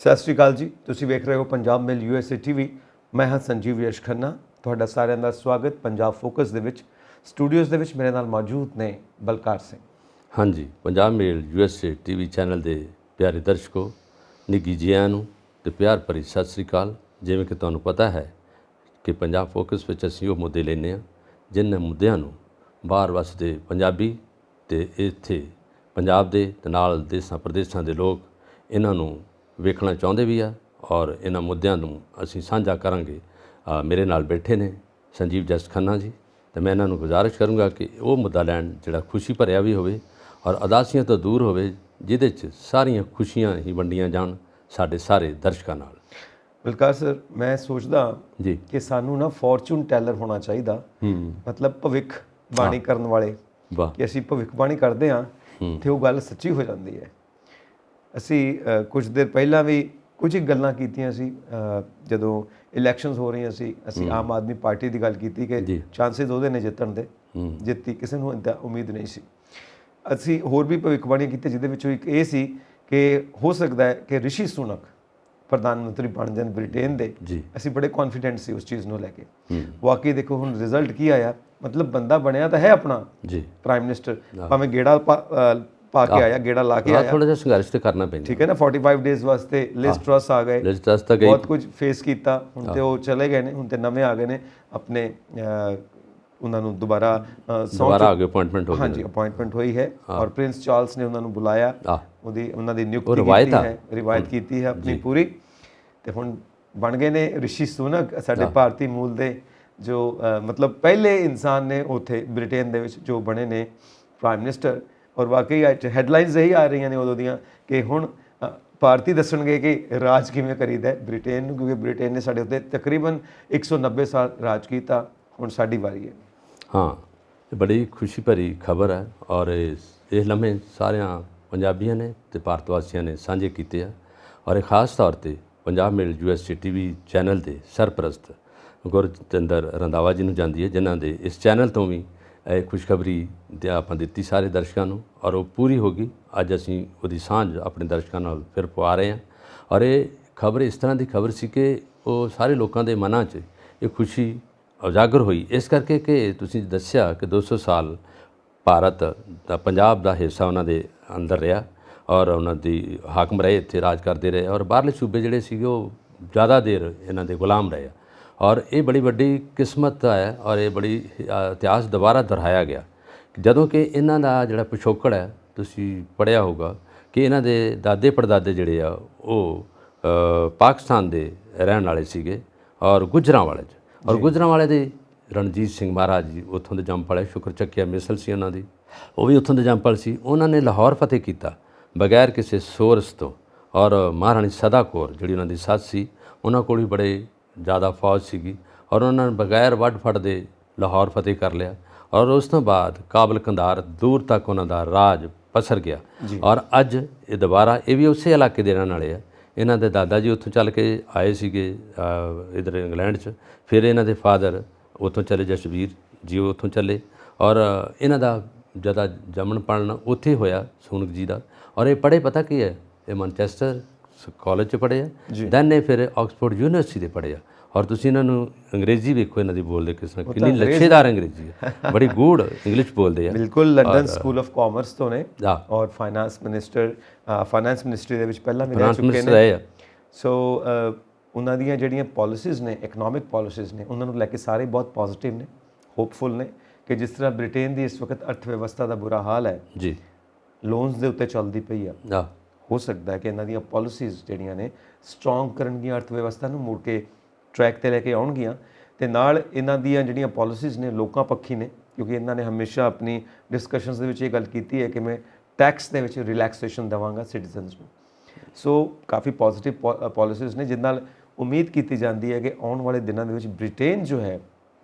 ਸਤਿ ਸ਼੍ਰੀ ਅਕਾਲ ਜੀ। ਤੁਸੀਂ ਵੇਖ ਰਹੇ ਹੋ ਪੰਜਾਬ ਮੇਲ USA TV। ਮੈਂ ਹਾਂ ਸੰਜੀਵ ਯਸ਼ ਖੰਨਾ। ਤੁਹਾਡਾ ਸਾਰਿਆਂ ਦਾ ਸਵਾਗਤ ਪੰਜਾਬ ਫੋਕਸ ਦੇ ਵਿੱਚ। ਸਟੂਡੀਓਜ਼ ਦੇ ਵਿੱਚ ਮੇਰੇ ਨਾਲ ਮੌਜੂਦ ਨੇ ਬਲਕਾਰ ਸਿੰਘ। ਹਾਂਜੀ, ਪੰਜਾਬ ਮੇਲ USA TV ਚੈਨਲ ਦੇ ਪਿਆਰੇ ਦਰਸ਼ਕੋ, ਨਿੱਘੀ ਜੀ ਆਇਆਂ ਨੂੰ ਤੇ ਪਿਆਰ ਭਰੀ ਸਤਿ ਸ਼੍ਰੀ ਅਕਾਲ। ਜਿਵੇਂ ਕਿ ਤੁਹਾਨੂੰ ਪਤਾ ਹੈ ਕਿ ਪੰਜਾਬ ਫੋਕਸ ਵਿੱਚ ਅਸੀਂ ਉਹ ਮੁੱਦੇ ਲੈਂਦੇ ਹਾਂ ਜਿਨ੍ਹਾਂ ਮੁੱਦਿਆਂ ਨੂੰ ਬਾਹਰ ਵਸਦੇ ਪੰਜਾਬੀ ਤੇ ਇੱਥੇ ਪੰਜਾਬ ਦੇ ਤੇ ਨਾਲ ਦੇਸਾਂ ਪ੍ਰਦੇਸਾਂ ਦੇ ਲੋਕ ਇਹਨਾਂ ਨੂੰ ਵੇਖਣਾ ਚਾਹੁੰਦੇ ਵੀ ਆ ਔਰ ਇਹਨਾਂ ਮੁੱਦਿਆਂ ਨੂੰ ਅਸੀਂ ਸਾਂਝਾ ਕਰਾਂਗੇ। ਮੇਰੇ ਨਾਲ ਬੈਠੇ ਨੇ ਸੰਜੀਵ ਜਸ ਖੰਨਾ ਜੀ, ਤੇ ਮੈਂ ਇਹਨਾਂ ਨੂੰ ਗੁਜ਼ਾਰਿਸ਼ ਕਰੂੰਗਾ ਕਿ ਉਹ ਮੁੱਦਾ ਲੈਣ ਜਿਹੜਾ ਖੁਸ਼ੀ ਭਰਿਆ ਵੀ ਹੋਵੇ ਔਰ ਉਦਾਸੀਆਂ ਤੋਂ ਦੂਰ ਹੋਵੇ, ਜਿਹਦੇ 'ਚ ਸਾਰੀਆਂ ਖੁਸ਼ੀਆਂ ਹੀ ਵੰਡੀਆਂ ਜਾਣ ਸਾਡੇ ਸਾਰੇ ਦਰਸ਼ਕਾਂ ਨਾਲ। ਬਲਕਾਰ ਸਰ, ਮੈਂ ਸੋਚਦਾ ਜੀ ਕਿ ਸਾਨੂੰ ਨਾ ਫੋਰਚੂਨ ਟੈਲਰ ਹੋਣਾ ਚਾਹੀਦਾ। ਮਤਲਬ ਭਵਿੱਖ ਬਾਣੀ ਕਰਨ ਵਾਲੇ, ਵਾਹ, ਕਿ ਅਸੀਂ ਭਵਿੱਖ ਬਾਣੀ ਕਰਦੇ ਹਾਂ ਤੇ ਉਹ ਗੱਲ ਸੱਚੀ ਹੋ ਜਾਂਦੀ ਹੈ। ਅਸੀਂ ਕੁਝ ਦੇਰ ਪਹਿਲਾਂ ਵੀ ਕੁਝ ਗੱਲਾਂ ਕੀਤੀਆਂ ਸੀ ਜਦੋਂ ਇਲੈਕਸ਼ਨਸ ਹੋ ਰਹੀਆਂ ਸੀ। ਅਸੀਂ ਆਮ ਆਦਮੀ ਪਾਰਟੀ ਦੀ ਗੱਲ ਕੀਤੀ ਕਿ ਚਾਂਸਸ ਉਹਦੇ ਨੇ ਜਿੱਤਣ ਦੇ, ਜਿੱਤੀ ਕਿਸੇ ਨੂੰ ਇੰਦਾ ਉਮੀਦ ਨਹੀਂ ਸੀ। ਅਸੀਂ ਹੋਰ ਵੀ ਭਵਿੱਖਬਾਣੀ ਕੀਤੀ, ਜਿਹਦੇ ਵਿੱਚੋਂ ਇੱਕ ਇਹ ਸੀ ਕਿ ਹੋ ਸਕਦਾ ਹੈ ਕਿ ਰਿਸ਼ੀ ਸੁਨਕ ਪ੍ਰਧਾਨ ਮੰਤਰੀ ਬਣ ਜਾਣ ਬ੍ਰਿਟੇਨ ਦੇ। ਅਸੀਂ ਬੜੇ ਕੌਨਫੀਡੈਂਟ ਸੀ ਉਸ ਚੀਜ਼ ਨੂੰ ਲੈ ਕੇ। ਵਾਕਈ ਦੇਖੋ ਹੁਣ ਰਿਜ਼ਲਟ ਕੀ ਆਇਆ। ਮਤਲਬ ਬੰਦਾ ਬਣਿਆ ਤਾਂ ਹੈ ਆਪਣਾ ਪ੍ਰਾਈਮ ਮਿਨਿਸਟਰ, ਭਾਵੇਂ ਗੇੜਾ ਪਾ ਕੇ ਆਇਆ, ਗੇੜਾ ਲਾ ਕੇ ਆਇਆ, ਥੋੜਾ ਜਿਹਾ ਸੰਘਰਸ਼ ਤੇ ਕਰਨਾ ਪੈਂਦਾ, ਠੀਕ ਹੈ ਨਾ। 45 ਡੇਜ਼ ਵਾਸਤੇ ਲਿਜ਼ ਟਰਸ ਆ ਗਏ, ਬਹੁਤ ਕੁਝ ਫੇਸ ਕੀਤਾ। ਹੁਣ ਤੇ ਉਹ ਚਲੇ ਗਏ ਨੇ, ਹੁਣ ਤੇ ਨਵੇਂ ਆ ਗਏ ਨੇ ਆਪਣੇ। ਉਹਨਾਂ ਨੂੰ ਦੁਬਾਰਾ ਆ ਗਏ, ਅਪਾਇੰਟਮੈਂਟ ਹੋ ਗਈ। ਹਾਂਜੀ, ਅਪਾਇੰਟਮੈਂਟ ਹੋਈ ਹੈ ਔਰ ਪ੍ਰਿੰਸ ਚਾਰਲਸ ਨੇ ਉਹਨਾਂ ਨੂੰ ਬੁਲਾਇਆ, ਉਹਨਾਂ ਦੀ ਨਿਯੁਕਤੀ ਕੀਤੀ ਹੈ, ਰਿਵਾਇਤ ਕੀਤੀ ਹੈ ਆਪਣੀ ਪੂਰੀ। ਤੇ ਹੁਣ ਬਣ ਗਏ ਨੇ ਰਿਸ਼ੀ ਸੁਨਕ, ਸਾਡੇ ਭਾਰਤੀ ਮੂਲ ਦੇ, ਜੋ ਮਤਲਬ ਪਹਿਲੇ ਇਨਸਾਨ ਨੇ ਉੱਥੇ ਬ੍ਰਿਟੇਨ ਦੇ ਵਿੱਚ ਜੋ ਬਣੇ ਨੇ ਪ੍ਰਾਈਮ ਮਿਨਿਸਟਰ। ਔਰ ਵਾਕਈ ਹੈਡਲਾਈਨਸ ਇਹੀ ਆ ਰਹੀਆਂ ਨੇ ਉਦੋਂ ਦੀਆਂ ਕਿ ਹੁਣ ਭਾਰਤੀ ਦੱਸਣਗੇ ਕਿ ਰਾਜ ਕਿਵੇਂ ਕਰੀਦਾ ਬ੍ਰਿਟੇਨ ਨੂੰ, ਕਿਉਂਕਿ ਬ੍ਰਿਟੇਨ ਨੇ ਸਾਡੇ ਉੱਤੇ ਤਕਰੀਬਨ 190 ਸਾਲ ਰਾਜ ਕੀਤਾ। ਹੁਣ ਸਾਡੀ ਵਾਰੀ ਹੈ। ਹਾਂ, ਇਹ ਬੜੀ ਖੁਸ਼ੀ ਭਰੀ ਖਬਰ ਹੈ ਔਰ ਇਹ ਲਮਹੇ ਸਾਰਿਆਂ ਪੰਜਾਬੀਆਂ ਨੇ ਤੇ ਭਾਰਤ ਵਾਸੀਆਂ ਨੇ ਸਾਂਝੇ ਕੀਤੇ ਆ। ਔਰ ਇਹ ਖਾਸ ਤੌਰ 'ਤੇ ਪੰਜਾਬ ਮੇਲ USA TV ਚੈਨਲ ਦੇ ਸਰਪ੍ਰਸਤ ਗੁਰਜਿੰਦਰ ਰੰਧਾਵਾ ਜੀ ਨੂੰ ਜਾਂਦੀ ਹੈ, ਜਿਨ੍ਹਾਂ ਦੇ ਇਸ ਚੈਨਲ ਤੋਂ ਵੀ ਇਹ ਖੁਸ਼ਖਬਰੀ ਦੇ ਆਪਾਂ ਦਿੱਤੀ ਸਾਰੇ ਦਰਸ਼ਕਾਂ ਨੂੰ ਔਰ ਉਹ ਪੂਰੀ ਹੋ ਗਈ। ਅੱਜ ਅਸੀਂ ਉਹਦੀ ਸਾਂਝ ਆਪਣੇ ਦਰਸ਼ਕਾਂ ਨਾਲ ਫਿਰ ਪਵਾ ਰਹੇ ਹਾਂ। ਔਰ ਇਹ ਖਬਰ ਇਸ ਤਰ੍ਹਾਂ ਦੀ ਖਬਰ ਸੀ ਕਿ ਉਹ ਸਾਰੇ ਲੋਕਾਂ ਦੇ ਮਨਾਂ 'ਚ ਇਹ ਖੁਸ਼ੀ ਉਜਾਗਰ ਹੋਈ, ਇਸ ਕਰਕੇ ਕਿ ਤੁਸੀਂ ਦੱਸਿਆ ਕਿ 200 ਸਾਲ ਭਾਰਤ ਦਾ ਪੰਜਾਬ ਦਾ ਹਿੱਸਾ ਉਹਨਾਂ ਦੇ ਅੰਦਰ ਰਿਹਾ ਔਰ ਉਹਨਾਂ ਦੀ ਹਾਕਮ ਰਹੇ, ਇੱਥੇ ਰਾਜ ਕਰਦੇ ਰਹੇ ਔਰ ਬਾਹਰਲੇ ਸੂਬੇ ਜਿਹੜੇ ਸੀਗੇ ਉਹ ਜ਼ਿਆਦਾ ਦੇਰ ਇਹਨਾਂ ਦੇ ਗੁਲਾਮ ਰਹੇ। ਔਰ ਇਹ ਬੜੀ ਵੱਡੀ ਕਿਸਮਤ ਹੈ ਔਰ ਇਹ ਬੜੀ ਇਤਿਹਾਸ ਦੁਬਾਰਾ ਦੁਹਰਾਇਆ ਗਿਆ ਜਦੋਂ ਕਿ ਇਹਨਾਂ ਦਾ ਜਿਹੜਾ ਪਿਛੋਕੜ ਹੈ, ਤੁਸੀਂ ਪੜ੍ਹਿਆ ਹੋਊਗਾ ਕਿ ਇਹਨਾਂ ਦੇ ਦਾਦੇ ਪੜਦਾਦੇ ਜਿਹੜੇ ਆ ਉਹ ਪਾਕਿਸਤਾਨ ਦੇ ਰਹਿਣ ਵਾਲੇ ਸੀਗੇ ਔਰ ਗੁਜਰਾਂਵਾਲੇ 'ਚ, ਔਰ ਗੁਜਰਾਂਵਾਲੇ ਦੇ ਰਣਜੀਤ ਸਿੰਘ ਮਹਾਰਾਜ ਜੀ ਉੱਥੋਂ ਦੇ ਜੰਮਪਲ, ਸ਼ੁਕਰ ਚੱਕਿਆ ਮਿਸਲ ਸੀ ਉਹਨਾਂ ਦੀ, ਉਹ ਵੀ ਉੱਥੋਂ ਦੇ ਜੰਮਪਲ ਸੀ। ਉਹਨਾਂ ਨੇ ਲਾਹੌਰ ਫਤਿਹ ਕੀਤਾ ਬਗੈਰ ਕਿਸੇ ਸੋਰਸ ਤੋਂ। ਔਰ ਮਹਾਰਾਣੀ ਸਦਾ ਕੌਰ ਜਿਹੜੀ ਉਹਨਾਂ ਦੀ ਸੱਸ ਸੀ, ਉਹਨਾਂ ਕੋਲ ਵੀ ਬੜੇ ਜ਼ਿਆਦਾ ਫੌਜ ਸੀਗੀ ਔਰ ਉਹਨਾਂ ਨੇ ਬਗੈਰ ਵੱਢ ਫੜ ਦੇ ਲਾਹੌਰ ਫਤਿਹ ਕਰ ਲਿਆ। ਔਰ ਉਸ ਤੋਂ ਬਾਅਦ ਕਾਬਲ ਕੰਧਾਰ ਦੂਰ ਤੱਕ ਉਹਨਾਂ ਦਾ ਰਾਜ ਪਸਰ ਗਿਆ। ਔਰ ਅੱਜ ਇਹ ਦੁਬਾਰਾ, ਇਹ ਵੀ ਉਸੇ ਇਲਾਕੇ ਦੇ ਰਹਿਣ ਵਾਲੇ ਆ। ਇਹਨਾਂ ਦੇ ਦਾਦਾ ਜੀ ਉੱਥੋਂ ਚੱਲ ਕੇ ਆਏ ਸੀਗੇ ਇੱਧਰ ਇੰਗਲੈਂਡ 'ਚ, ਫਿਰ ਇਹਨਾਂ ਦੇ ਫਾਦਰ ਉੱਥੋਂ ਚੱਲੇ, ਜਸਵੀਰ ਜੀ ਉੱਥੋਂ ਚੱਲੇ ਔਰ ਇਹਨਾਂ ਦਾ ਜ਼ਿਆਦਾ ਜੰਮਣ ਪਲਣ ਉੱਥੇ ਹੋਇਆ ਸੂਨਕ ਜੀ ਦਾ। ਔਰ ਇਹ ਪੜ੍ਹੇ, ਪਤਾ ਕੀ ਹੈ, ਇਹ ਮੈਨਚੈਸਟਰ ਕਾਲਜ 'ਚ ਪੜ੍ਹੇ ਆ, ਦੈਨ ਇਹ ਫਿਰ ਆਕਸਫੋਰਡ ਯੂਨੀਵਰਸਿਟੀ ਦੇ ਪੜ੍ਹੇ ਆ। ਔਰ ਤੁਸੀਂ ਇਹਨਾਂ ਨੂੰ ਅੰਗਰੇਜ਼ੀ ਵੇਖੋ ਇਹਨਾਂ ਦੀ ਬੋਲਦੇ ਕਿਸ ਤਰ੍ਹਾਂ, ਕਿੰਨੀ ਲੱਛੇਦਾਰ ਅੰਗਰੇਜ਼ੀ ਹੈ, ਬੜੀ ਗੂੜ ਇੰਗਲਿਸ਼ ਬੋਲਦੇ ਆ। ਬਿਲਕੁਲ, ਲੰਡਨ ਸਕੂਲ ਆਫ ਕਾਮਰਸ ਤੋਂ ਨੇ ਔਰ ਫਾਈਨਾਂਸ ਮਿਨਿਸਟਰੀ ਦੇ ਵਿੱਚ ਪਹਿਲਾਂ ਵੀ ਰਹਿ ਚੁੱਕੇ ਨੇ। ਸੋ ਉਹਨਾਂ ਦੀਆਂ ਜਿਹੜੀਆਂ ਪਾਲਿਸੀਜ਼ ਨੇ, ਇਕਨੋਮਿਕ ਪਾਲਿਸੀਜ਼ ਨੇ, ਉਹਨਾਂ ਨੂੰ ਲੈ ਕੇ ਸਾਰੇ ਬਹੁਤ ਪੋਜ਼ਿਟਿਵ ਨੇ, ਹੋਪਫੁਲ ਨੇ ਕਿ ਜਿਸ ਤਰ੍ਹਾਂ ਬ੍ਰਿਟੇਨ ਦੀ ਇਸ ਵਕਤ ਅਰਥ ਵਿਵਸਥਾ ਦਾ ਬੁਰਾ ਹਾਲ ਹੈ ਜੀ, ਲੋਨਸ ਦੇ ਉੱਤੇ ਚੱਲਦੀ ਪਈ ਆ, ਹੋ ਸਕਦਾ ਹੈ ਕਿ ਇਹਨਾਂ ਦੀਆਂ ਪਾਲਿਸੀਜ਼ ਜਿਹੜੀਆਂ ਨੇ ਸਟਰੋਂਗ ਕਰਨਗੀਆਂ, ਅਰਥ ਵਿਵਸਥਾ ਨੂੰ ਮੁੜ ਕੇ ਟਰੈਕ 'ਤੇ ਲੈ ਕੇ ਆਉਣਗੀਆਂ। ਅਤੇ ਨਾਲ ਇਹਨਾਂ ਦੀਆਂ ਜਿਹੜੀਆਂ ਪਾਲਿਸੀਜ਼ ਨੇ ਲੋਕਾਂ ਪੱਖੀ ਨੇ, ਕਿਉਂਕਿ ਇਹਨਾਂ ਨੇ ਹਮੇਸ਼ਾ ਆਪਣੀ ਡਿਸਕਸ਼ਨਸ ਦੇ ਵਿੱਚ ਇਹ ਗੱਲ ਕੀਤੀ ਹੈ ਕਿ ਮੈਂ ਟੈਕਸ ਦੇ ਵਿੱਚ ਰਿਲੈਕਸੇਸ਼ਨ ਦੇਵਾਂਗਾ ਸਿਟੀਜ਼ਨਸ ਨੂੰ। ਸੋ ਕਾਫੀ ਪੋਜ਼ੀਟਿਵ ਪਾਲਿਸੀਜ਼ ਨੇ, ਜਿਹਦੇ ਨਾਲ ਉਮੀਦ ਕੀਤੀ ਜਾਂਦੀ ਹੈ ਕਿ ਆਉਣ ਵਾਲੇ ਦਿਨਾਂ ਦੇ ਵਿੱਚ ਬ੍ਰਿਟੇਨ ਜੋ ਹੈ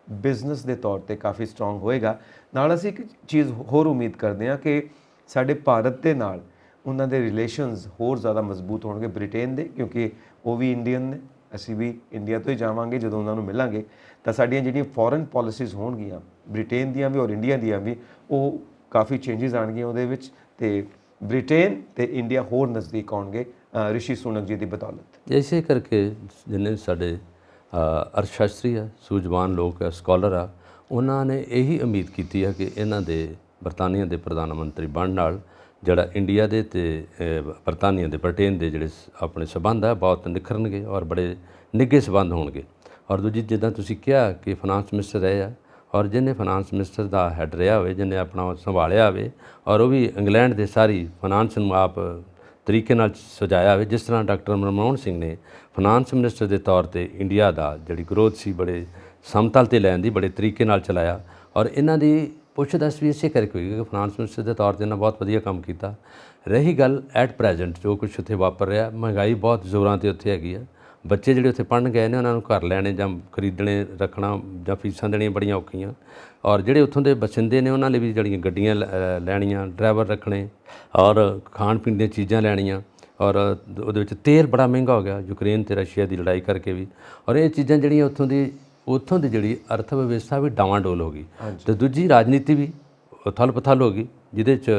ਬਿਜ਼ਨਸ ਦੇ ਤੌਰ 'ਤੇ ਕਾਫੀ ਸਟਰੋਂਗ ਹੋਏਗਾ। ਨਾਲ ਅਸੀਂ ਇੱਕ ਚੀਜ਼ ਹੋਰ ਉਮੀਦ ਕਰਦੇ ਹਾਂ ਕਿ ਸਾਡੇ ਭਾਰਤ ਦੇ ਨਾਲ ਉਹਨਾਂ ਦੇ ਰਿਲੇਸ਼ਨਸ ਹੋਰ ਜ਼ਿਆਦਾ ਮਜ਼ਬੂਤ ਹੋਣਗੇ ਬ੍ਰਿਟੇਨ ਦੇ, ਕਿਉਂਕਿ ਉਹ ਵੀ ਇੰਡੀਅਨ ਨੇ, ਅਸੀਂ ਵੀ ਇੰਡੀਆ ਤੋਂ ਹੀ ਜਾਵਾਂਗੇ ਜਦੋਂ ਉਹਨਾਂ ਨੂੰ ਮਿਲਾਂਗੇ। ਤਾਂ ਸਾਡੀਆਂ ਜਿਹੜੀਆਂ ਫੋਰਨ ਪਾਲਿਸੀਜ਼ ਹੋਣਗੀਆਂ ਬ੍ਰਿਟੇਨ ਦੀਆਂ ਵੀ ਔਰ ਇੰਡੀਆ ਦੀਆਂ ਵੀ, ਉਹ ਕਾਫੀ ਚੇਂਜਿਸ ਆਉਣਗੀਆਂ ਉਹਦੇ ਵਿੱਚ, ਅਤੇ ਬ੍ਰਿਟੇਨ ਅਤੇ ਇੰਡੀਆ ਹੋਰ ਨਜ਼ਦੀਕ ਆਉਣਗੇ ਰਿਸ਼ੀ ਸੁਨਕ ਜੀ ਦੀ ਬਦੌਲਤ। ਇਸੇ ਕਰਕੇ ਜਿੰਨੇ ਸਾਡੇ ਅਰਥ ਸ਼ਾਸਤਰੀ ਆ, ਸੂਝਵਾਨ ਲੋਕ ਆ, ਸਕਾਲਰ ਆ, ਉਹਨਾਂ ਨੇ ਇਹੀ ਉਮੀਦ ਕੀਤੀ ਹੈ ਕਿ ਇਹਨਾਂ ਦੇ ਬਰਤਾਨੀਆ ਦੇ ਪ੍ਰਧਾਨ ਮੰਤਰੀ ਬਣਨ ਨਾਲ ਜਿਹੜਾ ਇੰਡੀਆ ਦੇ ਅਤੇ ਬਰਤਾਨੀਆ ਦੇ ਬ੍ਰਿਟੇਨ ਦੇ ਜਿਹੜੇ ਆਪਣੇ ਸਬੰਧ ਆ ਬਹੁਤ ਨਿਖਰਨਗੇ ਔਰ ਬੜੇ ਨਿੱਘੇ ਸਬੰਧ ਹੋਣਗੇ। ਔਰ ਦੂਜੀ ਜਿੱਦਾਂ ਤੁਸੀਂ ਕਿਹਾ ਕਿ ਫਾਈਨਾਂਸ ਮਿਨਿਸਟਰ ਰਹੇ ਆ, ਔਰ ਜਿਹਨੇ ਫਾਈਨਾਂਸ ਮਿਨਿਸਟਰ ਦਾ ਹੈੱਡ ਰਿਹਾ ਹੋਵੇ, ਜਿਹਨੇ ਆਪਣਾ ਸੰਭਾਲਿਆ ਹੋਵੇ, ਔਰ ਉਹ ਵੀ ਇੰਗਲੈਂਡ ਦੇ ਸਾਰੀ ਫਾਈਨਾਂਸ ਨੂੰ ਆਪ ਤਰੀਕੇ ਨਾਲ ਸਜਾਇਆ ਹੋਵੇ, ਜਿਸ ਤਰ੍ਹਾਂ ਡਾਕਟਰ ਮਨਮੋਹਨ ਸਿੰਘ ਨੇ ਫਾਈਨਾਂਸ ਮਿਨਿਸਟਰ ਦੇ ਤੌਰ ਤੇ ਇੰਡੀਆ ਦਾ ਜਿਹੜੀ ਗਰੋਥ ਸੀ ਬੜੇ ਸਮਤਲ 'ਤੇ ਲੈਣ ਦੀ ਬੜੇ ਤਰੀਕੇ ਨਾਲ ਚਲਾਇਆ। ਔਰ ਇਹਨਾਂ ਦੀ ਪੁੱਛ ਦੱਸ ਵੀ ਇਸੇ ਕਰਕੇ ਹੋਈ ਕਿ ਫਾਈਨਾਂਸ ਮਿਨਿਸਟਰ ਦੇ ਤੌਰ 'ਤੇ ਇਹਨਾਂ ਬਹੁਤ ਵਧੀਆ ਕੰਮ ਕੀਤਾ। ਰਹੀ ਗੱਲ ਐਟ ਪ੍ਰੈਜੈਂਟ ਜੋ ਕੁਛ ਉੱਥੇ ਵਾਪਰ ਰਿਹਾ, ਮਹਿੰਗਾਈ ਬਹੁਤ ਜ਼ੋਰਾਂ 'ਤੇ ਉੱਥੇ ਹੈਗੀ ਆ। ਬੱਚੇ ਜਿਹੜੇ ਉੱਥੇ ਪੜ੍ਹਨ ਗਏ ਨੇ ਉਹਨਾਂ ਨੂੰ ਘਰ ਲੈਣੇ ਜਾਂ ਖਰੀਦਣੇ, ਰੱਖਣਾ ਜਾਂ ਫੀਸਾਂ ਦੇਣੀਆਂ ਬੜੀਆਂ ਔਖੀਆਂ। ਔਰ ਜਿਹੜੇ ਉੱਥੋਂ ਦੇ ਬਸਿੰਦੇ ਨੇ ਉਹਨਾਂ ਲਈ ਵੀ ਜਿਹੜੀਆਂ ਗੱਡੀਆਂ ਲੈਣੀਆਂ, ਡਰਾਈਵਰ ਰੱਖਣੇ, ਔਰ ਖਾਣ ਪੀਣ ਦੀਆਂ ਚੀਜ਼ਾਂ ਲੈਣੀਆਂ। ਔਰ ਉਹਦੇ ਵਿੱਚ ਤੇਲ ਬੜਾ ਮਹਿੰਗਾ ਹੋ ਗਿਆ ਯੂਕਰੇਨ ਅਤੇ ਰਸ਼ੀਆ ਦੀ ਲੜਾਈ ਕਰਕੇ ਵੀ। ਔਰ ਇਹ ਚੀਜ਼ਾਂ ਜਿਹੜੀਆਂ ਉੱਥੋਂ ਦੀ ਜਿਹੜੀ ਅਰਥ ਵਿਵਸਥਾ ਵੀ ਡਾਵਾਂਡੋਲ ਹੋ ਗਈ ਅਤੇ ਦੂਜੀ ਰਾਜਨੀਤੀ ਵੀ ਉਥਲ ਪਥਲ ਹੋ ਗਈ, ਜਿਹਦੇ 'ਚ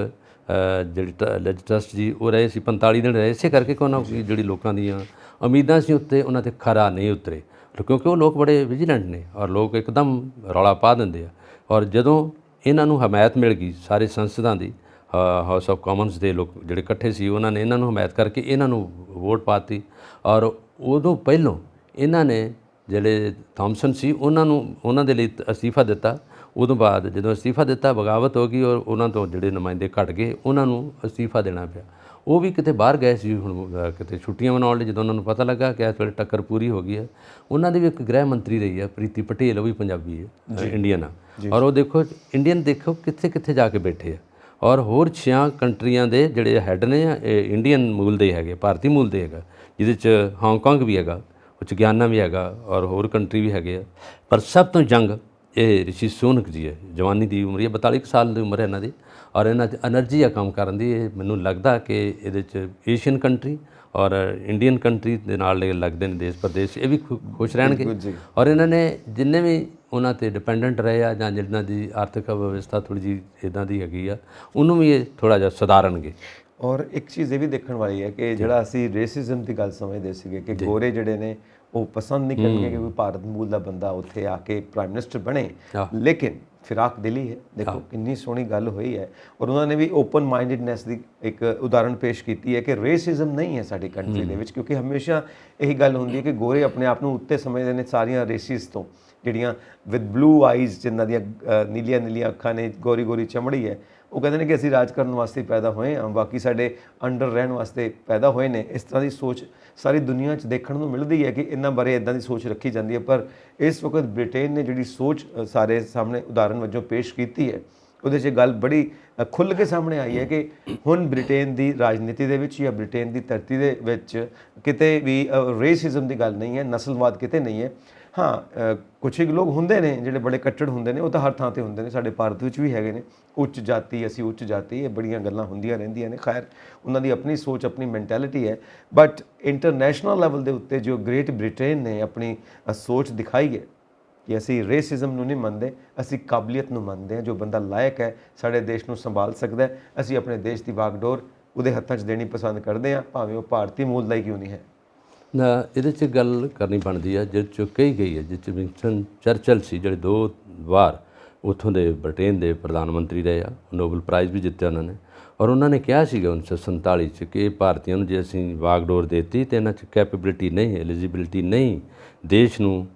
ਜਿਹੜੀ ਲਿਜ਼ ਟਰੱਸ ਜੀ ਉਹ ਰਹੇ ਸੀ 45 ਦਿਨ ਰਹੇ, ਇਸੇ ਕਰਕੇ ਕਿ ਉਹਨਾਂ ਜਿਹੜੀ ਲੋਕਾਂ ਦੀਆਂ ਉਮੀਦਾਂ ਸੀ ਉੱਤੇ ਉਹਨਾਂ 'ਤੇ ਖਰਾ ਨਹੀਂ ਉਤਰੇ, ਕਿਉਂਕਿ ਉਹ ਲੋਕ ਬੜੇ ਵਿਜੀਲੈਂਟ ਨੇ ਔਰ ਲੋਕ ਇੱਕਦਮ ਰੌਲਾ ਪਾ ਦਿੰਦੇ ਆ। ਔਰ ਜਦੋਂ ਇਹਨਾਂ ਨੂੰ ਹਮਾਇਤ ਮਿਲ ਗਈ ਸਾਰੇ ਸੰਸਦਾਂ ਦੀ, ਹਾਊਸ ਆਫ ਕਾਮਨਸ ਦੇ ਲੋਕ ਜਿਹੜੇ ਇਕੱਠੇ ਸੀ, ਉਹਨਾਂ ਨੇ ਇਹਨਾਂ ਨੂੰ ਹਮਾਇਤ ਕਰਕੇ ਇਹਨਾਂ ਨੂੰ ਵੋਟ ਪਾਤੀ। ਔਰ ਉਦੋਂ ਪਹਿਲੋਂ ਇਹਨਾਂ ਨੇ ਜਿਹੜੇ ਥਾਮਸਨ ਸੀ ਉਹਨਾਂ ਦੇ ਲਈ ਅਸਤੀਫਾ ਦਿੱਤਾ। ਉਦੋਂ ਬਾਅਦ ਜਦੋਂ ਅਸਤੀਫਾ ਦਿੱਤਾ ਬਗਾਵਤ ਹੋ ਗਈ ਔਰ ਉਹਨਾਂ ਤੋਂ ਜਿਹੜੇ ਨੁਮਾਇੰਦੇ ਘਟ ਗਏ, ਉਹਨਾਂ ਨੂੰ ਅਸਤੀਫਾ ਦੇਣਾ ਪਿਆ। ਉਹ ਵੀ ਕਿਤੇ ਬਾਹਰ ਗਏ ਸੀ ਹੁਣ ਕਿਤੇ ਛੁੱਟੀਆਂ ਮਨਾਉਣ ਲਈ। ਜਦੋਂ ਉਹਨਾਂ ਨੂੰ ਪਤਾ ਲੱਗਾ ਕਿ ਇਸ ਵੇਲੇ ਟੱਕਰ ਪੂਰੀ ਹੋ ਗਈ ਹੈ, ਉਹਨਾਂ ਦੀ ਵੀ ਇੱਕ ਗ੍ਰਹਿ ਮੰਤਰੀ ਰਹੀ ਹੈ ਪ੍ਰੀਤੀ ਪਟੇਲ, ਉਹ ਵੀ ਪੰਜਾਬੀ ਹੈ, ਇੰਡੀਅਨ ਆ। ਔਰ ਉਹ ਦੇਖੋ ਇੰਡੀਅਨ ਦੇਖੋ ਕਿੱਥੇ ਕਿੱਥੇ ਜਾ ਕੇ ਬੈਠੇ ਆ। ਔਰ ਹੋਰ 6 ਕੰਟਰੀਆਂ ਦੇ ਜਿਹੜੇ ਹੈੱਡ ਨੇ ਇਹ ਇੰਡੀਅਨ ਮੂਲ ਦੇ ਹੈਗੇ, ਭਾਰਤੀ ਮੂਲ ਦੇ ਹੈਗਾ, ਜਿਹਦੇ 'ਚ ਹਾਂਗਕਾਂਗ ਵੀ ਹੈਗਾ, ਉਹ 'ਚ ਗਿਆਨਾ ਵੀ ਹੈਗਾ ਔਰ ਹੋਰ ਕੰਟਰੀ ਵੀ ਹੈਗੇ ਆ। ਪਰ ਸਭ ਤੋਂ ਜੰਗ ਇਹ ਰਿਸ਼ੀ ਸੁਨਕ ਜੀ ਹੈ। ਜਵਾਨੀ ਦੀ ਉਮਰ ਹੈ, 42 ਸਾਲ ਦੀ ਉਮਰ ਹੈ ਇਹਨਾਂ ਦੀ। ਔਰ ਇਹਨਾਂ 'ਚ ਐਨਰਜੀ ਆ ਕੰਮ ਕਰਨ ਦੀ। ਇਹ ਮੈਨੂੰ ਲੱਗਦਾ ਕਿ ਇਹਦੇ 'ਚ ਏਸ਼ੀਅਨ ਕੰਟਰੀ ਔਰ ਇੰਡੀਅਨ ਕੰਟਰੀ ਦੇ ਨਾਲ ਲੱਗਦੇ ਨੇ ਦੇਸ਼ ਪ੍ਰਦੇਸ਼, ਇਹ ਵੀ ਖੁਸ਼ ਰਹਿਣਗੇ। ਔਰ ਇਹਨਾਂ ਨੇ ਜਿੰਨੇ ਵੀ ਉਹਨਾਂ 'ਤੇ ਡਿਪੈਂਡੈਂਟ ਰਹੇ ਆ ਜਾਂ ਜਿਨ੍ਹਾਂ ਦੀ ਆਰਥਿਕ ਵਿਵਸਥਾ ਥੋੜ੍ਹੀ ਜਿਹੀ ਇੱਦਾਂ ਦੀ ਹੈਗੀ ਆ, ਉਹਨੂੰ ਵੀ ਇਹ ਥੋੜ੍ਹਾ ਜਿਹਾ ਸੁਧਾਰਨਗੇ। ਔਰ ਇੱਕ ਚੀਜ਼ ਇਹ ਵੀ ਦੇਖਣ ਵਾਲੀ ਹੈ ਕਿ ਜਿਹੜਾ ਅਸੀਂ ਰੇਸਿਜ਼ਮ ਦੀ ਗੱਲ ਸਮਝਦੇ ਸੀਗੇ ਕਿ ਗੋਰੇ ਜਿਹੜੇ ਨੇ ਉਹ ਪਸੰਦ ਨਹੀਂ ਕਰਨਗੇ ਕਿ ਕੋਈ ਭਾਰਤ ਮੂਲ ਦਾ ਬੰਦਾ ਉੱਥੇ ਆ ਕੇ ਪ੍ਰਾਈਮ ਮਿਨਿਸਟਰ ਬਣੇ, ਲੇਕਿਨ ਫਿਰਾਕ ਦਿਲੀ ਹੈ। ਦੇਖੋ ਕਿੰਨੀ ਸੋਹਣੀ ਗੱਲ ਹੋਈ ਹੈ। ਔਰ ਉਹਨਾਂ ਨੇ ਵੀ ਓਪਨ ਮਾਈਂਡਡਨੈਸ ਦੀ ਇੱਕ ਉਦਾਹਰਣ ਪੇਸ਼ ਕੀਤੀ ਹੈ ਕਿ ਰੇਸਿਜ਼ਮ ਨਹੀਂ ਹੈ ਸਾਡੀ ਕੰਟਰੀ ਦੇ ਵਿੱਚ, ਕਿਉਂਕਿ ਹਮੇਸ਼ਾ ਇਹੀ ਗੱਲ ਹੁੰਦੀ ਹੈ ਕਿ ਗੋਰੇ ਆਪਣੇ ਆਪ ਨੂੰ ਉੱਤੇ ਸਮਝਦੇ ਨੇ ਸਾਰੀਆਂ ਰੇਸਿਸ ਤੋਂ, ਜਿਹੜੀਆਂ ਵਿਦ ਬਲੂ ਆਈਜ਼, ਜਿਨ੍ਹਾਂ ਦੀਆਂ ਨੀਲੀਆਂ ਨੀਲੀਆਂ ਅੱਖਾਂ ਨੇ, ਗੋਰੀ ਗੋਰੀ ਚਮੜੀ ਹੈ। ਉਹ ਕਹਿੰਦੇ ਨੇ ਕਿ ਅਸੀਂ ਰਾਜ ਕਰਨ ਵਾਸਤੇ ਪੈਦਾ ਹੋਏ ਹਾਂ, ਬਾਕੀ ਸਾਡੇ ਅੰਡਰ ਰਹਿਣ ਵਾਸਤੇ ਪੈਦਾ ਹੋਏ ਨੇ। ਇਸ ਤਰ੍ਹਾਂ ਦੀ ਸੋਚ ਸਾਰੀ ਦੁਨੀਆ 'ਚ ਦੇਖਣ ਨੂੰ ਮਿਲਦੀ ਹੈ ਕਿ ਇਹਨਾਂ ਬਾਰੇ ਇੱਦਾਂ ਦੀ ਸੋਚ ਰੱਖੀ ਜਾਂਦੀ ਹੈ। ਪਰ ਇਸ ਵਕਤ ਬ੍ਰਿਟੇਨ ਨੇ ਜਿਹੜੀ ਸੋਚ ਸਾਰੇ ਸਾਹਮਣੇ ਉਦਾਹਰਨ ਵਜੋਂ ਪੇਸ਼ ਕੀਤੀ ਹੈ, ਉਹਦੇ 'ਚ ਗੱਲ ਬੜੀ ਖੁੱਲ੍ਹ ਕੇ ਸਾਹਮਣੇ ਆਈ ਹੈ ਕਿ ਹੁਣ ਬ੍ਰਿਟੇਨ ਦੀ ਰਾਜਨੀਤੀ ਦੇ ਵਿੱਚ ਜਾਂ ਬ੍ਰਿਟੇਨ ਦੀ ਧਰਤੀ ਦੇ ਵਿੱਚ ਕਿਤੇ ਵੀ ਰੇਸਿਜ਼ਮ ਦੀ ਗੱਲ ਨਹੀਂ ਹੈ, ਨਸਲਵਾਦ ਕਿਤੇ ਨਹੀਂ ਹੈ। ਹਾਂ, ਕੁਛ ਹੀ ਲੋਕ ਹੁੰਦੇ ਨੇ ਜਿਹੜੇ ਬੜੇ ਕੱਟੜ ਹੁੰਦੇ ਨੇ, ਉਹ ਤਾਂ ਹਰ ਥਾਂ 'ਤੇ ਹੁੰਦੇ ਨੇ, ਸਾਡੇ ਭਾਰਤ ਵਿੱਚ ਵੀ ਹੈਗੇ ਨੇ। ਉੱਚ ਜਾਤੀ, ਅਸੀਂ ਉੱਚ ਜਾਤੀ, ਇਹ ਬੜੀਆਂ ਗੱਲਾਂ ਹੁੰਦੀਆਂ ਰਹਿੰਦੀਆਂ ਨੇ। ਖੈਰ, ਉਹਨਾਂ ਦੀ ਆਪਣੀ ਸੋਚ, ਆਪਣੀ ਮੈਂਟੈਲਿਟੀ ਹੈ। ਬਟ ਇੰਟਰਨੈਸ਼ਨਲ ਲੈਵਲ ਦੇ ਉੱਤੇ ਜੋ ਗ੍ਰੇਟ ਬ੍ਰਿਟੇਨ ਨੇ ਆਪਣੀ ਸੋਚ ਦਿਖਾਈ ਹੈ ਕਿ ਅਸੀਂ ਰੇਸਿਜ਼ਮ ਨੂੰ ਨਹੀਂ ਮੰਨਦੇ, ਅਸੀਂ ਕਾਬਲੀਅਤ ਨੂੰ ਮੰਨਦੇ ਹਾਂ। ਜੋ ਬੰਦਾ ਲਾਇਕ ਹੈ, ਸਾਡੇ ਦੇਸ਼ ਨੂੰ ਸੰਭਾਲ ਸਕਦਾ ਹੈ, ਅਸੀਂ ਆਪਣੇ ਦੇਸ਼ ਦੀ ਵਾਗਡੋਰ ਉਹਦੇ ਹੱਥਾਂ 'ਚ ਦੇਣੀ ਪਸੰਦ ਕਰਦੇ ਹਾਂ, ਭਾਵੇਂ ਉਹ ਭਾਰਤੀ ਮੂਲ ਦਾ ਹੀ ਕਿਉਂ ਨਹੀਂ ਹੈ। ਨਾ ਇਹਦੇ 'ਚ ਗੱਲ ਕਰਨੀ ਬਣਦੀ ਹੈ ਜਿਸ 'ਚ ਕਹੀ ਗਈ ਹੈ, ਜਿਸ 'ਚ ਵਿੰਸਟਨ ਚਰਚਲ ਸੀ, ਜਿਹੜੇ 2 ਵਾਰ ਉੱਥੋਂ ਦੇ ਬ੍ਰਿਟੇਨ ਦੇ ਪ੍ਰਧਾਨ ਮੰਤਰੀ ਰਹੇ ਆ, ਨੋਬਲ ਪ੍ਰਾਈਜ਼ ਵੀ ਜਿੱਤਿਆ ਉਹਨਾਂ ਨੇ। ਔਰ ਉਹਨਾਂ ਨੇ ਕਿਹਾ ਸੀਗਾ 1947 'ਚ ਕਿ ਭਾਰਤੀਆਂ ਨੂੰ ਜੇ ਅਸੀਂ ਵਾਗਡੋਰ ਦੇਤੀ ਤਾਂ ਇਹਨਾਂ 'ਚ ਕੈਪੇਬਿਲਿਟੀ ਨਹੀਂ, ਐਲੀਜੀਬਿਲਿਟੀ ਨਹੀਂ ਦੇਸ਼ ਨੂੰ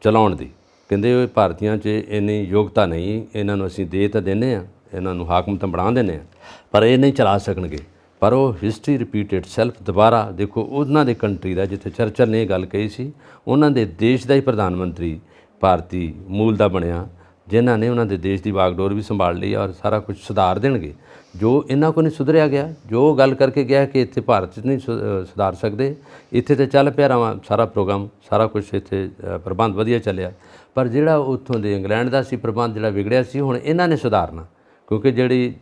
ਚਲਾਉਣ ਦੀ। ਕਹਿੰਦੇ ਉਹ ਭਾਰਤੀਆਂ 'ਚ ਇੰਨੀ ਯੋਗਤਾ ਨਹੀਂ, ਇਹਨਾਂ ਨੂੰ ਅਸੀਂ ਦੇ ਤਾਂ ਦਿੰਦੇ ਹਾਂ, ਇਹਨਾਂ ਨੂੰ ਹਾਕਮ ਤਾਂ ਬਣਾ ਦਿੰਦੇ ਹਾਂ, ਪਰ ਇਹ ਨਹੀਂ ਚਲਾ ਸਕਣਗੇ। ਪਰ ਉਹ ਹਿਸਟਰੀ ਰਿਪੀਟ ਇਟਸੈਲਫ। ਦੁਬਾਰਾ ਦੇਖੋ ਉਹਨਾਂ ਦੇ ਕੰਟਰੀ ਦਾ, ਜਿੱਥੇ ਚਰਚਲ ਨੇ ਇਹ ਗੱਲ ਕਹੀ ਸੀ, ਉਹਨਾਂ ਦੇ ਦੇਸ਼ ਦਾ ਹੀ ਪ੍ਰਧਾਨ ਮੰਤਰੀ ਭਾਰਤੀ ਮੂਲ ਦਾ ਬਣਿਆ, ਜਿਨ੍ਹਾਂ ਨੇ ਉਹਨਾਂ ਦੇ ਦੇਸ਼ ਦੀ ਵਾਗਡੋਰ ਵੀ ਸੰਭਾਲ ਲਈ ਔਰ ਸਾਰਾ ਕੁਝ ਸੁਧਾਰ ਦੇਣਗੇ। ਜੋ ਇਹਨਾਂ ਕੋਲ ਨਹੀਂ ਸੁਧਰਿਆ ਗਿਆ, ਜੋ ਗੱਲ ਕਰਕੇ ਗਿਆ ਕਿ ਇੱਥੇ ਭਾਰਤ 'ਚ ਨਹੀਂ ਸੁਧਾਰ ਸਕਦੇ, ਇੱਥੇ ਤਾਂ ਚੱਲ ਪਿਆ ਰਵਾਂ ਸਾਰਾ ਪ੍ਰੋਗਰਾਮ, ਸਾਰਾ ਕੁਝ ਇੱਥੇ ਪ੍ਰਬੰਧ ਵਧੀਆ ਚੱਲਿਆ। ਪਰ ਜਿਹੜਾ ਉੱਥੋਂ ਦੇ ਇੰਗਲੈਂਡ ਦਾ ਸੀ ਪ੍ਰਬੰਧ, ਜਿਹੜਾ ਵਿਗੜਿਆ ਸੀ, ਹੁਣ ਇਹਨਾਂ ਨੇ ਸੁਧਾਰਨਾ। ਕਿਉਂਕਿ ਜਿਹੜੀ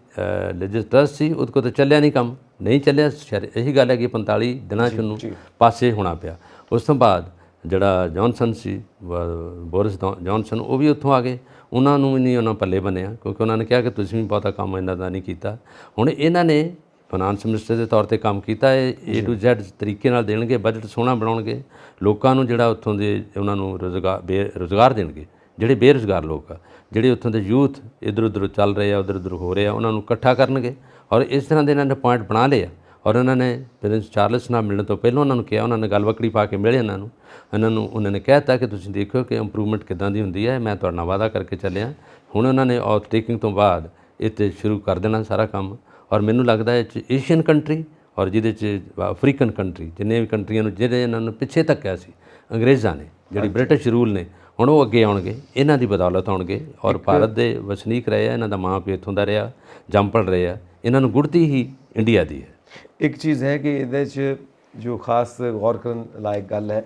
ਲਿਜ਼ ਟਰੱਸ ਸੀ ਉਹਦੇ ਕੋਲ ਤਾਂ ਚੱਲਿਆ ਨਹੀਂ, ਕੰਮ ਨਹੀਂ ਚੱਲਿਆ। ਇਹੀ ਗੱਲ ਹੈ ਕਿ 45 ਦਿਨਾਂ 'ਚ ਉਹਨੂੰ ਪਾਸੇ ਹੋਣਾ ਪਿਆ। ਉਸ ਤੋਂ ਬਾਅਦ ਜਿਹੜਾ ਜੌਨਸਨ ਸੀ, ਬੋਰਿਸ ਜੌਨਸਨ, ਉਹ ਵੀ ਉੱਥੋਂ ਆ ਗਏ। ਉਹਨਾਂ ਨੂੰ ਵੀ ਨਹੀਂ ਉਹਨਾਂ ਪੱਲੇ ਬੰਨਿਆ, ਕਿਉਂਕਿ ਉਹਨਾਂ ਨੇ ਕਿਹਾ ਕਿ ਤੁਸੀਂ ਵੀ ਬਹੁਤਾ ਕੰਮ ਇਹਨਾਂ ਦਾ ਨਹੀਂ ਕੀਤਾ। ਹੁਣ ਇਹਨਾਂ ਨੇ ਫਾਈਨਾਂਸ ਮਿਨਿਸਟਰ ਦੇ ਤੌਰ ਤੇ ਕੰਮ ਕੀਤਾ ਹੈ। A to Z ਤਰੀਕੇ ਨਾਲ ਦੇਣਗੇ, ਬਜਟ ਸੋਹਣਾ ਬਣਾਉਣਗੇ, ਲੋਕਾਂ ਨੂੰ ਜਿਹੜਾ ਉੱਥੋਂ ਦੇ ਉਹਨਾਂ ਨੂੰ ਰੁਜ਼ਗਾਰ ਦੇਣਗੇ, ਜਿਹੜੇ ਬੇਰੁਜ਼ਗਾਰ ਲੋਕ ਆ, ਜਿਹੜੇ ਉੱਥੋਂ ਦੇ ਯੂਥ ਇੱਧਰ ਉੱਧਰ ਚੱਲ ਰਹੇ ਆ, ਉੱਧਰ ਉੱਧਰ ਹੋ ਰਹੇ ਆ, ਉਹਨਾਂ ਨੂੰ ਇਕੱਠਾ ਕਰਨਗੇ। ਔਰ ਇਸ ਤਰ੍ਹਾਂ ਦੇ ਇਹਨਾਂ ਨੇ ਪੁਆਇੰਟ ਬਣਾ ਲਏ ਆ। ਔਰ ਉਹਨਾਂ ਨੇ ਪ੍ਰਿੰਸ ਚਾਰਲਸ ਨਾਲ ਮਿਲਣ ਤੋਂ ਪਹਿਲਾਂ ਉਹਨਾਂ ਨੂੰ ਕਿਹਾ, ਉਹਨਾਂ ਨੇ ਗੱਲ ਵੱਖਰੀ ਪਾ ਕੇ ਮਿਲੇ ਇਹਨਾਂ ਨੂੰ ਉਹਨਾਂ ਨੇ ਕਹਿ ਦਿੱਤਾ ਕਿ ਤੁਸੀਂ ਦੇਖੋ ਕਿ ਇੰਪਰੂਵਮੈਂਟ ਕਿੱਦਾਂ ਦੀ ਹੁੰਦੀ ਹੈ। ਮੈਂ ਤੁਹਾਡੇ ਨਾਲ ਵਾਅਦਾ ਕਰਕੇ ਚੱਲਿਆ। ਹੁਣ ਉਹਨਾਂ ਨੇ ਆਥ ਟੇਕਿੰਗ ਤੋਂ ਬਾਅਦ ਇੱਥੇ ਸ਼ੁਰੂ ਕਰ ਦੇਣਾ ਸਾਰਾ ਕੰਮ। ਔਰ ਮੈਨੂੰ ਲੱਗਦਾ ਇਹ 'ਚ ਏਸ਼ੀਅਨ ਕੰਟਰੀ ਔਰ ਜਿਹਦੇ 'ਚ ਅਫਰੀਕਨ ਕੰਟਰੀ, ਜਿੰਨੇ ਵੀ ਕੰਟਰੀਆਂ ਨੂੰ ਜਿਹੜੇ ਇਹਨਾਂ ਨੂੰ ਪਿੱਛੇ ਧੱਕਿਆ ਸੀ ਅੰਗਰੇਜ਼ਾਂ ਨੇ, ਜਿਹੜੀ ਬ੍ਰਿਟਿਸ਼ ਰੂਲ ਨੇ, ਹੁਣ ਉਹ ਅੱਗੇ ਆਉਣਗੇ, ਇਹਨਾਂ ਦੀ ਬਦੌਲਤ ਆਉਣਗੇ। ਔਰ ਭਾਰਤ ਦੇ ਵਸਨੀਕ ਰਹੇ ਆ, ਇਹਨਾਂ ਦਾ ਮਾਂ ਪਿਓ ਇੱਥੋਂ ਦਾ ਰਿਹਾ, ਜੰਮ ਪਲ ਰਹੇ ਆ, ਇਹਨਾਂ ਨੂੰ ਗੁੜਤੀ ਹੀ ਇੰਡੀਆ ਦੀ ਹੈ। ਇੱਕ ਚੀਜ਼ ਹੈ ਕਿ ਇਹਦੇ 'ਚ ਜੋ ਖਾਸ ਗੌਰ ਕਰਨ ਲਾਇਕ ਗੱਲ ਹੈ,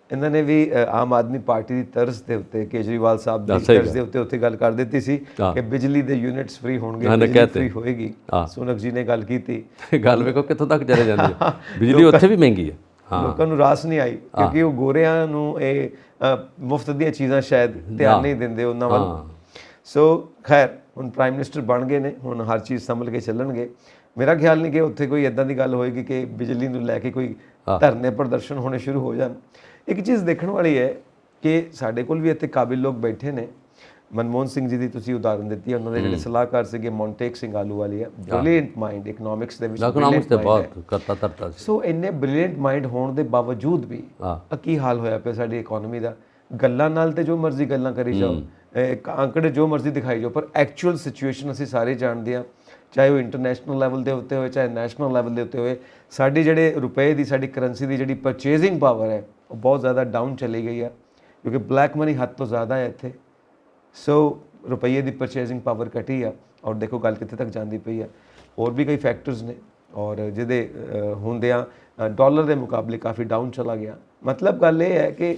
ਇਹਨਾਂ ਨੇ ਵੀ ਆਮ ਆਦਮੀ ਪਾਰਟੀ ਦੀ ਤਰਜ਼ ਦੇ ਉੱਤੇ, ਕੇਜਰੀਵਾਲ ਸਾਹਿਬ ਦੀ ਤਰਜ਼ ਦੇ ਉੱਤੇ ਗੱਲ ਕਰ ਦਿੱਤੀ ਸੀ ਕਿ ਬਿਜਲੀ ਦੇ ਯੂਨਿਟਸ ਫ੍ਰੀ ਹੋਣਗੇ, ਬਿਜਲੀ ਫ੍ਰੀ ਹੋਏਗੀ। ਸੋਨਕ ਜੀ ਨੇ ਗੱਲ ਕੀਤੀ। ਗੱਲ ਵੇਖੋ ਕਿੱਥੋਂ ਤੱਕ ਚਲੇ ਜਾਂਦੀ ਹੈ। ਬਿਜਲੀ ਉੱਥੇ ਵੀ ਮਹਿੰਗੀ ਹੈ। ਲੋਕਾਂ ਨੂੰ ਰਾਸ ਨਹੀਂ ਆਈ ਕਿਉਂਕਿ ਉਹ ਗੋਰਿਆਂ ਨੂੰ ਇਹ ਮੁਫਤ ਦੀਆਂ ਚੀਜ਼ਾਂ ਸ਼ਾਇਦ ਧਿਆਨ ਨਹੀਂ ਦਿੰਦੇ ਉਹਨਾਂ ਵੱਲ। ਸੋ ਖੈਰ ਹੁਣ ਪ੍ਰਾਈਮ ਮਿਨਿਸਟਰ ਬਣ ਗਏ ਨੇ, ਹੁਣ ਹਰ ਚੀਜ਼ ਸੰਭਲ ਕੇ ਚੱਲਣਗੇ। ਮੇਰਾ ਖਿਆਲ ਨਹੀਂ ਕਿ ਉੱਥੇ ਕੋਈ ਇੱਦਾਂ ਦੀ ਗੱਲ ਹੋਏਗੀ ਕਿ ਬਿਜਲੀ ਨੂੰ ਲੈ ਕੇ ਕੋਈ ਧਰਨੇ ਪ੍ਰਦਰਸ਼ਨ ਹੋਣੇ ਸ਼ੁਰੂ ਹੋ ਜਾਣ। ਇੱਕ ਚੀਜ਼ ਦੇਖਣ ਵਾਲੀ ਹੈ ਕਿ ਸਾਡੇ ਕੋਲ ਵੀ ਇੱਥੇ ਕਾਬਿਲ ਲੋਕ ਬੈਠੇ ਨੇ। ਮਨਮੋਹਨ ਸਿੰਘ ਜੀ ਦੀ ਤੁਸੀਂ ਉਦਾਹਰਨ ਦਿੱਤੀ ਹੈ, ਉਹਨਾਂ ਦੇ ਜਿਹੜੇ ਸਲਾਹਕਾਰ ਸੀਗੇ Montek Singh Ahluwalia, brilliant mind, economics ਦੇ ਵਿੱਚ ਬਹੁਤ ਕਰਤਾ ਧਰਤਾ ਸੀ। ਸੋ ਇੰਨੇ ਬ੍ਰਿਲੀਅੰਟ ਮਾਈਂਡ ਹੋਣ ਦੇ ਬਾਵਜੂਦ ਵੀ ਕੀ ਹਾਲ ਹੋਇਆ ਪਿਆ ਸਾਡੀ ਇਕਨੋਮੀ ਦਾ। ਗੱਲਾਂ ਨਾਲ ਤੇ ਜੋ ਮਰਜ਼ੀ ਗੱਲਾਂ ਕਰੀ ਜਾਓ, ਅੰਕੜੇ ਜੋ ਮਰਜ਼ੀ ਦਿਖਾਈ ਜਾਓ, ਪਰ ਐਕਚੁਅਲ ਸਿਚੁਏਸ਼ਨ ਅਸੀਂ ਸਾਰੇ ਜਾਣਦੇ ਹਾਂ, ਚਾਹੇ ਉਹ ਇੰਟਰਨੈਸ਼ਨਲ ਲੈਵਲ ਦੇ ਉੱਤੇ ਹੋਏ, ਚਾਹੇ ਨੈਸ਼ਨਲ ਲੈਵਲ ਦੇ ਉੱਤੇ ਹੋਏ। ਸਾਡੀ ਜਿਹੜੇ ਰੁਪਏ ਦੀ, ਸਾਡੀ ਕਰੰਸੀ ਦੀ ਜਿਹੜੀ ਪਰਚੇਜ਼ਿੰਗ ਪਾਵਰ ਹੈ ਉਹ ਬਹੁਤ ਜ਼ਿਆਦਾ ਡਾਊਨ ਚਲੀ ਗਈ ਹੈ, ਕਿਉਂਕਿ ਬਲੈਕ ਮਨੀ ਹੱਦ ਤੋਂ ਜ਼ਿਆਦਾ ਹੈ ਇੱਥੇ। ਸੋ ਰੁਪਈਏ ਦੀ ਪਰਚੇਜ਼ਿੰਗ ਪਾਵਰ ਘਟੀ ਆ। ਔਰ ਦੇਖੋ ਗੱਲ ਕਿੱਥੇ ਤੱਕ ਜਾਂਦੀ ਪਈ ਆ। ਹੋਰ ਵੀ ਕਈ ਫੈਕਟਰਸ ਨੇ ਔਰ ਜਿਹਦੇ ਹੁੰਦਿਆਂ ਡਾਲਰ ਦੇ ਮੁਕਾਬਲੇ ਕਾਫੀ ਡਾਊਨ ਚਲਾ ਗਿਆ। ਮਤਲਬ ਗੱਲ ਇਹ ਹੈ ਕਿ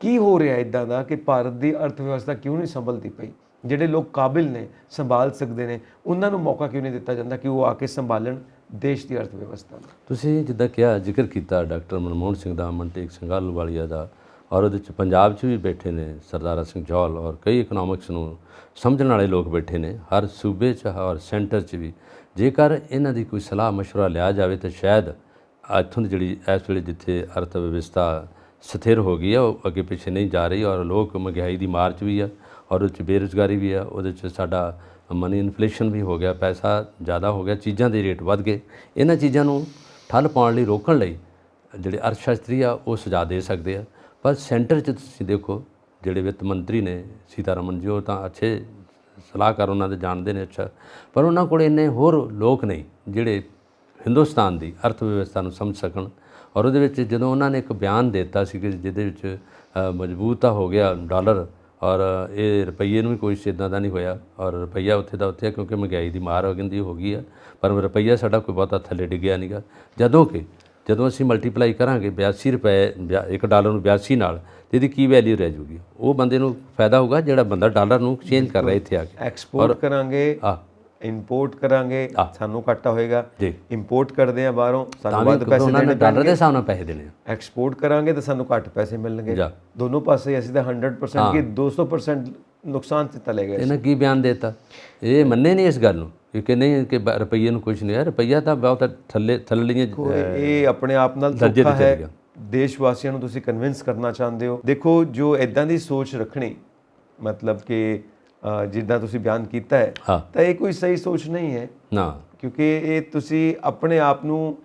ਕੀ ਹੋ ਰਿਹਾ ਇੱਦਾਂ ਦਾ ਕਿ ਭਾਰਤ ਦੀ ਅਰਥ ਵਿਵਸਥਾ ਕਿਉਂ ਨਹੀਂ ਸੰਭਲਦੀ ਪਈ। ਜਿਹੜੇ ਲੋਕ ਕਾਬਿਲ ਨੇ, ਸੰਭਾਲ ਸਕਦੇ ਨੇ, ਉਹਨਾਂ ਨੂੰ ਮੌਕਾ ਕਿਉਂ ਨਹੀਂ ਦਿੱਤਾ ਜਾਂਦਾ ਕਿ ਉਹ ਆ ਕੇ ਸੰਭਾਲਣ ਦੇਸ਼ ਦੀ ਅਰਥ ਵਿਵਸਥਾ ਨੂੰ। ਤੁਸੀਂ ਜਿੱਦਾਂ ਕਿਹਾ, ਜ਼ਿਕਰ ਕੀਤਾ ਡਾਕਟਰ ਮਨਮੋਹਨ ਸਿੰਘ ਦਾ, ਮਨਟੇਕ ਸਿੰਘ ਆਲੂਵਾਲੀਆ ਦਾ, ਔਰ ਉਹਦੇ 'ਚ ਪੰਜਾਬ 'ਚ ਵੀ ਬੈਠੇ ਨੇ ਸਰਦਾਰਾ ਸਿੰਘ ਜੌਹਲ, ਔਰ ਕਈ ਇਕਨੋਮਿਕਸ ਨੂੰ ਸਮਝਣ ਵਾਲੇ ਲੋਕ ਬੈਠੇ ਨੇ ਹਰ ਸੂਬੇ 'ਚ ਔਰ ਸੈਂਟਰ 'ਚ ਵੀ। ਜੇਕਰ ਇਹਨਾਂ ਦੀ ਕੋਈ ਸਲਾਹ ਮਸ਼ਵਰਾ ਲਿਆ ਜਾਵੇ ਤਾਂ ਸ਼ਾਇਦ ਇੱਥੋਂ ਦੀ ਜਿਹੜੀ ਇਸ ਵੇਲੇ ਜਿੱਥੇ ਅਰਥ ਵਿਵਸਥਾ ਸਥਿਰ ਹੋ ਗਈ ਆ, ਉਹ ਅੱਗੇ ਪਿੱਛੇ ਨਹੀਂ ਜਾ ਰਹੀ। ਔਰ ਲੋਕ ਮਹਿੰਗਾਈ ਦੀ ਮਾਰ 'ਚ ਵੀ ਆ, ਔਰ ਉਹਦੇ 'ਚ ਬੇਰੁਜ਼ਗਾਰੀ ਵੀ ਆ, ਉਹਦੇ 'ਚ ਸਾਡਾ ਮਨੀ ਇਨਫਲੇਸ਼ਨ ਵੀ ਹੋ ਗਿਆ, ਪੈਸਾ ਜ਼ਿਆਦਾ ਹੋ ਗਿਆ, ਚੀਜ਼ਾਂ ਦੇ ਰੇਟ ਵੱਧ ਗਏ। ਇਹਨਾਂ ਚੀਜ਼ਾਂ ਨੂੰ ਠੱਲ ਪਾਉਣ ਲਈ, ਰੋਕਣ ਲਈ ਜਿਹੜੇ ਅਰਥ ਸ਼ਾਸਤਰੀ ਆ ਉਹ ਸੁਝਾਅ ਦੇ ਸਕਦੇ ਆ। ਪਰ ਸੈਂਟਰ 'ਚ ਤੁਸੀਂ ਦੇਖੋ, ਜਿਹੜੇ ਵਿੱਤ ਮੰਤਰੀ ਨੇ ਸੀਤਾਰਮਨ ਜੀ, ਉਹ ਤਾਂ ਅੱਛੇ ਸਲਾਹਕਾਰ ਉਹਨਾਂ ਦੇ ਜਾਣਦੇ ਨੇ ਅੱਛਾ, ਪਰ ਉਹਨਾਂ ਕੋਲ ਇੰਨੇ ਹੋਰ ਲੋਕ ਨਹੀਂ ਜਿਹੜੇ ਹਿੰਦੁਸਤਾਨ ਦੀ ਅਰਥ ਵਿਵਸਥਾ ਨੂੰ ਸਮਝ ਸਕਣ। ਔਰ ਉਹਦੇ ਵਿੱਚ ਜਦੋਂ ਉਹਨਾਂ ਨੇ ਇੱਕ ਬਿਆਨ ਦੇ ਦਿੱਤਾ ਸੀ ਕਿ ਜਿਹਦੇ ਵਿੱਚ ਮਜ਼ਬੂਤ ਤਾਂ ਹੋ ਗਿਆ ਡਾਲਰ, ਔਰ ਇਹ ਰੁਪਈਏ ਨੂੰ ਵੀ ਕੋਈ ਇੱਦਾਂ ਦਾ ਨਹੀਂ ਹੋਇਆ, ਔਰ ਰੁਪਈਆ ਉੱਥੇ ਦਾ ਉੱਥੇ ਕਿਉਂਕਿ ਮਹਿੰਗਾਈ ਦੀ ਮਾਰ ਹੋ ਗਈ ਆ, ਪਰ ਰੁਪਈਆ ਸਾਡਾ ਕੋਈ ਬਹੁਤਾ ਥੱਲੇ ਡਿੱਗਿਆ ਨਹੀਂ ਗਾ। ਜਦੋਂ ਅਸੀਂ ਮਲਟੀਪਲਾਈ ਕਰਾਂਗੇ 82 ਰੁਪਏ ਇੱਕ ਡਾਲਰ ਨੂੰ 82 ਨਾਲ, ਤੇ ਇਹਦੀ ਕੀ ਵੈਲਿਊ ਰਹਿ ਜੂਗੀ। ਉਹ ਬੰਦੇ ਨੂੰ ਫਾਇਦਾ ਹੋਊਗਾ ਜਿਹੜਾ ਬੰਦਾ ਡਾਲਰ ਨੂੰ ਐਕਸਚੇਂਜ ਕਰ ਰਿਹਾ ਇੱਥੇ ਆ ਕੇ। ਐਕਸਪੋਰਟ ਕਰਾਂਗੇ, ਇੰਪੋਰਟ ਕਰਾਂਗੇ, ਸਾਨੂੰ ਘਾਟਾ ਹੋਏਗਾ। ਇੰਪੋਰਟ ਕਰਦੇ ਆ ਬਾਹਰੋਂ, ਸਾਨੂੰ ਵੱਧ ਪੈਸੇ ਦੇਣੇ, ਡਾਲਰ ਦੇ ਹਿਸਾਬ ਨਾਲ ਪੈਸੇ ਦੇਣੇ ਆ। ਐਕਸਪੋਰਟ ਕਰਾਂਗੇ ਤਾਂ ਸਾਨੂੰ ਘੱਟ ਪੈਸੇ ਮਿਲਣਗੇ। ਦੋਨੋਂ ਪਾਸੇ ਅਸੀਂ ਤਾਂ 100% ਕੀ 200% ਨੁਕਸਾਨ ਤੇ ਚਲੇ ਗਏ। ਇਹਨਾਂ ਕੀ ਬਿਆਨ ਦੇਤਾ, ਇਹ ਮੰਨੇ ਨਹੀਂ ਇਸ ਗੱਲ ਨੂੰ ਕਿ ਨਹੀਂ ਕਿ ਰੁਪਈਏ ਨੂੰ ਕੁਝ ਨਹੀਂ ਹੈ। ਰੁਪਈਆ ਤਾਂ ਬਹੁਤ ਥੱਲੜੀਆਂ, ਇਹ ਆਪਣੇ ਆਪ ਨਾਲ ਧੋਖਾ ਹੈ। ਦੇਸ਼ ਵਾਸੀਆਂ ਨੂੰ ਤੁਸੀਂ ਕਨਵਿੰਸ ਕਰਨਾ ਚਾਹੁੰਦੇ ਹੋ। ਦੇਖੋ ਜੋ ਇਦਾਂ ਦੀ ਸੋਚ ਰੱਖਣੀ, ਮਤਲਬ ਕਿ ਜਿੱਦਾਂ ਤੁਸੀਂ ਬਿਆਨ ਕੀਤਾ ਹੈ, ਤਾਂ ਇਹ ਕੋਈ ਸਹੀ ਸੋਚ ਨਹੀਂ ਹੈ ਨਾ, ਕਿਉਂਕਿ ਇਹ ਤੁਸੀਂ ਆਪਣੇ ਆਪ ਨੂੰ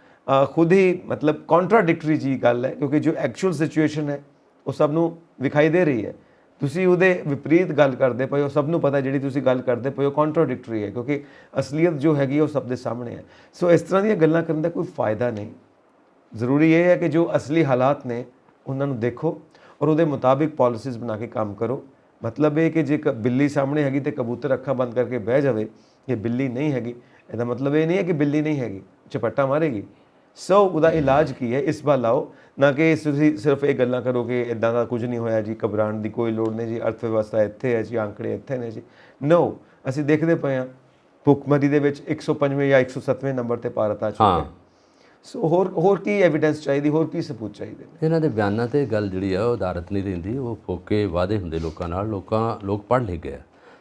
ਖੁਦ ਹੀ ਮਤਲਬ ਕੰਟਰਾਡਿਕਟਰੀ ਜੀ ਗੱਲ ਹੈ। ਕਿਉਂਕਿ ਜੋ ਐਕਚੁਅਲ ਸਿਚੁਏਸ਼ਨ ਹੈ ਉਹ ਸਭ ਨੂੰ ਵਿਖਾਈ ਦੇ ਰਹੀ ਹੈ, ਤੁਸੀਂ ਉਹਦੇ ਵਿਪਰੀਤ ਗੱਲ ਕਰਦੇ ਪਏ ਹੋ। ਸਭ ਨੂੰ ਪਤਾ ਜਿਹੜੀ ਤੁਸੀਂ ਗੱਲ ਕਰਦੇ ਪਏ ਹੋ ਕੰਟਰਾਡਿਕਟਰੀ ਹੈ, ਕਿਉਂਕਿ ਅਸਲੀਅਤ ਜੋ ਹੈਗੀ ਉਹ ਸਭ ਦੇ ਸਾਹਮਣੇ ਹੈ। ਸੋ ਇਸ ਤਰ੍ਹਾਂ ਦੀਆਂ ਗੱਲਾਂ ਕਰਨ ਦਾ ਕੋਈ ਫਾਇਦਾ ਨਹੀਂ। ਜ਼ਰੂਰੀ ਇਹ ਹੈ ਕਿ ਜੋ ਅਸਲੀ ਹਾਲਾਤ ਨੇ ਉਹਨਾਂ ਨੂੰ ਦੇਖੋ ਔਰ ਉਹਦੇ ਮੁਤਾਬਿਕ ਪਾਲਿਸੀਜ਼ ਬਣਾ ਕੇ ਕੰਮ ਕਰੋ। ਮਤਲਬ ਇਹ ਕਿ ਜੇ ਬਿੱਲੀ ਸਾਹਮਣੇ ਹੈਗੀ ਤੇ ਕਬੂਤਰ ਅੱਖਾਂ ਬੰਦ ਕਰਕੇ ਬਹਿ ਜਾਵੇ, ਇਹ ਬਿੱਲੀ ਨਹੀਂ ਹੈਗੀ, ਇਹਦਾ ਮਤਲਬ ਇਹ ਨਹੀਂ ਹੈ ਕਿ ਬਿੱਲੀ ਨਹੀਂ ਹੈਗੀ, ਝਪੱਟਾ ਮਾਰੇਗੀ। ਸੋ ਉਹਦਾ ਇਲਾਜ ਕੀ ਹੈ, ਇਸ ਵੱਲ ਆਓ, ਨਾ ਕਿ ਤੁਸੀਂ ਸਿਰਫ ਇਹ ਗੱਲਾਂ ਕਰੋ ਕਿ ਇੱਦਾਂ ਦਾ ਕੁਝ ਨਹੀਂ ਹੋਇਆ ਜੀ, ਘਬਰਾਉਣ ਦੀ ਕੋਈ ਲੋੜ ਨਹੀਂ ਜੀ, ਅਰਥ ਵਿਵਸਥਾ ਇੱਥੇ ਹੈ ਜੀ, ਆંકੜੇ ਇੱਥੇ ਨੇ ਜੀ। ਨੋ, ਅਸੀਂ ਦੇਖਦੇ ਪਏ ਹਾਂ ਭੁੱਖਮਰੀ ਦੇ ਵਿੱਚ 105ਵੇਂ ਜਾਂ 107ਵੇਂ ਨੰਬਰ ਤੇ ਭਾਰਤ ਆ ਚੁੱਕਾ। ਸੋ ਹੋਰ ਕੀ ਐਵੀਡੈਂਸ ਚਾਹੀਦੀ, ਹੋਰ ਕੀ ਸਬੂਤ ਚਾਹੀਦੇ ਨੇ? ਇਹਨਾਂ ਦੇ ਬਿਆਨਾਂ ਤੇ ਗੱਲ ਜਿਹੜੀ ਆ ਉਹ ਉਦਾਰਤ ਨਹੀਂ ਰਹਿੰਦੀ, ਉਹ ਫੋਕੇ ਵਾਅਦੇ ਹੁੰਦੇ ਲੋਕਾਂ ਨਾਲ। ਲੋਕ ਪੜ੍ਹ ਲਿਖ ਗਏ,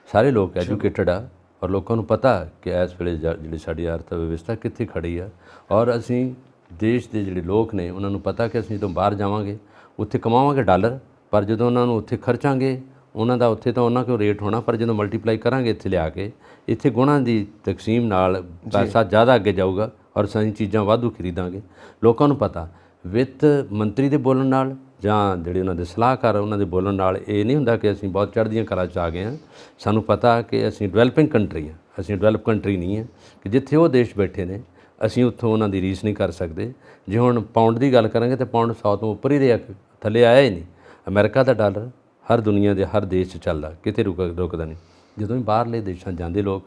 ਸਾਰੇ ਲੋਕ ਐਜੂਕੇਟਡ ਆ, ਔਰ ਲੋਕਾਂ ਨੂੰ ਪਤਾ ਕਿ ਇਸ ਵੇਲੇ ਜਿਹੜੀ ਸਾਡੀ ਅਰਥ ਵਿਵਸਥਾ ਕਿੱਥੇ ਖੜੀ ਆ, ਔਰ ਅਸੀਂ ਦੇਸ਼ ਦੇ ਜਿਹੜੇ ਲੋਕ ਨੇ ਉਹਨਾਂ ਨੂੰ ਪਤਾ ਕਿ ਅਸੀਂ ਜਦੋਂ ਬਾਹਰ ਜਾਵਾਂਗੇ ਉੱਥੇ ਕਮਾਵਾਂਗੇ ਡਾਲਰ, ਪਰ ਜਦੋਂ ਉਹਨਾਂ ਨੂੰ ਉੱਥੇ ਖਰਚਾਂਗੇ ਉਹਨਾਂ ਦਾ ਉੱਥੇ ਤਾਂ ਉਹਨਾਂ ਕੋਲ ਰੇਟ ਹੋਣਾ, ਪਰ ਜਦੋਂ ਮਲਟੀਪਲਾਈ ਕਰਾਂਗੇ ਇੱਥੇ ਲਿਆ ਕੇ, ਇੱਥੇ ਗੁਣਾਂ ਦੀ ਤਕਸੀਮ ਨਾਲ ਪੈਸਾ ਜ਼ਿਆਦਾ ਅੱਗੇ ਜਾਊਗਾ ਔਰ ਅਸੀਂ ਚੀਜ਼ਾਂ ਵਾਧੂ ਖਰੀਦਾਂਗੇ। ਲੋਕਾਂ ਨੂੰ ਪਤਾ ਵਿੱਤ ਮੰਤਰੀ ਦੇ ਬੋਲਣ ਨਾਲ ਜਾਂ ਜਿਹੜੇ ਉਹਨਾਂ ਦੇ ਸਲਾਹਕਾਰ ਉਹਨਾਂ ਦੇ ਬੋਲਣ ਨਾਲ ਇਹ ਨਹੀਂ ਹੁੰਦਾ ਕਿ ਅਸੀਂ ਬਹੁਤ ਚੜ੍ਹਦੀਆਂ ਕਲਾਂ 'ਚ ਆ ਗਏ ਹਾਂ। ਸਾਨੂੰ ਪਤਾ ਕਿ ਅਸੀਂ ਡਿਵੈਲਪਿੰਗ ਕੰਟਰੀ ਹਾਂ, ਅਸੀਂ ਡਿਵੈਲਪ ਕੰਟਰੀ ਨਹੀਂ ਹੈ ਕਿ ਜਿੱਥੇ ਉਹ ਦੇਸ਼ ਬੈਠੇ ਨੇ ਅਸੀਂ ਉੱਥੋਂ ਉਹਨਾਂ ਦੀ ਰੀਸ ਨਹੀਂ ਕਰ ਸਕਦੇ। ਜੇ ਹੁਣ ਪਾਉਂਡ ਦੀ ਗੱਲ ਕਰਾਂਗੇ ਤਾਂ ਪਾਉਂਡ 100 ਤੋਂ ਉੱਪਰ ਹੀ ਰਿਹਾ, ਥੱਲੇ ਆਇਆ ਹੀ ਨਹੀਂ। ਅਮਰੀਕਾ ਦਾ ਡਾਲਰ ਹਰ ਦੁਨੀਆ ਦੇ ਹਰ ਦੇਸ਼ 'ਚ ਚੱਲਦਾ, ਕਿਤੇ ਰੁਕਦਾ ਨਹੀਂ। ਜਦੋਂ ਵੀ ਬਾਹਰਲੇ ਦੇਸ਼ਾਂ ਜਾਂਦੇ ਲੋਕ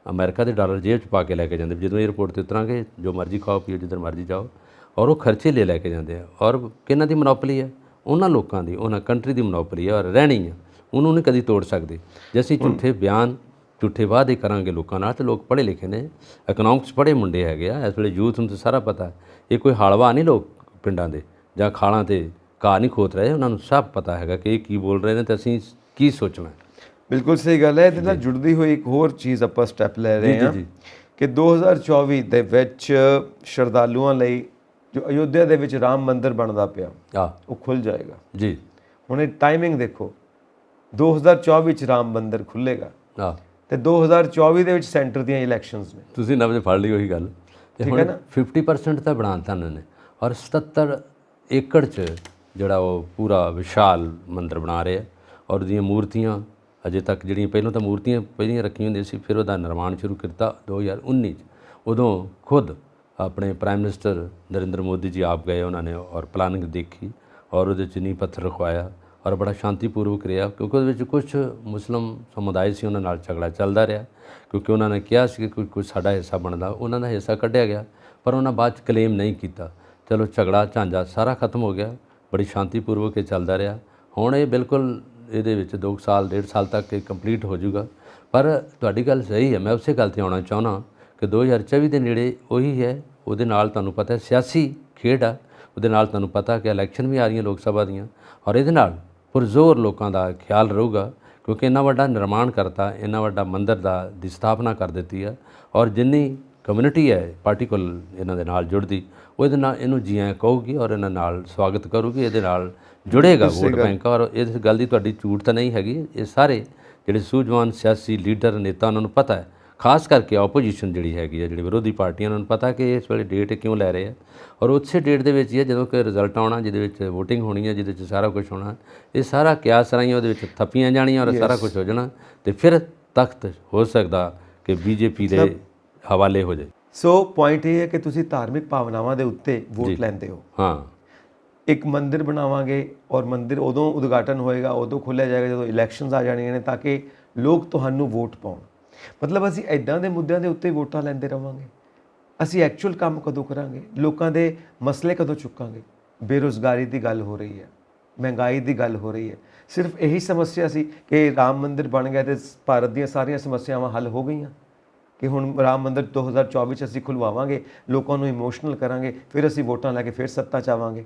ਅਮਰੀਕਾ ਦੇ ਡਾਲਰ ਜੇਬ 'ਚ ਪਾ ਕੇ ਲੈ ਕੇ ਜਾਂਦੇ, ਜਦੋਂ ਏਅਰਪੋਰਟ 'ਤੇ ਉਤਰਾਂਗੇ ਜੋ ਮਰਜ਼ੀ ਖਾਓ ਪੀਓ ਜਿੱਧਰ ਮਰਜ਼ੀ ਜਾਓ, ਔਰ ਉਹ ਖਰਚੇ ਲੈ ਕੇ ਜਾਂਦੇ ਆ। ਔਰ ਕਿਹਨਾਂ ਦੀ ਮਨੋਪਲੀ ਹੈ? ਉਹਨਾਂ ਲੋਕਾਂ ਦੀ, ਉਹਨਾਂ ਕੰਟਰੀ ਦੀ ਮਨੋਪਲੀ ਹੈ ਔਰ ਰਹਿਣੀ ਹੈ, ਉਹਨੂੰ ਨਹੀਂ ਕਦੀ ਤੋੜ ਸਕਦੇ। ਜੇ ਅਸੀਂ ਝੂਠੇ ਬਿਆਨ ਝੂਠੇ ਵਾਅਦੇ ਕਰਾਂਗੇ ਲੋਕਾਂ ਨਾਲ, ਤਾਂ ਲੋਕ ਪੜ੍ਹੇ ਲਿਖੇ ਨੇ, ਇਕਨੋਮਿਕਸ ਪੜ੍ਹੇ ਮੁੰਡੇ ਹੈਗੇ ਆ। ਇਸ ਵੇਲੇ ਯੂਥ ਨੂੰ ਤਾਂ ਸਾਰਾ ਪਤਾ, ਇਹ ਕੋਈ ਹਲਵਾ ਨਹੀਂ ਲੋਕ ਪਿੰਡਾਂ ਦੇ ਜਾਂ ਖਾਲਾਂ 'ਤੇ ਘਾਹ ਨਹੀਂ ਖੋਤ ਰਹੇ, ਉਹਨਾਂ ਨੂੰ ਸਭ ਪਤਾ ਹੈਗਾ ਕਿ ਇਹ ਕੀ ਬੋਲ ਰਹੇ ਨੇ ਤੇ ਅਸੀਂ ਕੀ ਸੋਚਣਾ। ਬਿਲਕੁਲ ਸਹੀ ਗੱਲ ਹੈ। ਇਹਦੇ ਨਾਲ ਜੁੜਦੀ ਹੋਈ ਇੱਕ ਹੋਰ ਚੀਜ਼ ਆਪਾਂ ਸਟੈਪ ਲੈ ਰਹੇ ਹਾਂ ਕਿ 2024 ਦੇ ਵਿੱਚ ਸ਼ਰਧਾਲੂਆਂ ਲਈ ਜੋ ਅਯੋਧਿਆ ਦੇ ਵਿੱਚ ਰਾਮ ਮੰਦਿਰ ਬਣਦਾ ਪਿਆ ਉਹ ਖੁੱਲ੍ਹ ਜਾਏਗਾ ਜੀ। ਹੁਣ ਇਹ ਟਾਈਮਿੰਗ ਦੇਖੋ, 2024 'ਚ ਰਾਮ ਮੰਦਿਰ ਖੁੱਲ੍ਹੇਗਾ ਤੇ 2024 ਦੇ ਵਿੱਚ ਸੈਂਟਰ ਦੀਆਂ ਇਲੈਕਸ਼ਨਸ ਨੇ। ਤੁਸੀਂ ਨਵ ਫੜ ਲਈ ਉਹੀ ਗੱਲ, ਤੇ ਹੁਣ 50% ਤਾਂ ਬਣਾਤਾ ਉਹਨਾਂ ਨੇ, ਔਰ 77 ਏਕੜ 'ਚ ਜਿਹੜਾ ਉਹ ਪੂਰਾ ਵਿਸ਼ਾਲ ਮੰਦਿਰ ਬਣਾ ਰਿਹਾ, ਔਰ ਉਹਦੀਆਂ ਮੂਰਤੀਆਂ ਅਜੇ ਤੱਕ ਜਿਹੜੀਆਂ ਪਹਿਲਾਂ ਤਾਂ ਮੂਰਤੀਆਂ ਪਹਿਲੀਆਂ ਰੱਖੀਆਂ ਹੁੰਦੀਆਂ ਸੀ, ਫਿਰ ਉਹਦਾ ਨਿਰਮਾਣ ਸ਼ੁਰੂ ਕੀਤਾ 2019 'ਚ। ਉਦੋਂ ਖੁਦ ਆਪਣੇ ਪ੍ਰਾਈਮ ਮਿਨਿਸਟਰ ਨਰਿੰਦਰ ਮੋਦੀ ਜੀ ਆਪ ਗਏ, ਉਹਨਾਂ ਨੇ ਔਰ ਪਲਾਨਿੰਗ ਦੇਖੀ ਔਰ ਉਹਦੇ 'ਚ ਨੀਂਹ ਪੱਥਰ ਰਖਵਾਇਆ ਔਰ ਬੜਾ ਸ਼ਾਂਤੀਪੂਰਵਕ ਰਿਹਾ, ਕਿਉਂਕਿ ਉਹਦੇ ਵਿੱਚ ਕੁਛ ਮੁਸਲਿਮ ਸਮੁਦਾਇ ਸੀ, ਉਹਨਾਂ ਨਾਲ ਝਗੜਾ ਚੱਲਦਾ ਰਿਹਾ, ਕਿਉਂਕਿ ਉਹਨਾਂ ਨੇ ਕਿਹਾ ਸੀ ਕਿ ਕੁਝ ਸਾਡਾ ਹਿੱਸਾ ਬਣਦਾ, ਉਹਨਾਂ ਦਾ ਹਿੱਸਾ ਕੱਢਿਆ ਗਿਆ, ਪਰ ਉਹਨਾਂ ਬਾਅਦ 'ਚ ਕਲੇਮ ਨਹੀਂ ਕੀਤਾ। ਚਲੋ ਝਗੜਾ ਝਾਂਜਾ ਸਾਰਾ ਖਤਮ ਹੋ ਗਿਆ, ਬੜੀ ਸ਼ਾਂਤੀਪੂਰਵਕ ਇਹ ਚੱਲਦਾ ਰਿਹਾ। ਹੁਣ ਇਹ ਬਿਲਕੁਲ ਇਹਦੇ ਵਿੱਚ 2 ਸਾਲ 1.5 ਸਾਲ ਤੱਕ ਇਹ ਕੰਪਲੀਟ ਹੋ ਜਾਊਗਾ। ਪਰ ਤੁਹਾਡੀ ਗੱਲ ਸਹੀ ਹੈ, ਮੈਂ ਉਸੇ ਗੱਲ 'ਤੇ ਆਉਣਾ ਚਾਹੁੰਦਾ ਕਿ 2024 ਦੇ ਨੇੜੇ ਉਹੀ ਹੈ। ਉਹਦੇ ਨਾਲ ਤੁਹਾਨੂੰ ਪਤਾ ਸਿਆਸੀ ਖੇਡ ਆ, ਉਹਦੇ ਨਾਲ ਤੁਹਾਨੂੰ ਪਤਾ ਕਿ ਇਲੈਕਸ਼ਨ ਵੀ ਆ ਰਹੀਆਂ ਲੋਕ ਸਭਾ ਦੀਆਂ, ਔਰ ਇਹਦੇ ਨਾਲ ਪੁਰਜ਼ੋਰ ਲੋਕਾਂ ਦਾ ਖਿਆਲ ਰਹੂਗਾ, ਕਿਉਂਕਿ ਇੰਨਾ ਵੱਡਾ ਨਿਰਮਾਣ ਕਰਤਾ, ਇੰਨਾ ਵੱਡਾ ਮੰਦਿਰ ਦੀ ਸਥਾਪਨਾ ਕਰ ਦਿੱਤੀ ਆ, ਔਰ ਜਿੰਨੀ ਕਮਿਊਨਿਟੀ ਹੈ ਪਾਰਟੀਕੁਲਰ ਇਹਨਾਂ ਦੇ ਨਾਲ ਜੁੜਦੀ, ਉਹ ਇਹਦੇ ਨਾਲ ਇਹਨੂੰ ਜੀ ਆਇਆਂ ਕਹੂਗੀ ਔਰ ਇਹਨਾਂ ਨਾਲ ਸਵਾਗਤ ਕਰੂਗੀ, ਇਹਦੇ ਨਾਲ ਜੁੜੇਗਾ ਵੋਟ ਬੈਂਕ। ਔਰ ਇਸ ਗੱਲ ਦੀ ਤੁਹਾਡੀ ਝੂਠ ਤਾਂ ਨਹੀਂ ਹੈਗੀ, ਇਹ ਸਾਰੇ ਜਿਹੜੇ ਸੂਝਵਾਨ ਸਿਆਸੀ ਲੀਡਰ ਨੇਤਾ ਉਹਨਾਂ ਨੂੰ ਪਤਾ ਹੈ, ਖਾਸ ਕਰਕੇ ਆਪੋਜੀਸ਼ਨ ਜਿਹੜੀ ਹੈਗੀ ਹੈ, ਜਿਹੜੀ ਵਿਰੋਧੀ ਪਾਰਟੀਆਂ, ਉਹਨਾਂ ਨੂੰ ਪਤਾ ਕਿ ਇਸ ਵੇਲੇ ਡੇਟ ਕਿਉਂ ਲੈ ਰਹੇ ਆ, ਔਰ ਉਸੇ ਡੇਟ ਦੇ ਵਿੱਚ ਹੀ ਹੈ ਜਦੋਂ ਕਿ ਰਿਜ਼ਲਟ ਆਉਣਾ, ਜਿਹਦੇ ਵਿੱਚ ਵੋਟਿੰਗ ਹੋਣੀ ਹੈ, ਜਿਹਦੇ ਵਿੱਚ ਸਾਰਾ ਕੁਝ ਹੋਣਾ, ਇਹ ਸਾਰਾ ਕਿਆਸ ਰਾਹੀਂ ਉਹਦੇ ਵਿੱਚ ਥੱਪੀਆਂ ਜਾਣੀਆਂ ਔਰ ਸਾਰਾ ਕੁਝ ਹੋ ਜਾਣਾ, ਤੇ ਫਿਰ ਤਖਤ ਹੋ ਸਕਦਾ ਕਿ ਬੀਜੇਪੀ ਦੇ ਹਵਾਲੇ ਹੋ ਜਾਏ। ਸੋ ਪੁਆਇੰਟ ਇਹ ਹੈ ਕਿ ਤੁਸੀਂ ਧਾਰਮਿਕ ਭਾਵਨਾਵਾਂ ਦੇ ਉੱਤੇ ਵੋਟ ਲੈਂਦੇ ਹੋ। ਹਾਂ, ਇੱਕ ਮੰਦਿਰ ਬਣਾਵਾਂਗੇ ਔਰ ਮੰਦਿਰ ਉਦੋਂ ਉਦਘਾਟਨ ਹੋਏਗਾ, ਉਦੋਂ ਖੋਲ੍ਹਿਆ ਜਾਏਗਾ ਜਦੋਂ ਇਲੈਕਸ਼ਨਸ ਆ ਜਾਣੀਆਂ ਨੇ, ਤਾਂ ਕਿ ਲੋਕ ਤੁਹਾਨੂੰ ਵੋਟ ਪਾਉਣ। ਮਤਲਬ ਅਸੀਂ ਇੱਦਾਂ ਦੇ ਮੁੱਦਿਆਂ ਦੇ ਉੱਤੇ ਵੋਟਾਂ ਲੈਂਦੇ ਰਹਾਂਗੇ। ਅਸੀਂ ਐਕਚੁਅਲ ਕੰਮ ਕਦੋਂ ਕਰਾਂਗੇ? ਲੋਕਾਂ ਦੇ ਮਸਲੇ ਕਦੋਂ ਚੁੱਕਾਂਗੇ? ਬੇਰੁਜ਼ਗਾਰੀ ਦੀ ਗੱਲ ਹੋ ਰਹੀ ਹੈ, ਮਹਿੰਗਾਈ ਦੀ ਗੱਲ ਹੋ ਰਹੀ ਹੈ। ਸਿਰਫ ਇਹੀ ਸਮੱਸਿਆ ਸੀ ਕਿ ਰਾਮ ਮੰਦਿਰ ਬਣ ਗਿਆ ਤੇ ਭਾਰਤ ਦੀਆਂ ਸਾਰੀਆਂ ਸਮੱਸਿਆਵਾਂ ਹੱਲ ਹੋ ਗਈਆਂ, ਕਿ ਹੁਣ ਰਾਮ ਮੰਦਿਰ 2024 'ਚ ਅਸੀਂ ਖੁਲਵਾਵਾਂਗੇ, ਲੋਕਾਂ ਨੂੰ ਇਮੋਸ਼ਨਲ ਕਰਾਂਗੇ, ਫਿਰ ਅਸੀਂ ਵੋਟਾਂ ਲੈ ਕੇ ਫਿਰ ਸੱਤਾ 'ਚ ਆਵਾਂਗੇ।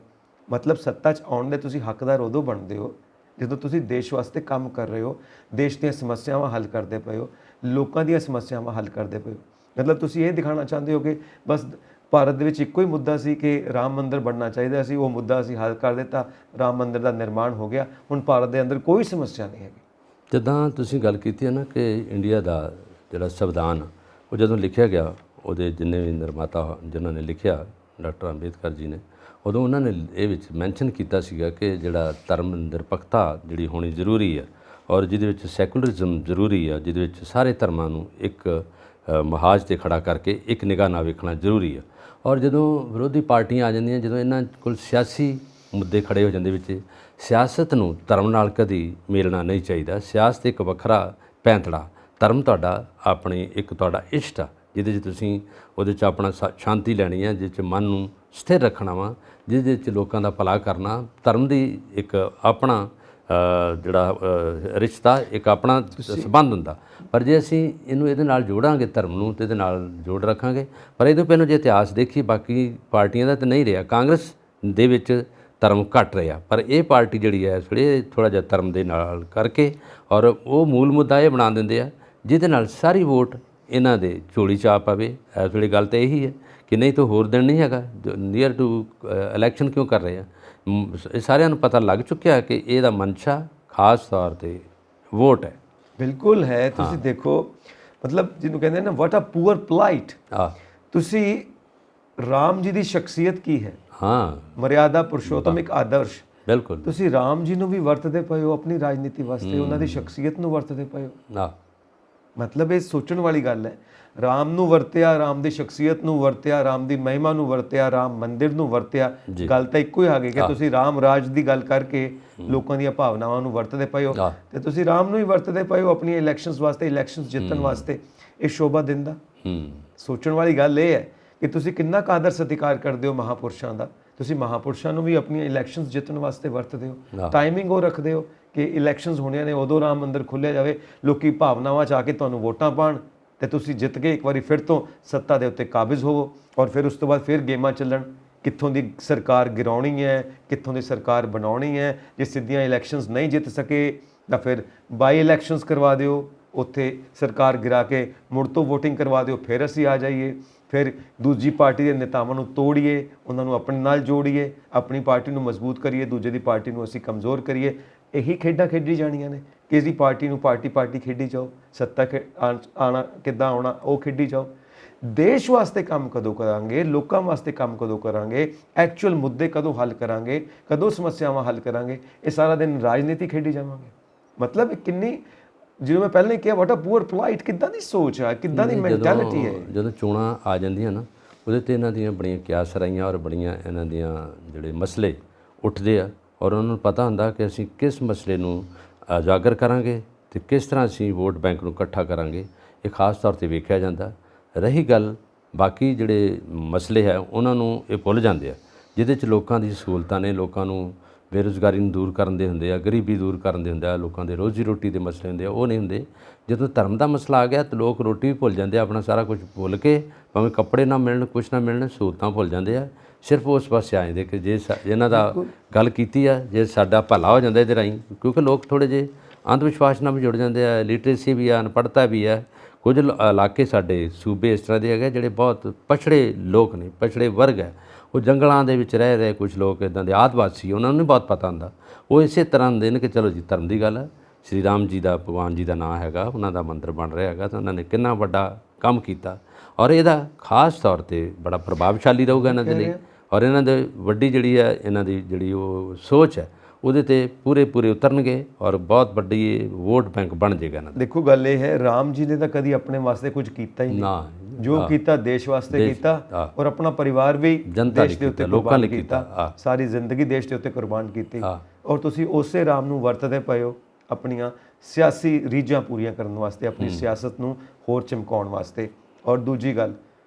ਮਤਲਬ ਸੱਤਾ 'ਚ ਆਉਣ ਦੇ ਤੁਸੀਂ ਹੱਕਦਾਰ ਉਦੋਂ ਬਣਦੇ ਹੋ ਜਦੋਂ ਤੁਸੀਂ ਦੇਸ਼ ਵਾਸਤੇ ਕੰਮ ਕਰ ਰਹੇ ਹੋ, ਦੇਸ਼ ਦੀਆਂ ਸਮੱਸਿਆਵਾਂ ਹੱਲ ਕਰਦੇ ਪਏ ਹੋ, ਲੋਕਾਂ ਦੀਆਂ ਸਮੱਸਿਆਵਾਂ ਹੱਲ ਕਰਦੇ ਪਏ ਹੋ। ਮਤਲਬ ਤੁਸੀਂ ਇਹ ਦਿਖਾਉਣਾ ਚਾਹੁੰਦੇ ਹੋ ਕਿ ਬਸ ਭਾਰਤ ਦੇ ਵਿੱਚ ਇੱਕੋ ਹੀ ਮੁੱਦਾ ਸੀ ਕਿ ਰਾਮ ਮੰਦਿਰ ਬਣਨਾ ਚਾਹੀਦਾ ਸੀ, ਉਹ ਮੁੱਦਾ ਅਸੀਂ ਹੱਲ ਕਰ ਦਿੱਤਾ, ਰਾਮ ਮੰਦਿਰ ਦਾ ਨਿਰਮਾਣ ਹੋ ਗਿਆ, ਹੁਣ ਭਾਰਤ ਦੇ ਅੰਦਰ ਕੋਈ ਸਮੱਸਿਆ ਨਹੀਂ ਹੈਗੀ। ਜਿੱਦਾਂ ਤੁਸੀਂ ਗੱਲ ਕੀਤੀ ਹੈ ਨਾ ਕਿ ਇੰਡੀਆ ਦਾ ਜਿਹੜਾ ਸੰਵਿਧਾਨ ਉਹ ਜਦੋਂ ਲਿਖਿਆ ਗਿਆ, ਉਹਦੇ ਜਿੰਨੇ ਵੀ ਨਿਰਮਾਤਾ ਜਿਨ੍ਹਾਂ ਨੇ ਲਿਖਿਆ, ਡਾਕਟਰ ਅੰਬੇਦਕਰ ਜੀ ਨੇ, ਉਦੋਂ ਉਹਨਾਂ ਨੇ ਇਹ ਵਿੱਚ ਮੈਂਸ਼ਨ ਕੀਤਾ ਸੀਗਾ ਕਿ ਜਿਹੜਾ ਧਰਮ ਨਿਰਪੱਖਤਾ ਜਿਹੜੀ ਹੋਣੀ ਜ਼ਰੂਰੀ ਹੈ, ਔਰ ਜਿਹਦੇ ਵਿੱਚ ਸੈਕੂਲਰਿਜ਼ਮ ਜ਼ਰੂਰੀ ਹੈ, ਜਿਹਦੇ ਵਿੱਚ ਸਾਰੇ ਧਰਮਾਂ ਨੂੰ ਇੱਕ ਮਹਾਜ 'ਤੇ ਖੜਾ ਕਰਕੇ ਇੱਕ ਨਿਗਾਹ ਨਾਲ ਵੇਖਣਾ ਜ਼ਰੂਰੀ ਹੈ। ਔਰ ਜਦੋਂ ਵਿਰੋਧੀ ਪਾਰਟੀਆਂ ਆ ਜਾਂਦੀਆਂ, ਜਦੋਂ ਇਹਨਾਂ ਕੋਲ ਸਿਆਸੀ ਮੁੱਦੇ ਖੜੇ ਹੋ ਜਾਂਦੇ ਵਿੱਚ, ਸਿਆਸਤ ਨੂੰ ਧਰਮ ਨਾਲ ਕਦੀ ਮੇਲਣਾ ਨਹੀਂ ਚਾਹੀਦਾ। ਸਿਆਸਤ ਇੱਕ ਵੱਖਰਾ ਪੈਂਤੜਾ, ਧਰਮ ਤੁਹਾਡਾ ਆਪਣੀ ਇੱਕ ਤੁਹਾਡਾ ਇਸ਼ਟ ਆ, ਜਿਹਦੇ 'ਚ ਤੁਸੀਂ ਉਹਦੇ 'ਚ ਆਪਣਾ ਸ਼ਾਂਤੀ ਲੈਣੀ ਹੈ, ਜਿਹਦੇ 'ਚ ਮਨ ਨੂੰ ਸਥਿਰ ਰੱਖਣਾ ਵਾ, ਜਿਹਦੇ 'ਚ ਲੋਕਾਂ ਦਾ ਭਲਾ ਕਰਨਾ। ਧਰਮ ਦੀ ਇੱਕ ਆਪਣਾ ਜਿਹੜਾ ਰਿਸ਼ਤਾ, ਇੱਕ ਆਪਣਾ ਸੰਬੰਧ ਹੁੰਦਾ। ਪਰ ਜੇ ਅਸੀਂ ਇਹਨੂੰ ਇਹਦੇ ਨਾਲ ਜੋੜਾਂਗੇ, ਧਰਮ ਨੂੰ ਤੇ ਇਹਦੇ ਨਾਲ ਜੋੜ ਰੱਖਾਂਗੇ, ਪਰ ਇਹਦੇ ਪਹਿਲਾਂ ਜੇ ਇਤਿਹਾਸ ਦੇਖੀ ਬਾਕੀ ਪਾਰਟੀਆਂ ਦਾ ਤਾਂ ਨਹੀਂ ਰਿਹਾ, ਕਾਂਗਰਸ ਦੇ ਵਿੱਚ ਧਰਮ ਘੱਟ ਰਿਹਾ, ਪਰ ਇਹ ਪਾਰਟੀ ਜਿਹੜੀ ਹੈ ਇਸ ਵੇਲੇ ਥੋੜ੍ਹਾ ਜਿਹਾ ਧਰਮ ਦੇ ਨਾਲ ਕਰਕੇ, ਔਰ ਉਹ ਮੂਲ ਮੁੱਦਾ ਇਹ ਬਣਾ ਦਿੰਦੇ ਆ ਜਿਹਦੇ ਨਾਲ ਸਾਰੀ ਵੋਟ ਇਹਨਾਂ ਦੇ ਝੋਲੀ 'ਚ ਆ ਪਵੇ। ਇਸ ਵੇਲੇ ਗੱਲ ਤਾਂ ਇਹੀ ਹੈ ਕਿ ਨਹੀਂ ਤਾਂ ਹੋਰ ਦਿਨ ਨਹੀਂ ਹੈਗਾ, ਨੀਅਰ ਟੂ ਇਲੈਕਸ਼ਨ ਕਿਉਂ ਕਰ ਰਹੇ ਆ। ਇਹ ਸਾਰਿਆਂ ਨੂੰ ਪਤਾ ਲੱਗ ਚੁੱਕਿਆ ਕਿ ਇਹਦਾ ਮਨਸ਼ਾ ਖਾਸ ਤੌਰ 'ਤੇ ਵੋਟ ਹੈ। ਬਿਲਕੁਲ ਹੈ। ਤੁਸੀਂ ਦੇਖੋ ਮਤਲਬ ਜਿਹਨੂੰ ਕਹਿੰਦੇ ਨਾ ਵਾਟ ਆ ਪੂਅਰ ਪਲਾਈਟ। ਤੁਸੀਂ ਰਾਮ ਜੀ ਦੀ ਸ਼ਖਸੀਅਤ ਕੀ ਹੈ? ਮਰਿਆਦਾ ਪੁਰਸ਼ੋਤਮ, ਇੱਕ ਆਦਰਸ਼। ਬਿਲਕੁਲ ਤੁਸੀਂ ਰਾਮ ਜੀ ਨੂੰ ਵੀ ਵਰਤਦੇ ਪਏ ਹੋ ਆਪਣੀ ਰਾਜਨੀਤੀ ਵਾਸਤੇ, ਉਹਨਾਂ ਦੀ ਸ਼ਖਸੀਅਤ ਨੂੰ ਵਰਤਦੇ ਪਏ ਹੋ। ਮਤਲਬ ਇਹ ਸੋਚਣ ਵਾਲੀ ਗੱਲ ਹੈ। ਰਾਮ ਨੂੰ ਵਰਤਿਆ, ਰਾਮ ਦੀ ਸ਼ਖਸੀਅਤ ਨੂੰ ਵਰਤਿਆ, ਰਾਮ ਦੀ ਮਹਿਮਾ ਨੂੰ ਵਰਤਿਆ, ਰਾਮ ਮੰਦਿਰ ਨੂੰ ਵਰਤਿਆ। ਗੱਲ ਤਾਂ ਇੱਕੋ ਹੀ ਆ ਗਈ ਕਿ ਤੁਸੀਂ ਰਾਮ ਰਾਜ ਦੀ ਗੱਲ ਕਰਕੇ ਲੋਕਾਂ ਦੀਆਂ ਭਾਵਨਾਵਾਂ ਨੂੰ ਵਰਤਦੇ ਪਏ ਹੋ, ਤੇ ਤੁਸੀਂ ਰਾਮ ਨੂੰ ਹੀ ਵਰਤਦੇ ਪਏ ਹੋ ਆਪਣੀਆਂ ਇਲੈਕਸ਼ਨਸ ਵਾਸਤੇ, ਇਲੈਕਸ਼ਨਸ ਜਿੱਤਣ ਵਾਸਤੇ। ਇਹ ਸ਼ੋਭਾ ਦਿੰਦਾ। ਸੋਚਣ ਵਾਲੀ ਗੱਲ ਇਹ ਹੈ ਕਿ ਤੁਸੀਂ ਕਿੰਨਾ ਕਾਦਰ ਸਤਿਕਾਰ ਕਰਦੇ ਹੋ ਮਹਾਪੁਰਸ਼ਾਂ ਦਾ। ਤੁਸੀਂ ਮਹਾਪੁਰਸ਼ਾਂ ਨੂੰ ਵੀ ਆਪਣੀਆਂ ਇਲੈਕਸ਼ਨਸ ਜਿੱਤਣ ਵਾਸਤੇ ਵਰਤਦੇ ਹੋ। ਟਾਈਮਿੰਗ ਉਹ ਰੱਖਦੇ ਹੋ ਕਿ ਇਲੈਕਸ਼ਨਸ ਹੋਣੀਆਂ ਨੇ, ਉਦੋਂ ਰਾਮ ਮੰਦਿਰ ਖੁੱਲ੍ਹਿਆ ਜਾਵੇ, ਲੋਕੀ ਭਾਵਨਾਵਾਂ 'ਚ ਆ ਕੇ ਤੁਹਾਨੂੰ ਵੋਟਾਂ ਪਾਉਣ, ਤੇ ਤੁਸੀਂ ਜਿੱਤ ਕੇ ਇੱਕ ਵਾਰੀ ਫਿਰ ਤੋਂ ਸੱਤਾ ਦੇ ਉੱਤੇ ਕਾਬਿਜ਼ ਹੋਵੋ, ਔਰ ਫਿਰ ਉਸ ਤੋਂ ਬਾਅਦ ਫਿਰ ਗੇਮਾਂ ਚੱਲਣ, ਕਿੱਥੋਂ ਦੀ ਸਰਕਾਰ ਗਿਰਾਉਣੀ ਹੈ, ਕਿੱਥੋਂ ਦੀ ਸਰਕਾਰ ਬਣਾਉਣੀ ਹੈ। ਜੇ ਸਿੱਧੀਆਂ ਇਲੈਕਸ਼ਨਸ ਨਹੀਂ ਜਿੱਤ ਸਕੇ ਤਾਂ ਫਿਰ ਬਾਈ ਇਲੈਕਸ਼ਨਸ ਕਰਵਾ ਦਿਓ, ਉੱਥੇ ਸਰਕਾਰ ਗਿਰਾ ਕੇ ਮੁੜ ਤੋਂ ਵੋਟਿੰਗ ਕਰਵਾ ਦਿਓ, ਫਿਰ ਅਸੀਂ ਆ ਜਾਈਏ, ਫਿਰ ਦੂਜੀ ਪਾਰਟੀ ਦੇ ਨੇਤਾਵਾਂ ਨੂੰ ਤੋੜੀਏ, ਉਹਨਾਂ ਨੂੰ ਆਪਣੇ ਨਾਲ ਜੋੜੀਏ, ਆਪਣੀ ਪਾਰਟੀ ਨੂੰ ਮਜ਼ਬੂਤ ਕਰੀਏ, ਦੂਜੇ ਦੀ ਪਾਰਟੀ ਨੂੰ ਅਸੀਂ ਕਮਜ਼ੋਰ ਕਰੀਏ। ਇਹੀ ਖੇਡਾਂ ਖੇਡੀ ਜਾਣੀਆਂ ਨੇ। ਕਿਸੇ ਪਾਰਟੀ ਨੂੰ ਪਾਰਟੀ ਖੇਡੀ ਜਾਓ, ਸੱਤਾ ਆਉਣਾ ਕਿੱਦਾਂ ਆਉਣਾ ਉਹ ਖੇਡੀ ਜਾਓ। ਦੇਸ਼ ਵਾਸਤੇ ਕੰਮ ਕਦੋਂ ਕਰਾਂਗੇ, ਲੋਕਾਂ ਵਾਸਤੇ ਕੰਮ ਕਦੋਂ ਕਰਾਂਗੇ, ਐਕਚੁਅਲ ਮੁੱਦੇ ਕਦੋਂ ਹੱਲ ਕਰਾਂਗੇ, ਕਦੋਂ ਸਮੱਸਿਆਵਾਂ ਹੱਲ ਕਰਾਂਗੇ, ਇਹ ਸਾਰਾ ਦਿਨ ਰਾਜਨੀਤੀ ਖੇਡੀ ਜਾਵਾਂਗੇ। ਮਤਲਬ ਕਿੰਨੀ, ਜਿਵੇਂ ਮੈਂ ਪਹਿਲਾਂ ਹੀ ਕਿਹਾ, ਵਾਟ ਆ ਪੂਅਰ ਪਲਾਈਟ, ਕਿੱਦਾਂ ਦੀ ਸੋਚ ਹੈ, ਕਿੱਦਾਂ ਦੀ ਮੈਂਟੈਲਿਟੀ ਹੈ। ਜਦੋਂ ਚੋਣਾਂ ਆ ਜਾਂਦੀਆਂ ਨਾ, ਉਹਦੇ 'ਤੇ ਇਹਨਾਂ ਦੀਆਂ ਬੜੀਆਂ ਕਿਆਸ ਰਾਈਆਂ ਔਰ ਬੜੀਆਂ ਇਹਨਾਂ ਦੀਆਂ ਜਿਹੜੇ ਮਸਲੇ ਉੱਠਦੇ ਆ, ਔਰ ਉਹਨਾਂ ਨੂੰ ਪਤਾ ਹੁੰਦਾ ਕਿ ਅਸੀਂ ਕਿਸ ਮਸਲੇ ਨੂੰ ਉਜਾਗਰ ਕਰਾਂਗੇ ਅਤੇ ਕਿਸ ਤਰ੍ਹਾਂ ਅਸੀਂ ਵੋਟ ਬੈਂਕ ਨੂੰ ਇਕੱਠਾ ਕਰਾਂਗੇ, ਇਹ ਖਾਸ ਤੌਰ 'ਤੇ ਵੇਖਿਆ ਜਾਂਦਾ। ਰਹੀ ਗੱਲ ਬਾਕੀ ਜਿਹੜੇ ਮਸਲੇ ਹੈ ਉਹਨਾਂ ਨੂੰ ਇਹ ਭੁੱਲ ਜਾਂਦੇ ਆ, ਜਿਹਦੇ 'ਚ ਲੋਕਾਂ ਦੀ ਸਹੂਲਤਾਂ ਨੇ, ਲੋਕਾਂ ਨੂੰ ਬੇਰੁਜ਼ਗਾਰੀ ਨੂੰ ਦੂਰ ਕਰਨ ਦੇ ਹੁੰਦੇ ਆ, ਗਰੀਬੀ ਦੂਰ ਕਰਨ ਦੇ ਹੁੰਦੇ ਆ, ਲੋਕਾਂ ਦੇ ਰੋਜ਼ੀ ਰੋਟੀ ਦੇ ਮਸਲੇ ਹੁੰਦੇ ਆ, ਉਹ ਨਹੀਂ ਹੁੰਦੇ। ਜਦੋਂ ਧਰਮ ਦਾ ਮਸਲਾ ਆ ਗਿਆ ਤਾਂ ਲੋਕ ਰੋਟੀ ਵੀ ਭੁੱਲ ਜਾਂਦੇ ਆ, ਆਪਣਾ ਸਾਰਾ ਕੁਝ ਭੁੱਲ ਕੇ, ਭਾਵੇਂ ਕੱਪੜੇ ਨਾ ਮਿਲਣ, ਕੁਛ ਨਾ ਮਿਲਣ, ਸਹੂਲਤਾਂ ਭੁੱਲ ਜਾਂਦੇ ਆ। ਸਿਰਫ ਉਸ ਪਾਸੇ ਆ ਜਾਂਦੇ ਕਿ ਜੇ ਇਹਨਾਂ ਦਾ ਗੱਲ ਕੀਤੀ ਆ, ਜੇ ਸਾਡਾ ਭਲਾ ਹੋ ਜਾਂਦਾ ਇਹਦੇ ਰਾਹੀਂ, ਕਿਉਂਕਿ ਲੋਕ ਥੋੜ੍ਹੇ ਜਿਹੇ ਅੰਧ ਵਿਸ਼ਵਾਸ ਨਾਲ ਵੀ ਜੁੜ ਜਾਂਦੇ ਆ, ਲਿਟਰੇਸੀ ਵੀ ਆ, ਅਨਪੜ੍ਹਤਾ ਵੀ ਆ। ਕੁਝ ਇਲਾਕੇ ਸਾਡੇ ਸੂਬੇ ਇਸ ਤਰ੍ਹਾਂ ਦੇ ਹੈਗੇ ਜਿਹੜੇ ਬਹੁਤ ਪਛੜੇ ਲੋਕ ਨੇ, ਪਛੜੇ ਵਰਗ ਹੈ, ਉਹ ਜੰਗਲਾਂ ਦੇ ਵਿੱਚ ਰਹਿ ਰਹੇ ਕੁਝ ਲੋਕ ਇੱਦਾਂ ਦੇ ਆਦਿਵਾਸੀ, ਉਹਨਾਂ ਨੂੰ ਨਹੀਂ ਬਹੁਤ ਪਤਾ ਹੁੰਦਾ। ਉਹ ਇਸੇ ਤਰ੍ਹਾਂ ਦੇ ਨੇ ਕਿ ਚਲੋ ਜੀ ਧਰਮ ਦੀ ਗੱਲ ਹੈ, ਸ਼੍ਰੀ ਰਾਮ ਜੀ ਦਾ, ਭਗਵਾਨ ਜੀ ਦਾ ਨਾਂ ਹੈਗਾ, ਉਹਨਾਂ ਦਾ ਮੰਦਰ ਬਣ ਰਿਹਾ ਹੈਗਾ, ਤਾਂ ਉਹਨਾਂ ਨੇ ਕਿੰਨਾ ਵੱਡਾ ਕੰਮ ਕੀਤਾ, ਔਰ ਇਹਦਾ ਖਾਸ ਤੌਰ 'ਤੇ ਬੜਾ ਪ੍ਰਭਾਵਸ਼ਾਲੀ ਰਹੂਗਾ ਇਹਨਾਂ ਦੇ ਲਈ। ਔਰ ਇਹਨਾਂ ਦੇ ਵੱਡੀ ਜਿਹੜੀ ਹੈ, ਇਹਨਾਂ ਦੀ ਜਿਹੜੀ ਉਹ ਸੋਚ ਹੈ, ਉਹਦੇ 'ਤੇ ਪੂਰੇ ਉਤਰਨਗੇ, ਔਰ ਬਹੁਤ ਵੱਡੀ ਵੋਟ ਬੈਂਕ ਬਣ ਜਾਏਗਾ ਇਹਨਾਂ ਦਾ। ਦੇਖੋ ਗੱਲ ਇਹ ਹੈ, ਰਾਮ ਜੀ ਨੇ ਤਾਂ ਕਦੀ ਆਪਣੇ ਵਾਸਤੇ ਕੁਝ ਕੀਤਾ ਹੀ ਨਹੀਂ। ਜੋ ਕੀਤਾ ਦੇਸ਼ ਵਾਸਤੇ ਕੀਤਾ, ਔਰ ਆਪਣਾ ਪਰਿਵਾਰ ਵੀ ਦੇਸ਼ ਦੇ ਉੱਤੇ ਲੋਕਾਂ ਲਈ ਕੀਤਾ, ਸਾਰੀ ਜ਼ਿੰਦਗੀ ਦੇਸ਼ ਦੇ ਉੱਤੇ ਕੁਰਬਾਨ ਕੀਤੀ। ਔਰ ਤੁਸੀਂ ਉਸੇ ਰਾਮ ਨੂੰ ਵਰਤਦੇ ਪਏ ਹੋ ਆਪਣੀਆਂ ਸਿਆਸੀ ਰੀਝਾਂ ਪੂਰੀਆਂ ਕਰਨ ਵਾਸਤੇ, ਆਪਣੀ ਸਿਆਸਤ ਨੂੰ ਹੋਰ ਚਮਕਾਉਣ ਵਾਸਤੇ। ਔਰ ਦੂਜੀ ਗੱਲ,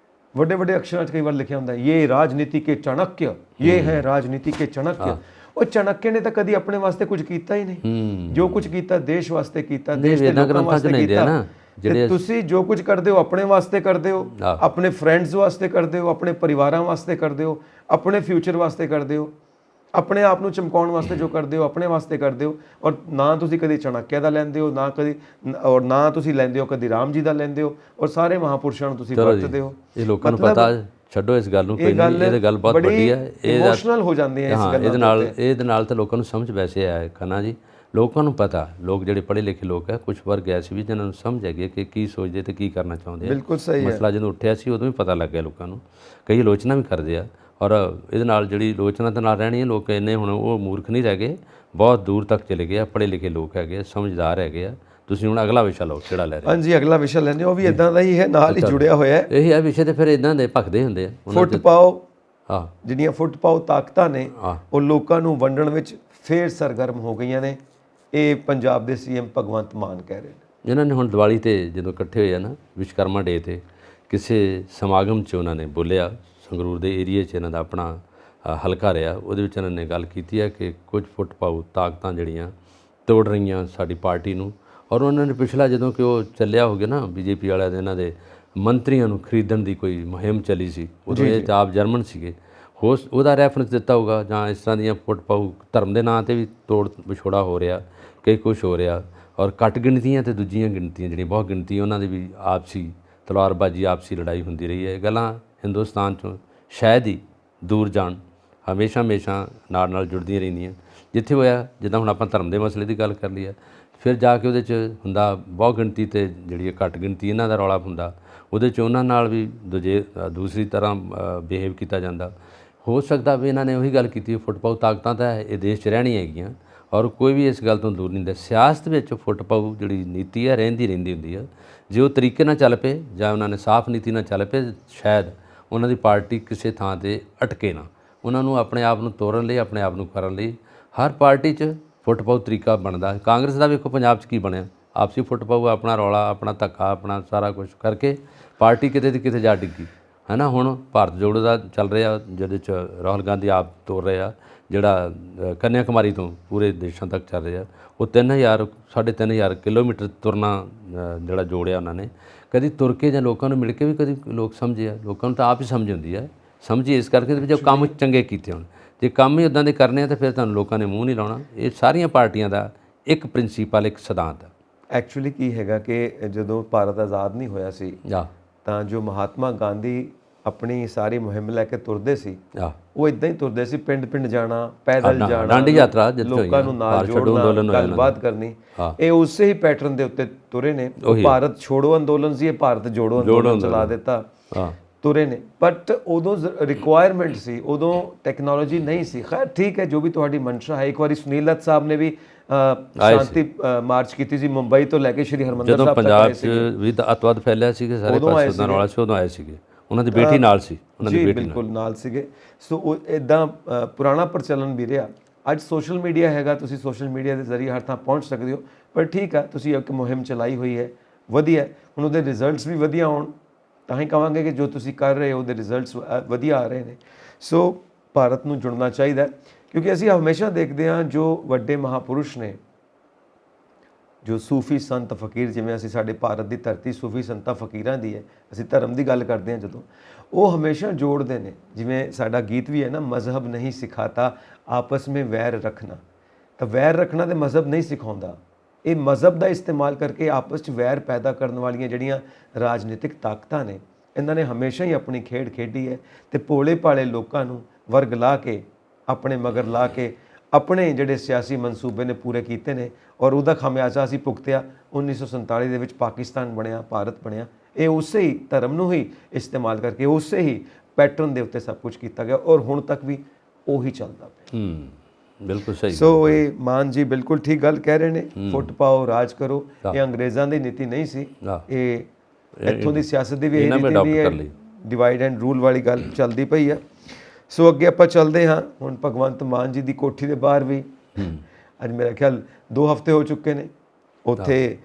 ਵੱਡੇ ਵੱਡੇ ਅਕਸ਼ਰਾਂ 'ਚ ਕਈ ਵਾਰ ਲਿਖਿਆ ਹੁੰਦਾ, ਇਹ ਰਾਜਨੀਤੀ ਕੇ ਚਾਣक्य, ਇਹ ਹੈ ਰਾਜਨੀਤੀ ਕੇ ਚਾਣक्य। ਉਹ ਚਾਣक्य ਨੇ ਤਾਂ ਕਦੀ ਆਪਣੇ ਵਾਸਤੇ ਕੁਝ ਕੀਤਾ ਹੀ ਨਹੀਂ। ਜੋ ਕੁਝ ਕੀਤਾ ਦੇਸ਼ ਵਾਸਤੇ ਕੀਤਾ, ਦੇਸ਼ ਦੇ ਲੋਕਾਂ ਵਾਸਤੇ ਕੀਤਾ। ਤੇ ਤੁਸੀਂ ਜੋ ਕੁਝ ਕਰਦੇ ਹੋ ਆਪਣੇ ਵਾਸਤੇ ਕਰਦੇ ਹੋ, ਆਪਣੇ ਫਰੈਂਡਸ ਵਾਸਤੇ ਕਰਦੇ ਹੋ, ਆਪਣੇ ਪਰਿਵਾਰਾਂ ਵਾਸਤੇ ਕਰਦੇ ਹੋ, ਆਪਣੇ ਫਿਊਚਰ ਵਾਸਤੇ ਕਰਦੇ ਹੋ, ਆਪਣੇ ਆਪ ਨੂੰ ਚਮਕਾਉਣ ਵਾਸਤੇ ਜੋ ਕਰਦੇ ਹੋ ਆਪਣੇ ਵਾਸਤੇ ਕਰਦੇ ਹੋ। ਔਰ ਨਾ ਤੁਸੀਂ ਕਦੀ ਚਾਣक्य ਦਾ ਲੈਂਦੇ ਹੋ, ਨਾ ਤੁਸੀਂ ਲੈਂਦੇ ਹੋ ਕਦੀ ਰਾਮ ਜੀ ਦਾ ਲੈਂਦੇ ਹੋ, ਔਰ ਸਾਰੇ ਮਹਾਪੁਰਸ਼ਾਂ ਨੂੰ ਤੁਸੀਂ ਵਰਤਦੇ ਹੋ। ਇਹ ਲੋਕਾਂ ਨੂੰ ਪਤਾ, ਛੱਡੋ ਇਸ ਗੱਲ ਨੂੰ, ਕੋਈ ਨਹੀਂ, ਇਹ ਗੱਲ ਬਹੁਤ ਵੱਡੀ ਹੈ, ਇਮੋਸ਼ਨਲ ਹੋ ਜਾਂਦੇ ਆ ਇਸ ਗੱਲ ਨਾਲ। ਇਹਦੇ ਨਾਲ ਤਾਂ ਲੋਕਾਂ ਨੂੰ ਸਮਝ ਵੈਸੇ ਆਇਆ ਖੰਨਾ ਜੀ, ਲੋਕਾਂ ਨੂੰ ਪਤਾ, ਲੋਕ ਜਿਹੜੇ ਪੜ੍ਹੇ ਲਿਖੇ ਲੋਕ ਹੈ, ਕੁਝ ਵਰਗ ਐਸੇ ਵੀ ਜਿਹਨਾਂ ਨੂੰ ਸਮਝ ਹੈਗੀ ਕਿ ਕੀ ਸੋਚਦੇ ਤੇ ਕੀ ਕਰਨਾ ਚਾਹੁੰਦੇ ਆ। ਬਿਲਕੁਲ ਸਹੀ ਹੈ। ਮਸਲਾ ਜਦੋਂ ਉੱਠਿਆ ਸੀ ਉਦੋਂ ਵੀ ਪਤਾ ਲੱਗ ਗਿਆ ਲੋਕਾਂ ਨੂੰ, ਕਈ ਆਲੋਚਨਾ ਵੀ ਕਰਦੇ ਆ, ਔਰ ਇਹਦੇ ਨਾਲ ਜਿਹੜੀ ਆਲੋਚਨਾ ਦੇ ਨਾਲ ਰਹਿਣੀ ਹੈ, ਲੋਕ ਇੰਨੇ ਹੁਣ ਉਹ ਮੂਰਖ ਨਹੀਂ ਰਹਿ ਗਏ, ਬਹੁਤ ਦੂਰ ਤੱਕ ਚਲੇ ਗਏ ਆ, ਪੜ੍ਹੇ ਲਿਖੇ ਲੋਕ ਹੈਗੇ, ਸਮਝਦਾਰ ਹੈਗੇ ਆ। ਤੁਸੀਂ ਹੁਣ ਅਗਲਾ ਵਿਸ਼ਾ ਲਓ, ਕਿਹੜਾ ਲੈ ਰਹੇ? ਹਾਂਜੀ, ਅਗਲਾ ਵਿਸ਼ਾ ਲੈਂਦੇ, ਉਹ ਵੀ ਇਦਾਂ ਦਾ ਹੀ ਹੈ, ਨਾਲ ਹੀ ਜੁੜਿਆ ਹੋਇਆ ਹੈ। ਇਹ ਹੈ ਵਿਸ਼ੇ ਤੇ ਫਿਰ ਇਦਾਂ ਦੇ ਭਖਦੇ ਹੁੰਦੇ ਆ। ਫੁੱਟ ਪਾਓ, ਜਿਹੜੀਆਂ ਫੁੱਟ ਪਾਓ ਤਾਕਤਾਂ ਨੇ, ਉਹ ਲੋਕਾਂ ਨੂੰ ਵੰਡਣ ਵਿੱਚ ਫੇਰ ਸਰਗਰਮ ਹੋ ਗਈਆਂ ਨੇ। ਇਹ ਪੰਜਾਬ ਦੇ ਸੀਐਮ ਭਗਵੰਤ ਮਾਨ ਕਹਿ ਰਹੇ ਨੇ। ਇਹਨਾਂ ਨੇ ਹੁਣ ਦੀਵਾਲੀ 'ਤੇ ਜਦੋਂ ਇਕੱਠੇ ਹੋਏ ਆ ਨਾ, ਵਿਸ਼ਵਕਰਮਾ ਡੇ 'ਤੇ ਕਿਸੇ ਸਮਾਗਮ 'ਚ ਉਹਨਾਂ ਨੇ ਬੋਲਿਆ, ਸੰਗਰੂਰ ਦੇ ਏਰੀਏ 'ਚ ਇਹਨਾਂ ਦਾ ਆਪਣਾ ਹਲਕਾ ਰਿਹਾ, ਉਹਦੇ ਵਿੱਚ ਇਹਨਾਂ ਨੇ ਗੱਲ ਕੀਤੀ ਹੈ ਕਿ ਕੁਝ ਫੁੱਟ ਪਾਓ ਤਾਕਤਾਂ ਜਿਹੜੀਆਂ ਤੋੜ ਰਹੀਆਂ ਸਾਡੀ ਪਾਰਟੀ ਨੂੰ। ਔਰ ਉਹਨਾਂ ਨੇ ਪਿਛਲਾ ਜਦੋਂ ਕਿ ਉਹ ਚੱਲਿਆ ਹੋ ਗਿਆ ਨਾ, ਬੀਜੇਪੀ ਵਾਲਿਆਂ ਦੇ ਇਹਨਾਂ ਦੇ ਮੰਤਰੀਆਂ ਨੂੰ ਖਰੀਦਣ ਦੀ ਕੋਈ ਮੁਹਿੰਮ ਚੱਲੀ ਸੀ, ਉਦੋਂ ਇਹ ਆਪ ਜਰਮਨ ਸੀਗੇ, ਉਹਦਾ ਰੈਫਰੈਂਸ ਦਿੱਤਾ ਹੋਊਗਾ। ਜਾਂ ਇਸ ਤਰ੍ਹਾਂ ਦੀਆਂ ਫੁੱਟ ਪਾਓ ਧਰਮ ਦੇ ਨਾਂ 'ਤੇ ਵੀ ਤੋੜ ਵਿਛੋੜਾ ਹੋ ਰਿਹਾ, ਕਈ ਕੁਛ ਹੋ ਰਿਹਾ। ਔਰ ਘੱਟ ਗਿਣਤੀਆਂ ਅਤੇ ਦੂਜੀਆਂ ਗਿਣਤੀਆਂ ਜਿਹੜੀਆਂ ਬਹੁਤ ਗਿਣਤੀ ਉਹਨਾਂ ਦੀ ਵੀ ਆਪਸੀ ਤਲਵਾਰਬਾਜ਼ੀ, ਆਪਸੀ ਲੜਾਈ ਹੁੰਦੀ ਰਹੀ ਹੈ। ਇਹ ਗੱਲਾਂ ਹਿੰਦੁਸਤਾਨ 'ਚੋਂ ਸ਼ਾਇਦ ਹੀ ਦੂਰ ਜਾਣ, ਹਮੇਸ਼ਾ ਨਾਲ ਜੁੜਦੀਆਂ ਰਹਿੰਦੀਆਂ। ਜਿੱਥੇ ਹੋਇਆ, ਜਿੱਦਾਂ ਹੁਣ ਆਪਾਂ ਧਰਮ ਦੇ ਮਸਲੇ ਦੀ ਗੱਲ ਕਰ ਲਈ ਹੈ, ਫਿਰ ਜਾ ਕੇ ਉਹਦੇ 'ਚ ਹੁੰਦਾ ਬਹੁਤ ਗਿਣਤੀ ਅਤੇ ਜਿਹੜੀ ਘੱਟ ਗਿਣਤੀ ਇਹਨਾਂ ਦਾ ਰੌਲਾ ਹੁੰਦਾ, ਉਹਦੇ 'ਚ ਉਹਨਾਂ ਨਾਲ ਵੀ ਦੂਸਰੀ ਤਰ੍ਹਾਂ ਬਿਹੇਵ ਕੀਤਾ ਜਾਂਦਾ। ਹੋ ਸਕਦਾ ਵੀ ਇਹਨਾਂ ਨੇ ਉਹੀ ਗੱਲ ਕੀਤੀ, ਫੁੱਟ ਪਾਊ ਤਾਕਤਾਂ ਤਾਂ ਇਹ ਦੇਸ਼ 'ਚ ਰਹਿਣੀਆਂ ਹੈਗੀਆਂ ਔਰ ਕੋਈ ਵੀ ਇਸ ਗੱਲ ਤੋਂ ਦੂਰ ਨਹੀਂ ਹੁੰਦਾ। ਸਿਆਸਤ ਵਿੱਚ ਫੁੱਟ ਪਾਊ ਜਿਹੜੀ ਨੀਤੀ ਹੈ ਰਹਿੰਦੀ ਹੁੰਦੀ ਹੈ। ਜੇ ਉਹ ਤਰੀਕੇ ਨਾਲ ਚੱਲ ਪਏ ਜਾਂ ਉਹਨਾਂ ਨੇ ਸਾਫ਼ ਨੀਤੀ ਨਾਲ ਚੱਲ ਪਏ, ਸ਼ਾਇਦ ਉਹਨਾਂ ਦੀ ਪਾਰਟੀ ਕਿਸੇ ਥਾਂ 'ਤੇ ਅਟਕੇ ਨਾ। ਉਹਨਾਂ ਨੂੰ ਆਪਣੇ ਆਪ ਨੂੰ ਤੋਰਨ ਲਈ, ਆਪਣੇ ਆਪ ਨੂੰ ਕਰਨ ਲਈ ਹਰ ਪਾਰਟੀ 'ਚ ਫੁੱਟ ਪਾਊ ਤਰੀਕਾ ਬਣਦਾ। ਕਾਂਗਰਸ ਦਾ ਵੇਖੋ ਪੰਜਾਬ 'ਚ ਕੀ ਬਣਿਆ, ਆਪਸੀ ਫੁੱਟ ਪਾਊ, ਆਪਣਾ ਰੌਲਾ, ਆਪਣਾ ਧੱਕਾ, ਆਪਣਾ ਸਾਰਾ ਕੁਝ ਕਰਕੇ ਪਾਰਟੀ ਕਿਤੇ ਦੀ ਕਿਤੇ ਜਾ ਡਿੱਗੀ, ਹੈ ਨਾ। ਹੁਣ ਭਾਰਤ ਜੋੜੋ ਦਾ ਚੱਲ ਰਿਹਾ, ਜਿਹਦੇ 'ਚ ਰਾਹੁਲ ਗਾਂਧੀ ਆਪ ਤੋਰ ਰਿਹਾ, ਜਿਹੜਾ ਕੰਨਿਆ ਕੁਮਾਰੀ ਤੋਂ ਪੂਰੇ ਦੇਸ਼ਾਂ ਤੱਕ ਚੱਲ ਰਿਹਾ। ਉਹ 3,000 ਕਿਲੋਮੀਟਰ ਤੁਰਨਾ ਜਿਹੜਾ ਜੋੜਿਆ ਉਹਨਾਂ ਨੇ। ਕਦੀ ਤੁਰ ਕੇ ਜਾਂ ਲੋਕਾਂ ਨੂੰ ਮਿਲ ਕੇ ਵੀ ਕਦੀ ਲੋਕ ਸਮਝੇ ਆ? ਲੋਕਾਂ ਨੂੰ ਤਾਂ ਆਪ ਹੀ ਸਮਝ ਹੁੰਦੀ ਹੈ। ਸਮਝੀ ਇਸ ਕਰਕੇ ਵੀ ਜੋ ਕੰਮ ਚੰਗੇ ਕੀਤੇ ਹੋਣ, ਜੇ ਕੰਮ ਹੀ ਉੱਦਾਂ ਦੇ ਕਰਨੇ ਆ ਤਾਂ ਫਿਰ ਤੁਹਾਨੂੰ ਲੋਕਾਂ ਨੇ ਮੂੰਹ ਨਹੀਂ ਲਾਉਣਾ। ਇਹ ਸਾਰੀਆਂ ਪਾਰਟੀਆਂ ਦਾ ਇੱਕ ਪ੍ਰਿੰਸੀਪਲ, ਇੱਕ ਸਿਧਾਂਤ ਹੈ। ਐਕਚੁਅਲੀ ਕੀ ਹੈਗਾ ਕਿ ਜਦੋਂ ਭਾਰਤ ਆਜ਼ਾਦ ਨਹੀਂ ਹੋਇਆ ਸੀ ਤਾਂ ਜੋ ਮਹਾਤਮਾ ਗਾਂਧੀ ਆਪਣੀ ਸਾਰੀ ਮੁਹਿੰਮ ਲੈ ਕੇ ਤੁਰਦੇ ਸੀ, ਉਹ ਇਦਾਂ ਹੀ ਤੁਰਦੇ ਸੀ, ਪਿੰਡ ਜਾਣਾ, ਪੈਦਲ ਜਾਣਾ, ਡਾਂਡੀ ਯਾਤਰਾ, ਲੋਕਾਂ ਨੂੰ ਨਾਲ ਜੋੜਨਾ, ਗੱਲਬਾਤ ਕਰਨੀ। ਇਹ ਉਸੇ ਹੀ ਪੈਟਰਨ ਦੇ ਉੱਤੇ ਤੁਰੇ ਨੇ। ਭਾਰਤ ਛੋੜੋ ਅੰਦੋਲਨ ਸੀ, ਇਹ ਭਾਰਤ ਜੋੜੋ ਅੰਦੋਲਨ ਚਲਾ ਦਿੱਤਾ, ਤੁਰੇ ਨੇ। ਬਟ ਉਦੋਂ ਰਿਕੁਆਇਰਮੈਂਟ ਸੀ, ਉਦੋਂ ਟੈਕਨੋਲੋਜੀ ਨਹੀਂ ਸੀ। ਖੈਰ ਠੀਕ ਹੈ, ਜੋ ਵੀ ਤੁਹਾਡੀ ਮਨਸ਼ਾ ਹੈ। ਇੱਕ ਵਾਰੀ ਸੁਨੀਲ ਦੱਤ ਸਾਹਿਬ ਨੇ ਵੀ ਸ਼ਾਂਤੀ ਮਾਰਚ ਕੀਤੀ ਸੀ ਮੁੰਬਈ ਤੋਂ ਲੈ ਕੇ ਸ਼੍ਰੀ ਹਰਿਮੰਦਰ ਸਾਹਿਬ ਤੱਕ। ਪੰਜਾਬ 'ਚ ਵੀ ਅੱਤਵਾਦ ਫੈਲਿਆ ਸੀਗਾ, ਸਾਰੇ ਪਾਸੇ ਦਾ ਰੌਲਾ ਸੀ, ਉਦੋਂ ਆਏ ਸੀਗੇ। ਉਹਨਾਂ ਦੀ ਬੇਟੀ ਨਾਲ ਸੀ, ਉਹਨਾਂ ਦੀ ਬੇਟੀ ਬਿਲਕੁਲ ਨਾਲ ਸੀਗੇ। ਸੋ ਉਹ ਇੱਦਾਂ ਪੁਰਾਣਾ ਪ੍ਰਚਲਨ ਵੀ ਰਿਹਾ। ਅੱਜ ਸੋਸ਼ਲ ਮੀਡੀਆ ਹੈਗਾ, ਤੁਸੀਂ ਸੋਸ਼ਲ ਮੀਡੀਆ ਦੇ ਜ਼ਰੀਏ ਹਰ ਥਾਂ ਪਹੁੰਚ ਸਕਦੇ ਹੋ। ਪਰ ਠੀਕ ਆ, ਤੁਸੀਂ ਇੱਕ ਮੁਹਿੰਮ ਚਲਾਈ ਹੋਈ ਹੈ, ਵਧੀਆ। ਹੁਣ ਉਹਦੇ ਰਿਜ਼ਲਟਸ ਵੀ ਵਧੀਆ ਆਉਣ ਤਾਂ ਹੀ ਕਹਾਂਗੇ ਕਿ ਜੋ ਤੁਸੀਂ ਕਰ ਰਹੇ ਹੋ ਉਹਦੇ ਰਿਜ਼ਲਟਸ ਵਧੀਆ ਆ ਰਹੇ ਨੇ। ਸੋ ਭਾਰਤ ਨੂੰ ਜੁੜਨਾ ਚਾਹੀਦਾ, ਕਿਉਂਕਿ ਅਸੀਂ ਹਮੇਸ਼ਾ ਦੇਖਦੇ ਹਾਂ ਜੋ ਵੱਡੇ ਮਹਾਪੁਰਸ਼ ਨੇ, ਜੋ ਸੂਫੀ ਸੰਤ ਫਕੀਰ, ਜਿਵੇਂ ਅਸੀਂ ਸਾਡੇ ਭਾਰਤ ਦੀ ਧਰਤੀ ਸੂਫੀ ਸੰਤਾਂ ਫਕੀਰਾਂ ਦੀ ਹੈ, ਅਸੀਂ ਧਰਮ ਦੀ ਗੱਲ ਕਰਦੇ ਹਾਂ ਜਦੋਂ, ਉਹ ਹਮੇਸ਼ਾ ਜੋੜਦੇ ਨੇ। ਜਿਵੇਂ ਸਾਡਾ ਗੀਤ ਵੀ ਹੈ ਨਾ, ਮਜ਼ਹਬ ਨਹੀਂ ਸਿਖਾਤਾ ਆਪਸ ਮੇਂ ਵੈਰ ਰੱਖਣਾ। ਤਾਂ ਵੈਰ ਰੱਖਣਾ ਤੇ ਮਜ਼ਹਬ ਨਹੀਂ ਸਿਖਾਉਂਦਾ। ਇਹ ਮਜ਼ਹਬ ਦਾ ਇਸਤੇਮਾਲ ਕਰਕੇ ਆਪਸ 'ਚ ਵੈਰ ਪੈਦਾ ਕਰਨ ਵਾਲੀਆਂ ਜਿਹੜੀਆਂ ਰਾਜਨੀਤਿਕ ਤਾਕਤਾਂ ਨੇ, ਇਹਨਾਂ ਨੇ ਹਮੇਸ਼ਾ ਹੀ ਆਪਣੀ ਖੇਡ ਖੇਡੀ ਹੈ ਅਤੇ ਭੋਲੇ ਭਾਲੇ ਲੋਕਾਂ ਨੂੰ ਵਰਗ ਲਾ ਕੇ, ਆਪਣੇ ਮਗਰ ਲਾ ਕੇ ਆਪਣੇ ਜਿਹੜੇ ਸਿਆਸੀ ਮਨਸੂਬੇ ਨੇ ਪੂਰੇ ਕੀਤੇ ਨੇ। ਔਰ ਉਹਦਾ ਖਾਮਿਆਜ਼ਾ ਅਸੀਂ ਭੁਗਤਿਆ। 1947 ਦੇ ਵਿੱਚ ਪਾਕਿਸਤਾਨ ਬਣਿਆ, ਭਾਰਤ ਬਣਿਆ। ਇਹ ਉਸੇ ਹੀ ਧਰਮ ਨੂੰ ਹੀ ਇਸਤੇਮਾਲ ਕਰਕੇ, ਉਸੇ ਹੀ ਪੈਟਰਨ ਦੇ ਉੱਤੇ ਸਭ ਕੁਝ ਕੀਤਾ ਗਿਆ ਔਰ ਹੁਣ ਤੱਕ ਵੀ ਉਹੀ ਚੱਲਦਾ ਪਿਆ। ਬਿਲਕੁਲ ਸਹੀ। ਸੋ ਇਹ ਮਾਨ ਜੀ ਬਿਲਕੁਲ ਠੀਕ ਗੱਲ ਕਹਿ ਰਹੇ ਨੇ, ਫੁੱਟ ਪਾਓ, ਰਾਜ ਕਰੋ। ਇਹ ਅੰਗਰੇਜ਼ਾਂ ਦੀ ਨੀਤੀ ਨਹੀਂ ਸੀ, ਇਹ ਇੱਥੋਂ ਦੀ ਸਿਆਸਤ ਦੀ ਵੀ ਇਹ ਨੀਤੀ ਹੈ। ਡਿਵਾਈਡ ਐਂਡ ਰੂਲ ਵਾਲੀ ਗੱਲ ਚੱਲਦੀ ਪਈ ਆ। ਸੋ ਅੱਗੇ ਆਪਾਂ ਚੱਲਦੇ ਹਾਂ। ਹੁਣ ਭਗਵੰਤ ਮਾਨ ਜੀ ਦੀ ਕੋਠੀ ਦੇ ਬਾਹਰ ਵੀ ਅੱਜ ਮੇਰਾ ਖਿਆਲ 2 ਹਫ਼ਤੇ ਹੋ ਚੁੱਕੇ ਨੇ, ਉੱਥੇ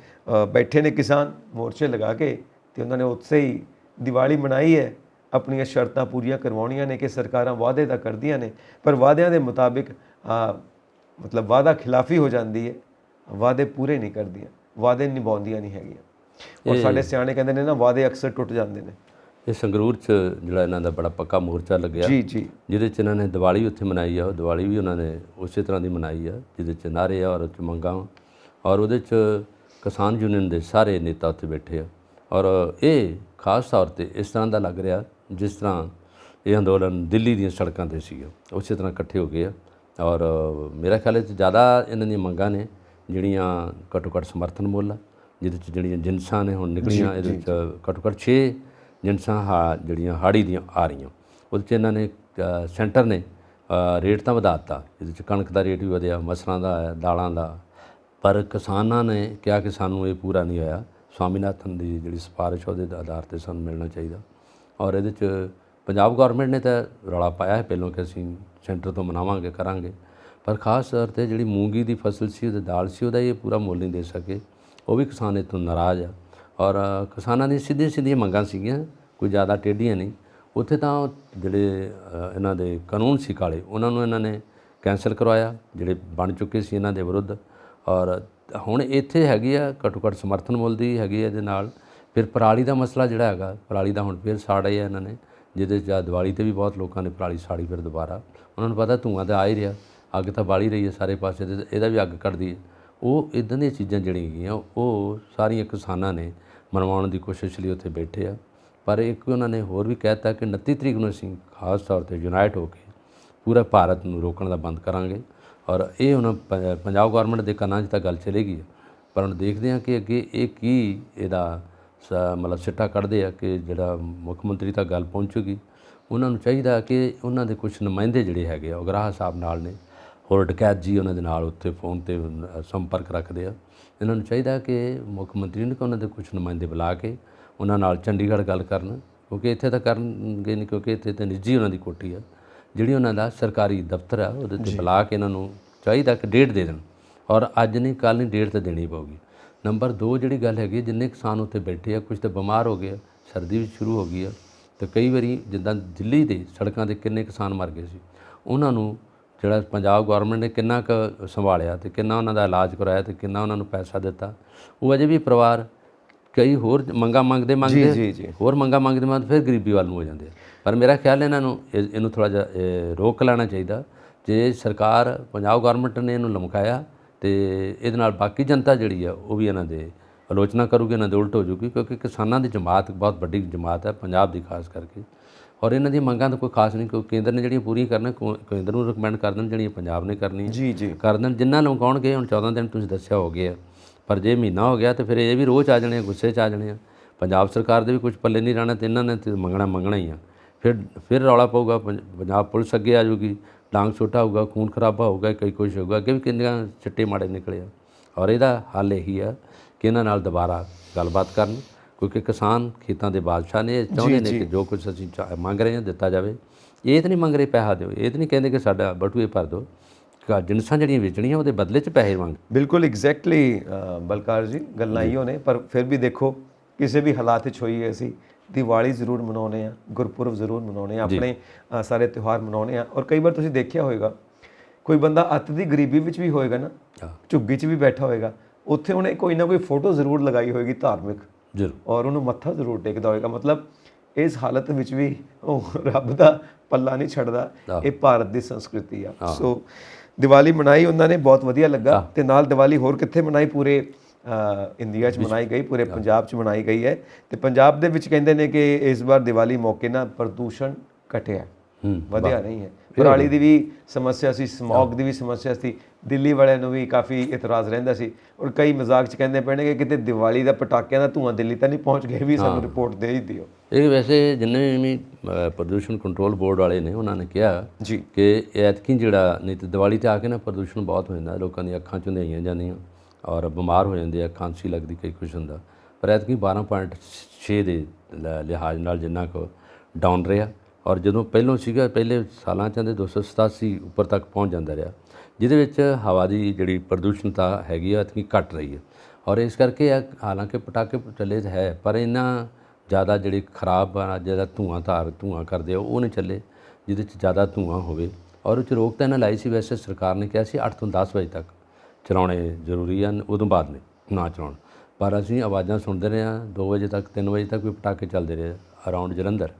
ਬੈਠੇ ਨੇ ਕਿਸਾਨ ਮੋਰਚੇ ਲਗਾ ਕੇ, ਅਤੇ ਉਹਨਾਂ ਨੇ ਉੱਥੇ ਹੀ ਦੀਵਾਲੀ ਮਨਾਈ ਹੈ। ਆਪਣੀਆਂ ਸ਼ਰਤਾਂ ਪੂਰੀਆਂ ਕਰਵਾਉਣੀਆਂ ਨੇ ਕਿ ਸਰਕਾਰਾਂ ਵਾਅਦੇ ਤਾਂ ਕਰਦੀਆਂ ਨੇ, ਪਰ ਵਾਅਦਿਆਂ ਦੇ ਮੁਤਾਬਿਕ ਮਤਲਬ ਵਾਅਦਾ ਖਿਲਾਫੀ ਹੋ ਜਾਂਦੀ ਹੈ, ਵਾਅਦੇ ਪੂਰੇ ਨਹੀਂ ਕਰਦੀਆਂ, ਵਾਅਦੇ ਨਿਭਾਉਂਦੀਆਂ ਨਹੀਂ ਹੈਗੀਆਂ। ਔਰ ਸਾਡੇ ਸਿਆਣੇ ਕਹਿੰਦੇ ਨੇ ਨਾ, ਵਾਅਦੇ ਅਕਸਰ ਟੁੱਟ ਜਾਂਦੇ ਨੇ। ਇਹ ਸੰਗਰੂਰ 'ਚ ਜਿਹੜਾ ਇਹਨਾਂ ਦਾ ਬੜਾ ਪੱਕਾ ਮੋਰਚਾ ਲੱਗਿਆ, ਜਿਹਦੇ 'ਚ ਇਹਨਾਂ ਨੇ ਦੀਵਾਲੀ ਉੱਥੇ ਮਨਾਈ ਆ। ਉਹ ਦੀਵਾਲੀ ਵੀ ਉਹਨਾਂ ਨੇ ਉਸੇ ਤਰ੍ਹਾਂ ਦੀ ਮਨਾਈ ਆ, ਜਿਹਦੇ 'ਚ ਨਾਅਰੇ ਆ ਔਰ ਉਹ 'ਚ ਮੰਗਾਂ, ਔਰ ਉਹਦੇ 'ਚ ਕਿਸਾਨ ਯੂਨੀਅਨ ਦੇ ਸਾਰੇ ਨੇਤਾ ਉੱਥੇ ਬੈਠੇ ਆ। ਔਰ ਇਹ ਖਾਸ ਤੌਰ 'ਤੇ ਇਸ ਤਰ੍ਹਾਂ ਦਾ ਲੱਗ ਰਿਹਾ ਜਿਸ ਤਰ੍ਹਾਂ ਇਹ ਅੰਦੋਲਨ ਦਿੱਲੀ ਦੀਆਂ ਸੜਕਾਂ 'ਤੇ ਸੀਗਾ, ਉਸੇ ਤਰ੍ਹਾਂ ਇਕੱਠੇ ਹੋ ਗਏ ਆ। ਔਰ ਮੇਰਾ ਖਿਆਲ 'ਚ ਜ਼ਿਆਦਾ ਇਹਨਾਂ ਦੀਆਂ ਮੰਗਾਂ ਨੇ ਜਿਹੜੀਆਂ ਘੱਟੋ ਘੱਟ ਸਮਰਥਨ ਮੁੱਲ ਆ, ਜਿਹਦੇ 'ਚ ਜਿਹੜੀਆਂ ਜਿਨਸਾਂ ਨੇ ਹੁਣ ਨਿਕਲੀਆਂ, ਇਹਦੇ 'ਚ ਘੱਟੋ ਘੱਟ 6 ਜਿਨਸਾਂ ਜਿਹੜੀਆਂ ਹਾੜੀ ਦੀਆਂ ਆ ਰਹੀਆਂ। ਉਹਦੇ 'ਚ ਇਹਨਾਂ ਨੇ ਸੈਂਟਰ ਨੇ ਰੇਟ ਤਾਂ ਵਧਾ ਦਿੱਤਾ, ਇਹਦੇ 'ਚ ਕਣਕ ਦਾ ਰੇਟ ਵੀ ਵਧਿਆ, ਮਸਰਾਂ ਦਾ, ਦਾਲਾਂ ਦਾ। ਪਰ ਕਿਸਾਨਾਂ ਨੇ ਕਿਹਾ ਕਿ ਸਾਨੂੰ ਇਹ ਪੂਰਾ ਨਹੀਂ ਹੋਇਆ, ਸਵਾਮੀਨਾਥਨ ਦੀ ਜਿਹੜੀ ਸਿਫਾਰਿਸ਼ ਉਹਦੇ ਆਧਾਰ 'ਤੇ ਸਾਨੂੰ ਮਿਲਣਾ ਚਾਹੀਦਾ। ਔਰ ਇਹਦੇ 'ਚ ਪੰਜਾਬ ਗੌਰਮੈਂਟ ਨੇ ਤਾਂ ਰੌਲਾ ਪਾਇਆ ਹੈ ਪਹਿਲਾਂ ਕਿ ਅਸੀਂ ਸੈਂਟਰ ਤੋਂ ਮਨਾਵਾਂਗੇ, ਕਰਾਂਗੇ, ਪਰ ਖਾਸ ਤੌਰ 'ਤੇ ਜਿਹੜੀ ਮੂੰਗੀ ਦੀ ਫਸਲ ਸੀ, ਉਹਦੇ ਦਾਲ ਸੀ, ਉਹਦਾ ਇਹ ਪੂਰਾ ਮੁੱਲ ਨਹੀਂ ਦੇ ਸਕੇ। ਉਹ ਵੀ ਕਿਸਾਨ ਇੱਥੋਂ ਨਾਰਾਜ਼ ਆ। ਔਰ ਕਿਸਾਨਾਂ ਦੀਆਂ ਸਿੱਧੀਆਂ ਮੰਗਾਂ ਸੀਗੀਆਂ, ਕੋਈ ਜ਼ਿਆਦਾ ਟੇਢੀਆਂ ਨਹੀਂ। ਉੱਥੇ ਤਾਂ ਜਿਹੜੇ ਇਹਨਾਂ ਦੇ ਕਾਨੂੰਨ ਸੀ ਕਾਲੇ, ਉਹਨਾਂ ਨੂੰ ਇਹਨਾਂ ਨੇ ਕੈਂਸਲ ਕਰਵਾਇਆ, ਜਿਹੜੇ ਬਣ ਚੁੱਕੇ ਸੀ ਇਹਨਾਂ ਦੇ ਵਿਰੁੱਧ। ਔਰ ਹੁਣ ਇੱਥੇ ਹੈਗੀ ਆ ਘੱਟੋ ਘੱਟ ਸਮਰਥਨ ਮੁੱਲ ਦੀ ਹੈਗੀ ਇਹਦੇ ਨਾਲ। ਫਿਰ ਪਰਾਲੀ ਦਾ ਮਸਲਾ ਜਿਹੜਾ ਹੈਗਾ, ਪਰਾਲੀ ਦਾ ਹੁਣ ਫਿਰ ਸਾੜਿਆ ਇਹਨਾਂ ਨੇ, ਜਿਹਦੇ 'ਚ ਦੀਵਾਲੀ 'ਤੇ ਵੀ ਬਹੁਤ ਲੋਕਾਂ ਨੇ ਪਰਾਲੀ ਸਾੜੀ ਫਿਰ ਦੁਬਾਰਾ। ਉਹਨਾਂ ਨੂੰ ਪਤਾ ਧੂੰਆਂ ਤਾਂ ਆ ਹੀ ਰਿਹਾ, ਅੱਗ ਤਾਂ ਬਾਲ ਹੀ ਰਹੀ ਹੈ ਸਾਰੇ ਪਾਸੇ, ਇਹਦਾ ਵੀ ਅੱਗ ਕੱਢਦੀ ਹੈ। ਉਹ ਇੱਦਾਂ ਦੀਆਂ ਚੀਜ਼ਾਂ ਜਿਹੜੀਆਂ ਹੈਗੀਆਂ ਉਹ ਸਾਰੀਆਂ ਕਿਸਾਨਾਂ ਨੇ ਮਨਵਾਉਣ ਦੀ ਕੋਸ਼ਿਸ਼ ਲਈ ਉੱਥੇ ਬੈਠੇ ਆ। ਪਰ ਇੱਕ ਉਹਨਾਂ ਨੇ ਹੋਰ ਵੀ ਕਹਿ ਦਿੱਤਾ ਕਿ 29 ਤਰੀਕ ਨੂੰ ਅਸੀਂ ਖਾਸ ਤੌਰ 'ਤੇ ਯੂਨਾਈਟ ਹੋ ਕੇ ਪੂਰਾ ਭਾਰਤ ਨੂੰ ਰੋਕਣ ਦਾ ਬੰਦ ਕਰਾਂਗੇ। ਔਰ ਇਹ ਹੁਣ ਪੰਜਾਬ ਗੌਰਮੈਂਟ ਦੇ ਕੰਨਾਂ 'ਚ ਤਾਂ ਗੱਲ ਚਲੇਗੀ, ਪਰ ਹੁਣ ਦੇਖਦੇ ਹਾਂ ਕਿ ਅੱਗੇ ਇਹ ਕੀ ਇਹਦਾ ਮਤਲਬ ਸਿੱਟਾ ਕੱਢਦੇ ਆ ਕਿ ਜਿਹੜਾ ਮੁੱਖ ਮੰਤਰੀ ਤੱਕ ਗੱਲ ਪਹੁੰਚੂਗੀ। ਉਹਨਾਂ ਨੂੰ ਚਾਹੀਦਾ ਕਿ ਉਹਨਾਂ ਦੇ ਕੁਝ ਨੁਮਾਇੰਦੇ ਜਿਹੜੇ ਹੈਗੇ ਆ ਉਗਰਾਹ ਸਾਹਿਬ ਨਾਲ ਨੇ, ਹੋਰ ਡਕੈਤ ਜੀ ਉਹਨਾਂ ਦੇ ਨਾਲ ਉੱਥੇ ਫੋਨ 'ਤੇ ਸੰਪਰਕ ਰੱਖਦੇ ਆ। ਇਹਨਾਂ ਨੂੰ ਚਾਹੀਦਾ ਕਿ ਮੁੱਖ ਮੰਤਰੀ ਨੂੰ ਕਿ ਉਹਨਾਂ ਦੇ ਕੁਝ ਨੁਮਾਇੰਦੇ ਬੁਲਾ ਕੇ ਉਹਨਾਂ ਨਾਲ ਚੰਡੀਗੜ੍ਹ ਗੱਲ ਕਰਨ, ਕਿਉਂਕਿ ਇੱਥੇ ਤਾਂ ਕਰਨਗੇ ਨਹੀਂ, ਕਿਉਂਕਿ ਇੱਥੇ ਤਾਂ ਨਿੱਜੀ ਉਹਨਾਂ ਦੀ ਕੋਠੀ ਆ। ਜਿਹੜੀ ਉਹਨਾਂ ਦਾ ਸਰਕਾਰੀ ਦਫ਼ਤਰ ਆ ਉਹਦੇ 'ਤੇ ਬੁਲਾ ਕੇ ਇਹਨਾਂ ਨੂੰ ਚਾਹੀਦਾ ਕਿ ਡੇਟ ਦੇ ਦੇਣ, ਔਰ ਅੱਜ ਨਹੀਂ ਕੱਲ੍ਹ ਨਹੀਂ ਡੇਟ ਤਾਂ ਦੇਣੀ ਪਊਗੀ। ਨੰਬਰ 2 ਜਿਹੜੀ ਗੱਲ ਹੈਗੀ, ਜਿੰਨੇ ਕਿਸਾਨ ਉੱਥੇ ਬੈਠੇ ਆ ਕੁਝ ਤਾਂ ਬਿਮਾਰ ਹੋ ਗਏ ਆ, ਸਰਦੀ ਵੀ ਸ਼ੁਰੂ ਹੋ ਗਈ ਆ, ਅਤੇ ਕਈ ਵਾਰੀ ਜਿੱਦਾਂ ਦਿੱਲੀ ਦੇ ਸੜਕਾਂ 'ਤੇ ਕਿੰਨੇ ਕਿਸਾਨ ਮਰ ਗਏ ਸੀ, ਉਹਨਾਂ ਨੂੰ ਜਿਹੜਾ ਪੰਜਾਬ ਗੌਰਮੈਂਟ ਨੇ ਕਿੰਨਾ ਕੁ ਸੰਭਾਲਿਆ ਅਤੇ ਕਿੰਨਾ ਉਹਨਾਂ ਦਾ ਇਲਾਜ ਕਰਾਇਆ ਅਤੇ ਕਿੰਨਾ ਉਹਨਾਂ ਨੂੰ ਪੈਸਾ ਦਿੱਤਾ। ਉਹ ਅਜੇ ਵੀ ਪਰਿਵਾਰ ਕਈ ਹੋਰ ਮੰਗਾਂ ਮੰਗਦੇ ਹੋਰ ਮੰਗਾਂ ਮੰਗਦੇ ਫਿਰ ਗਰੀਬੀ ਵੱਲ ਨੂੰ ਹੋ ਜਾਂਦੇ ਆ। ਪਰ ਮੇਰਾ ਖਿਆਲ ਇਹਨਾਂ ਨੂੰ ਇਹਨੂੰ ਥੋੜ੍ਹਾ ਜਿਹਾ ਰੋਕ ਲੈਣਾ ਚਾਹੀਦਾ। ਜੇ ਸਰਕਾਰ ਪੰਜਾਬ ਗੌਰਮੈਂਟ ਨੇ ਇਹਨੂੰ ਲਮਕਾਇਆ ਅਤੇ ਇਹਦੇ ਨਾਲ ਬਾਕੀ ਜਨਤਾ ਜਿਹੜੀ ਆ ਉਹ ਵੀ ਇਹਨਾਂ ਦੇ ਆਲੋਚਨਾ ਕਰੂਗੀ, ਇਹਨਾਂ ਦੇ ਉਲਟ ਹੋ ਜੂਗੀ, ਕਿਉਂਕਿ ਕਿਸਾਨਾਂ ਦੀ ਜਮਾਤ ਬਹੁਤ ਵੱਡੀ ਜਮਾਤ ਹੈ ਪੰਜਾਬ ਦੀ ਖਾਸ ਕਰਕੇ। ਔਰ ਇਹਨਾਂ ਦੀਆਂ ਮੰਗਾਂ ਤਾਂ ਕੋਈ ਖਾਸ ਨਹੀਂ, ਕਿਉਂਕਿ ਕੇਂਦਰ ਨੇ ਜਿਹੜੀਆਂ ਪੂਰੀਆਂ ਕਰਨਾ ਕੇਂਦਰ ਨੂੰ ਰਿਕਮੈਂਡ ਕਰ ਦੇਣ, ਜਿਹੜੀਆਂ ਪੰਜਾਬ ਨੇ ਕਰਨੀਆਂ ਕਰ ਦੇਣ। ਜਿੰਨਾ ਲਮਕਾਉਣਗੇ ਹੁਣ 14 ਦਿਨ ਤੁਸੀਂ ਦੱਸਿਆ ਹੋ ਗਏ ਆ, ਪਰ ਜੇ ਮਹੀਨਾ ਹੋ ਗਿਆ ਤਾਂ ਫਿਰ ਇਹ ਵੀ ਰੋਜ਼ ਆ ਜਾਣੇ, ਗੁੱਸੇ 'ਚ ਆ ਜਾਣੇ ਆ। ਪੰਜਾਬ ਸਰਕਾਰ ਦੇ ਵੀ ਕੁਝ ਪੱਲੇ ਨਹੀਂ ਰਹਿਣਾ ਅਤੇ ਇਹਨਾਂ ਨੇ ਤਾਂ ਮੰਗਣਾ ਹੀ ਆ। ਫਿਰ ਰੌਲਾ ਪਊਗਾ, ਪੰਜਾਬ ਪੁਲਿਸ ਅੱਗੇ ਆ ਜਾਊਗੀ, ਡਾਂਗ ਛੋਟਾ ਹੋਊਗਾ, ਖੂਨ ਖਰਾਬਾ ਹੋਊਗਾ, ਕਈ ਕੁਛ ਹੋਊਗਾ। ਅੱਗੇ ਵੀ ਕਿੰਨੀਆਂ ਚਿੱਟੇ ਮਾੜੇ ਨਿਕਲੇ ਆ। ਔਰ ਇਹਦਾ ਹੱਲ ਇਹੀ ਆ ਕਿ ਇਹਨਾਂ ਨਾਲ ਦੁਬਾਰਾ ਗੱਲਬਾਤ ਕਰਨ, ਕਿਉਂਕਿ ਕਿਸਾਨ ਖੇਤਾਂ ਦੇ ਬਾਦਸ਼ਾਹ ਨੇ, ਚਾਹੁੰਦੇ ਨੇ ਕਿ ਜੋ ਕੁਝ ਅਸੀਂ ਮੰਗ ਰਹੇ ਹਾਂ ਦਿੱਤਾ ਜਾਵੇ। ਇਹ ਤਾਂ ਨਹੀਂ ਮੰਗ ਰਹੇ ਪੈਸਾ ਦਿਓ, ਇਹ ਤਾਂ ਨਹੀਂ ਕਹਿੰਦੇ ਕਿ ਸਾਡਾ ਬਟੂਏ ਭਰ ਦਿਓ। ਜਿਨਸਾਂ ਜਿਹੜੀਆਂ ਵੇਚਣੀਆਂ ਉਹਦੇ ਬਦਲੇ 'ਚ ਪੈਸੇ ਮੰਗ। ਬਿਲਕੁਲ ਐਗਜ਼ੈਕਟਲੀ ਬਲਕਾਰ ਜੀ, ਗੱਲਾਂ ਇਹੋ ਨੇ। ਪਰ ਫਿਰ ਵੀ ਦੇਖੋ ਕਿਸੇ ਵੀ ਹਾਲਾਤ ਵਿੱਚ ਹੋਈਏ ਅਸੀਂ ਦੀਵਾਲੀ ਜ਼ਰੂਰ ਮਨਾਉਂਦੇ ਹਾਂ, ਗੁਰਪੁਰਬ ਜ਼ਰੂਰ ਮਨਾਉਂਦੇ ਹਾਂ, ਆਪਣੇ ਸਾਰੇ ਤਿਉਹਾਰ ਮਨਾਉਂਦੇ ਹਾਂ। ਔਰ ਕਈ ਵਾਰ ਤੁਸੀਂ ਦੇਖਿਆ ਹੋਏਗਾ ਕੋਈ ਬੰਦਾ ਅੱਤ ਦੀ ਗਰੀਬੀ ਵਿੱਚ ਵੀ ਹੋਏਗਾ ਨਾ, ਝੁੱਗੀ 'ਚ ਵੀ ਬੈਠਾ ਹੋਏਗਾ, ਉੱਥੇ ਉਹਨੇ ਕੋਈ ਨਾ ਕੋਈ ਫੋਟੋ ਜ਼ਰੂਰ ਲਗਾਈ ਹੋਏਗੀ ਧਾਰਮਿਕ, ਔਰ ਉਹਨੂੰ ਮੱਥਾ ਜ਼ਰੂਰ ਟੇਕਦਾ ਹੋਏਗਾ। ਮਤਲਬ ਇਸ ਹਾਲਤ ਵਿੱਚ ਵੀ ਉਹ ਰੱਬ ਦਾ ਪੱਲਾ ਨਹੀਂ ਛੱਡਦਾ। ਇਹ ਭਾਰਤ ਦੀ ਸੰਸਕ੍ਰਿਤੀ ਆ। ਸੋ ਦੀਵਾਲੀ ਮਨਾਈ ਉਹਨਾਂ ਨੇ, ਬਹੁਤ ਵਧੀਆ ਲੱਗਾ। ਅਤੇ ਨਾਲ ਦੀਵਾਲੀ ਹੋਰ ਕਿੱਥੇ ਮਨਾਈ, ਪੂਰੇ ਇੰਡੀਆ 'ਚ ਮਨਾਈ ਗਈ, ਪੂਰੇ ਪੰਜਾਬ 'ਚ ਮਨਾਈ ਗਈ ਹੈ। ਅਤੇ ਪੰਜਾਬ ਦੇ ਵਿੱਚ ਕਹਿੰਦੇ ਨੇ ਕਿ ਇਸ ਵਾਰ ਦੀਵਾਲੀ ਮੌਕੇ ਨਾ ਪ੍ਰਦੂਸ਼ਣ ਘਟਿਆ, ਵਧਿਆ ਨਹੀਂ ਹੈ। ਪਰਾਲੀ ਦੀ ਵੀ ਸਮੱਸਿਆ ਸੀ, ਸਮੌਗ ਦੀ ਵੀ ਸਮੱਸਿਆ ਸੀ, ਦਿੱਲੀ ਵਾਲਿਆਂ ਨੂੰ ਵੀ ਕਾਫੀ ਇਤਰਾਜ਼ ਰਹਿੰਦਾ ਸੀ। ਔਰ ਕਈ ਮਜ਼ਾਕ 'ਚ ਕਹਿੰਦੇ ਪੈਣੇ ਕਿ ਕਿਤੇ ਦੀਵਾਲੀ ਦਾ ਪਟਾਕਿਆਂ ਦਾ ਧੂੰਆਂ ਦਿੱਲੀ ਤਾਂ ਨਹੀਂ ਪਹੁੰਚ ਗਿਆ, ਵੀ ਸਾਨੂੰ ਰਿਪੋਰਟ ਦੇ ਹੀ ਦਿਓ। ਇਹ ਵੈਸੇ ਜਿੰਨੇ ਵੀ ਪ੍ਰਦੂਸ਼ਣ ਕੰਟਰੋਲ ਬੋਰਡ ਵਾਲੇ ਨੇ ਉਹਨਾਂ ਨੇ ਕਿਹਾ ਕਿ ਐਤਕੀ ਜਿਹੜਾ ਨਹੀਂ ਤਾਂ ਦੀਵਾਲੀ 'ਤੇ ਆ ਕੇ ਨਾ ਪ੍ਰਦੂਸ਼ਣ ਬਹੁਤ ਹੋ ਜਾਂਦਾ, ਲੋਕਾਂ ਦੀਆਂ ਅੱਖਾਂ ਝੁੰਦਿਆਈਆਂ ਜਾਂਦੀਆਂ ਔਰ ਬਿਮਾਰ ਹੋ ਜਾਂਦੇ ਆ, ਖਾਂਸੀ ਲੱਗਦੀ, ਕਈ ਕੁਛ ਹੁੰਦਾ। ਪਰ ਐਤਕੀ 12.6 ਦੇ ਲਿਹਾਜ਼ ਨਾਲ ਜਿੰਨਾ ਕੁ ਡਾਊਨ ਰਿਹਾ। ਔਰ ਜਦੋਂ ਪਹਿਲੋਂ ਸੀਗਾ ਪਹਿਲੇ ਸਾਲਾਂ 'ਚ 287 ਉੱਪਰ ਤੱਕ ਪਹੁੰਚ ਜਾਂਦਾ ਰਿਹਾ, ਜਿਹਦੇ ਵਿੱਚ ਹਵਾ ਦੀ ਜਿਹੜੀ ਪ੍ਰਦੂਸ਼ਣਤਾ ਹੈਗੀ ਆ ਇਤਨੀ ਘੱਟ ਰਹੀ ਹੈ। ਔਰ ਇਸ ਕਰਕੇ ਹਾਲਾਂਕਿ ਪਟਾਕੇ ਚੱਲੇ ਤਾਂ ਹੈ, ਪਰ ਇੰਨਾ ਜ਼ਿਆਦਾ ਜਿਹੜੀ ਖਰਾਬ ਜ਼ਿਆਦਾ ਧੂੰਆਂ ਕਰਦੇ ਆ ਉਹ ਨਹੀਂ ਚੱਲੇ ਜਿਹਦੇ 'ਚ ਜ਼ਿਆਦਾ ਧੂੰਆਂ ਹੋਵੇ। ਔਰ ਉਹ 'ਚ ਰੋਕ ਤਾਂ ਇਹਨਾਂ ਲਾਈ ਸੀ, ਵੈਸੇ ਸਰਕਾਰ ਨੇ ਕਿਹਾ ਸੀ 8 ਤੋਂ 10 ਵਜੇ ਤੱਕ ਚਲਾਉਣੇ ਜ਼ਰੂਰੀ ਹਨ, ਉਦੋਂ ਬਾਅਦ ਨੇ ਨਾ ਚਲਾਉਣ। ਪਰ ਅਸੀਂ ਆਵਾਜ਼ਾਂ ਸੁਣਦੇ ਰਹੇ ਹਾਂ 2 ਵਜੇ ਤੱਕ 3 ਵਜੇ ਤੱਕ ਵੀ ਪਟਾਕੇ ਚੱਲਦੇ ਰਹੇ ਅਰਾਊਂਡ ਜਲੰਧਰ।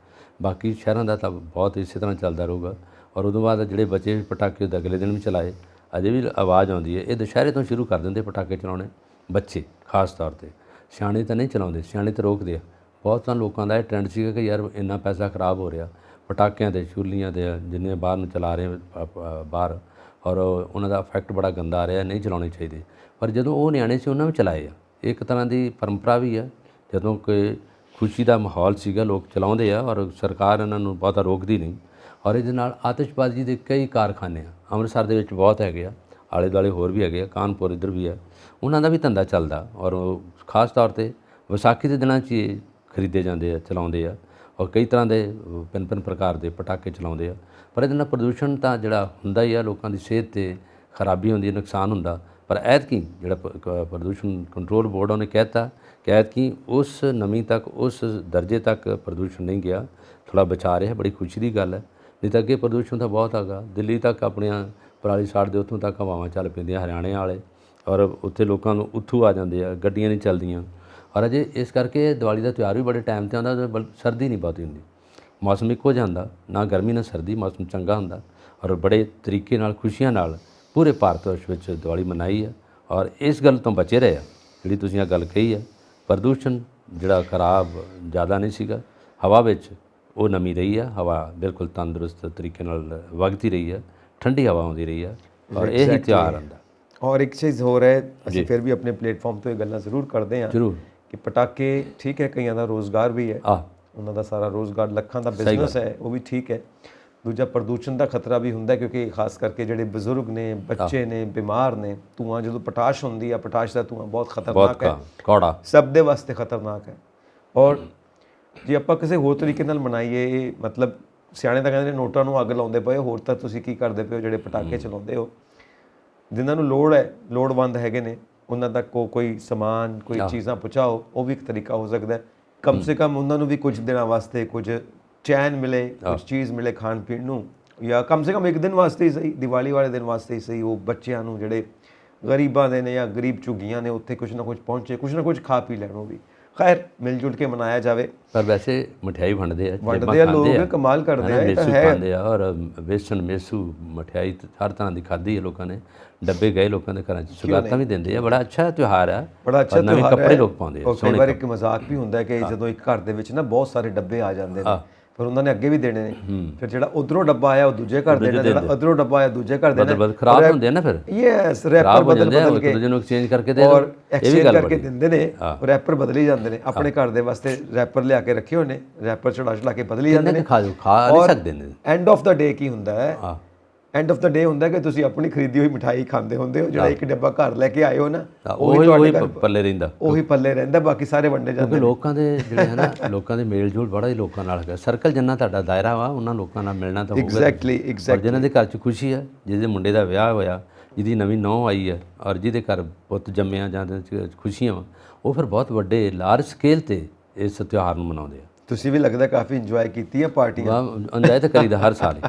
ਬਾਕੀ ਸ਼ਹਿਰਾਂ ਦਾ ਤਾਂ ਬਹੁਤ ਇਸੇ ਤਰ੍ਹਾਂ ਚੱਲਦਾ ਰਹੂਗਾ। ਔਰ ਉਦੋਂ ਬਾਅਦ ਜਿਹੜੇ ਬਚੇ ਪਟਾਕੇ ਉਹਦੇ ਅਗਲੇ ਦਿਨ ਵੀ ਚਲਾਏ। ਅਜੇ ਵੀ ਆਵਾਜ਼ ਆਉਂਦੀ ਹੈ। ਇਹ ਦੁਸ਼ਹਿਰੇ ਤੋਂ ਸ਼ੁਰੂ ਕਰ ਦਿੰਦੇ ਪਟਾਕੇ ਚਲਾਉਣੇ ਬੱਚੇ ਖਾਸ ਤੌਰ 'ਤੇ, ਸਿਆਣੇ ਤਾਂ ਨਹੀਂ ਚਲਾਉਂਦੇ, ਸਿਆਣੇ ਤਾਂ ਰੋਕਦੇ ਆ। ਬਹੁਤ ਤਾਂ ਲੋਕਾਂ ਦਾ ਇਹ ਟ੍ਰੈਂਡ ਸੀਗਾ ਕਿ ਯਾਰ ਇੰਨਾ ਪੈਸਾ ਖਰਾਬ ਹੋ ਰਿਹਾ ਪਟਾਕਿਆਂ 'ਤੇ, ਛੁਰਲੀਆਂ 'ਤੇ, ਜਿੰਨੇ ਬਾਹਰ ਨੂੰ ਚਲਾ ਰਹੇ ਬਾਹਰ, ਔਰ ਉਹਨਾਂ ਦਾ ਇਫੈਕਟ ਬੜਾ ਗੰਦਾ ਆ ਰਿਹਾ, ਨਹੀਂ ਚਲਾਉਣੇ ਚਾਹੀਦੇ। ਪਰ ਜਦੋਂ ਉਹ ਨਿਆਣੇ ਸੀ ਉਹਨਾਂ ਵੀ ਚਲਾਏ ਆ। ਇੱਕ ਤਰ੍ਹਾਂ ਦੀ ਪਰੰਪਰਾ ਵੀ ਆ, ਜਦੋਂ ਕੋਈ ਖੁਸ਼ੀ ਦਾ ਮਾਹੌਲ ਸੀਗਾ ਲੋਕ ਚਲਾਉਂਦੇ ਆ ਔਰ ਸਰਕਾਰ ਇਹਨਾਂ ਨੂੰ ਬਹੁਤਾ ਰੋਕਦੀ ਨਹੀਂ। ਔਰ ਇਹਦੇ ਨਾਲ ਆਤਿਸ਼ਬਾਜ਼ੀ ਦੇ ਕਈ ਕਾਰਖਾਨੇ ਆ, ਅੰਮ੍ਰਿਤਸਰ ਦੇ ਵਿੱਚ ਬਹੁਤ ਹੈਗੇ ਆ, ਆਲੇ ਦੁਆਲੇ ਹੋਰ ਵੀ ਹੈਗੇ ਆ, ਕਾਨਪੁਰ ਇੱਧਰ ਵੀ ਆ, ਉਹਨਾਂ ਦਾ ਵੀ ਧੰਦਾ ਚੱਲਦਾ। ਔਰ ਖਾਸ ਤੌਰ 'ਤੇ ਵਿਸਾਖੀ ਦੇ ਦਿਨਾਂ 'ਚ ਹੀ ਖਰੀਦੇ ਜਾਂਦੇ ਆ, ਚਲਾਉਂਦੇ ਆ, ਔਰ ਕਈ ਤਰ੍ਹਾਂ ਦੇ ਭਿੰਨ ਪ੍ਰਕਾਰ ਦੇ ਪਟਾਕੇ ਚਲਾਉਂਦੇ ਆ। ਪਰ ਇਹਦੇ ਨਾਲ ਪ੍ਰਦੂਸ਼ਣ ਤਾਂ ਜਿਹੜਾ ਹੁੰਦਾ ਹੀ ਆ, ਲੋਕਾਂ ਦੀ ਸਿਹਤ 'ਤੇ ਖਰਾਬੀ ਹੁੰਦੀ, ਨੁਕਸਾਨ ਹੁੰਦਾ। ਪਰ ਐਤਕੀ ਜਿਹੜਾ ਪ੍ਰਦੂਸ਼ਣ ਕੰਟਰੋਲ ਬੋਰਡ ਉਹਨੇ ਕਹਿ ਦਿੱਤਾ ਕਿ ਐਤਕੀ ਉਸ ਨਮੀ ਤੱਕ, ਉਸ ਦਰਜੇ ਤੱਕ ਪ੍ਰਦੂਸ਼ਣ ਨਹੀਂ ਗਿਆ, ਥੋੜ੍ਹਾ ਬਚਾ ਰਿਹਾ। ਬੜੀ ਖੁਸ਼ੀ ਦੀ ਗੱਲ ਹੈ, ਨਹੀਂ ਤਾਂ ਅੱਗੇ ਪ੍ਰਦੂਸ਼ਣ ਤਾਂ ਬਹੁਤ ਹੈਗਾ। ਦਿੱਲੀ ਤੱਕ ਆਪਣੀਆਂ ਪਰਾਲੀ ਸਾੜਦੇ, ਉੱਥੋਂ ਤੱਕ ਹਵਾਵਾਂ ਚੱਲ ਪੈਂਦੀਆਂ ਹਰਿਆਣੇ ਵਾਲੇ, ਔਰ ਉੱਥੇ ਲੋਕਾਂ ਨੂੰ ਉੱਥੋਂ ਆ ਜਾਂਦੇ ਆ, ਗੱਡੀਆਂ ਨਹੀਂ ਚੱਲਦੀਆਂ। ਔਰ ਅਜੇ ਇਸ ਕਰਕੇ ਦੀਵਾਲੀ ਦਾ ਤਿਉਹਾਰ ਵੀ ਬੜੇ ਟਾਈਮ 'ਤੇ ਆਉਂਦਾ, ਸਰਦੀ ਨਹੀਂ ਬਹੁਤੀ ਹੁੰਦੀ, ਮੌਸਮ ਇੱਕੋ ਜਿਹਾ ਹੁੰਦਾ, ਨਾ ਗਰਮੀ ਨਾ ਸਰਦੀ, ਮੌਸਮ ਚੰਗਾ ਹੁੰਦਾ। ਔਰ ਬੜੇ ਤਰੀਕੇ ਨਾਲ ਖੁਸ਼ੀਆਂ ਨਾਲ ਪੂਰੇ ਭਾਰਤ ਵਰਸ਼ ਵਿੱਚ ਦੀਵਾਲੀ ਮਨਾਈ ਹੈ। ਔਰ ਇਸ ਗੱਲ ਤੋਂ ਬਚੇ ਰਹੇ ਆ ਜਿਹੜੀ ਤੁਸੀਂ ਆ ਗੱਲ ਕਹੀ ਆ। ਪ੍ਰਦੂਸ਼ਣ ਜਿਹੜਾ ਖਰਾਬ ਜ਼ਿਆਦਾ ਨਹੀਂ ਸੀਗਾ, ਹਵਾ ਵਿੱਚ ਉਹ ਨਮੀ ਰਹੀ ਆ, ਹਵਾ ਬਿਲਕੁਲ ਤੰਦਰੁਸਤ ਤਰੀਕੇ ਨਾਲ ਵਗਦੀ ਰਹੀ ਆ, ਠੰਡੀ ਹਵਾ ਆਉਂਦੀ ਰਹੀ ਆ, ਔਰ ਇਹ ਹੀ ਤਿਉਹਾਰ ਆਉਂਦਾ। ਔਰ ਇੱਕ ਚੀਜ਼ ਹੋਰ ਹੈ, ਅਸੀਂ ਫਿਰ ਵੀ ਆਪਣੇ ਪਲੇਟਫਾਰਮ ਤੋਂ ਇਹ ਗੱਲਾਂ ਜ਼ਰੂਰ ਕਰਦੇ ਹਾਂ ਜ਼ਰੂਰ ਕਿ ਪਟਾਕੇ ਠੀਕ ਹੈ, ਕਈਆਂ ਦਾ ਰੋਜ਼ਗਾਰ ਵੀ ਹੈ, ਉਹਨਾਂ ਦਾ ਸਾਰਾ ਰੋਜ਼ਗਾਰ ਲੱਖਾਂ ਦਾ ਬਿਜ਼ਨਸ ਹੈ, ਉਹ ਵੀ ਠੀਕ ਹੈ। ਦੂਜਾ ਪ੍ਰਦੂਸ਼ਣ ਦਾ ਖਤਰਾ ਵੀ ਹੁੰਦਾ ਕਿਉਂਕਿ ਖਾਸ ਕਰਕੇ ਜਿਹੜੇ ਬਜ਼ੁਰਗ ਨੇ, ਬੱਚੇ ਨੇ, ਬਿਮਾਰ ਨੇ, ਧੂੰਆਂ ਜਦੋਂ ਪਟਾਸ਼ ਹੁੰਦੀ ਆ, ਪਟਾਸ਼ ਦਾ ਧੂੰਆਂ ਬਹੁਤ ਖਤਰਨਾਕ ਹੈ, ਕੌੜਾ ਸਭ ਦੇ ਵਾਸਤੇ ਖਤਰਨਾਕ ਹੈ। ਔਰ ਜੇ ਆਪਾਂ ਕਿਸੇ ਹੋਰ ਤਰੀਕੇ ਨਾਲ ਮਨਾਈਏ, ਮਤਲਬ ਸਿਆਣੇ ਤਾਂ ਕਹਿੰਦੇ ਨੇ ਨੋਟਾਂ ਨੂੰ ਅੱਗ ਲਾਉਂਦੇ ਪਏ, ਹੋਰ ਤਾਂ ਤੁਸੀਂ ਕੀ ਕਰਦੇ ਪਏ ਹੋ ਜਿਹੜੇ ਪਟਾਕੇ ਚਲਾਉਂਦੇ ਹੋ। ਜਿਨ੍ਹਾਂ ਨੂੰ ਲੋੜ ਹੈ, ਲੋੜਵੰਦ ਹੈਗੇ ਨੇ, ਉਹਨਾਂ ਤੱਕ ਕੋਈ ਸਮਾਨ, ਕੋਈ ਚੀਜ਼ਾਂ ਪਹੁੰਚਾਓ, ਉਹ ਵੀ ਇੱਕ ਤਰੀਕਾ ਹੋ ਸਕਦਾ ਹੈ। ਕਮ ਸੇ ਕਮ ਉਹਨਾਂ ਨੂੰ ਵੀ ਕੁਝ ਦਿਨਾਂ ਵਾਸਤੇ ਕੁਝ ਚੈਨ ਮਿਲੇ, ਕੁਝ ਚੀਜ਼ ਮਿਲੇ ਖਾਣ ਪੀਣ ਨੂੰ, ਜਾਂ ਕਮ ਸੇ ਕਮ ਇੱਕ ਦਿਨ ਵਾਸਤੇ ਹੀ ਸਹੀ, ਦੀਵਾਲੀ ਵਾਲੇ ਦਿਨ ਵਾਸਤੇ ਹੀ ਸਹੀ, ਉਹ ਬੱਚਿਆਂ ਨੂੰ ਜਿਹੜੇ ਗਰੀਬਾਂ ਦੇ ਨੇ ਜਾਂ ਗਰੀਬ ਝੁੱਗੀਆਂ ਨੇ, ਉੱਥੇ ਕੁਝ ਨਾ ਕੁਝ ਪਹੁੰਚੇ, ਕੁਝ ਨਾ ਕੁਝ ਖਾ ਪੀ ਲੈਣ। ਉਹ ਵੀ ਖੈਰ ਮਿਲ ਜੁਲ ਕੇ ਮਨਾਇਆ ਜਾਵੇ। ਪਰ ਵੈਸੇ ਮਠਿਆਈ ਵੰਡਦੇ ਆ ਲੋਕ, ਕਮਾਲ ਕਰਦੇ ਆ, ਇਹ ਤਾਂ ਹੈ। ਖਾਂਦੇ ਆ ਔਰ ਵੇਸਣ ਮੇਸੂ ਮਠਿਆਈ ਹਰ ਤਰ੍ਹਾਂ ਦੀ ਖਾਧੀ ਹੈ ਲੋਕਾਂ ਨੇ, ਡੱਬੇ ਗਏ ਲੋਕਾਂ ਦੇ ਘਰਾਂ 'ਚ, ਸੁਗਾਤਾਂ ਵੀ ਦਿੰਦੇ ਆ। ਬੜਾ ਅੱਛਾ ਤਿਉਹਾਰ ਆ, ਬੜਾ ਅੱਛਾ ਨਵੇਂ ਕੱਪੜੇ ਲੋਕ ਪਾਉਂਦੇ ਆ। ਕਈ ਵਾਰ ਇੱਕ ਮਜ਼ਾਕ ਵੀ ਹੁੰਦਾ ਕਿ ਜਦੋਂ ਇੱਕ ਘਰ ਦੇ ਵਿੱਚ ਨਾ ਬਹੁਤ ਸਾਰੇ ਡੱਬੇ ਆ ਜਾਂਦੇ ਨੇ, ਫਿਰ ਉਹਨਾਂ ਨੇ ਅੱਗੇ ਵੀ ਦੇਣੇ ਨੇ, ਫਿਰ ਜਿਹੜਾ ਉਧਰੋਂ ਡੱਬਾ ਆਇਆ ਉਹ ਦੂਜੇ ਘਰ ਦੇਣਾ, ਜਿਹੜਾ ਉਧਰੋਂ ਡੱਬਾ ਆਇਆ ਦੂਜੇ ਘਰ ਦੇਣਾ, ਖਰਾਬ ਹੁੰਦੇ ਆ ਨਾ, ਫਿਰ ਯੈਸ ਰੈਪਰ ਬਦਲ ਕੇ ਦੂਜੇ ਨੂੰ ਐਕਸਚੇਂਜ ਕਰਕੇ ਦੇ ਔਰ ਐਕਸਚੇਂਜ ਕਰਕੇ ਦਿੰਦੇ ਨੇ, ਰੈਪਰ ਬਦਲੀ ਜਾਂਦੇ ਨੇ। ਆਪਣੇ ਘਰ ਦੇ ਵਾਸਤੇ ਰੈਪਰ ਲਿਆ ਕੇ ਰੱਖੇ ਹੋਏ ਨੇ, ਰੈਪਰ ਚੜਾ ਕੇ ਬਦਲੀ ਜਾਂਦੇ ਨੇ। ਖਾ ਨਹੀਂ ਸਕਦੇ ਨੇ। ਐਂਡ ਆਫ ਦਾ ਡੇ ਕੀ ਹੁੰਦਾ ਹੈ? ਐਂਡ ਆਫ ਦਾ ਡੇ ਹੁੰਦਾ ਕਿ ਤੁਸੀਂ ਆਪਣੀ ਖਰੀਦੀ ਹੋਈ ਮਿਠਾਈ ਖਾਂਦੇ ਹੁੰਦੇ ਹੋ, ਜਿਹੜਾ ਇੱਕ ਡੱਬਾ ਘਰ ਲੈ ਕੇ ਆਏ ਹੋ ਨਾ, ਉਹੀ ਪੱਲੇ ਰਹਿੰਦਾ, ਉਹੀ ਪੱਲੇ ਰਹਿੰਦਾ, ਬਾਕੀ ਸਾਰੇ ਵੰਡੇ ਜਾਂਦੇ। ਕਿਉਂਕਿ ਲੋਕਾਂ ਦੇ ਜਿਹੜੇ ਹੈ ਨਾ, ਲੋਕਾਂ ਦੇ ਮੇਲ ਜੋਲ ਬੜਾ ਹੀ ਲੋਕਾਂ ਨਾਲ ਹੈਗਾ। ਸਰਕਲ ਜਿੰਨਾ ਤੁਹਾਡਾ ਦਾਇਰਾ ਵਾ, ਉਹਨਾਂ ਲੋਕਾਂ ਨਾਲ ਮਿਲਣਾ ਤਾਂ ਹੋਊਗਾ। ਐਗਜ਼ੈਕਟਲੀ ਜਿਨ੍ਹਾਂ ਦੇ ਘਰ 'ਚ ਖੁਸ਼ੀ ਆ, ਜਿਹਦੇ ਮੁੰਡੇ ਦਾ ਵਿਆਹ ਹੋਇਆ, ਜਿਹਦੀ ਨਵੀਂ ਨੂੰਹ ਆਈ ਹੈ, ਔਰ ਜਿਹਦੇ ਘਰ ਪੁੱਤ ਜੰਮਿਆ ਜਾਂ ਖੁਸ਼ੀਆਂ ਵਾ, ਉਹ ਫਿਰ ਬਹੁਤ ਵੱਡੇ ਲਾਰਜ ਸਕੇਲ 'ਤੇ ਇਸ ਤਿਉਹਾਰ ਨੂੰ ਮਨਾਉਂਦੇ ਆ। ਤੁਸੀਂ ਵੀ ਲੱਗਦਾ ਕਾਫੀ ਇੰਜੋਏ ਕੀਤੀ ਹੈ ਪਾਰਟੀਆਂ? ਇੰਜੋਏ ਤਾਂ ਕਰੀਦਾ ਹਰ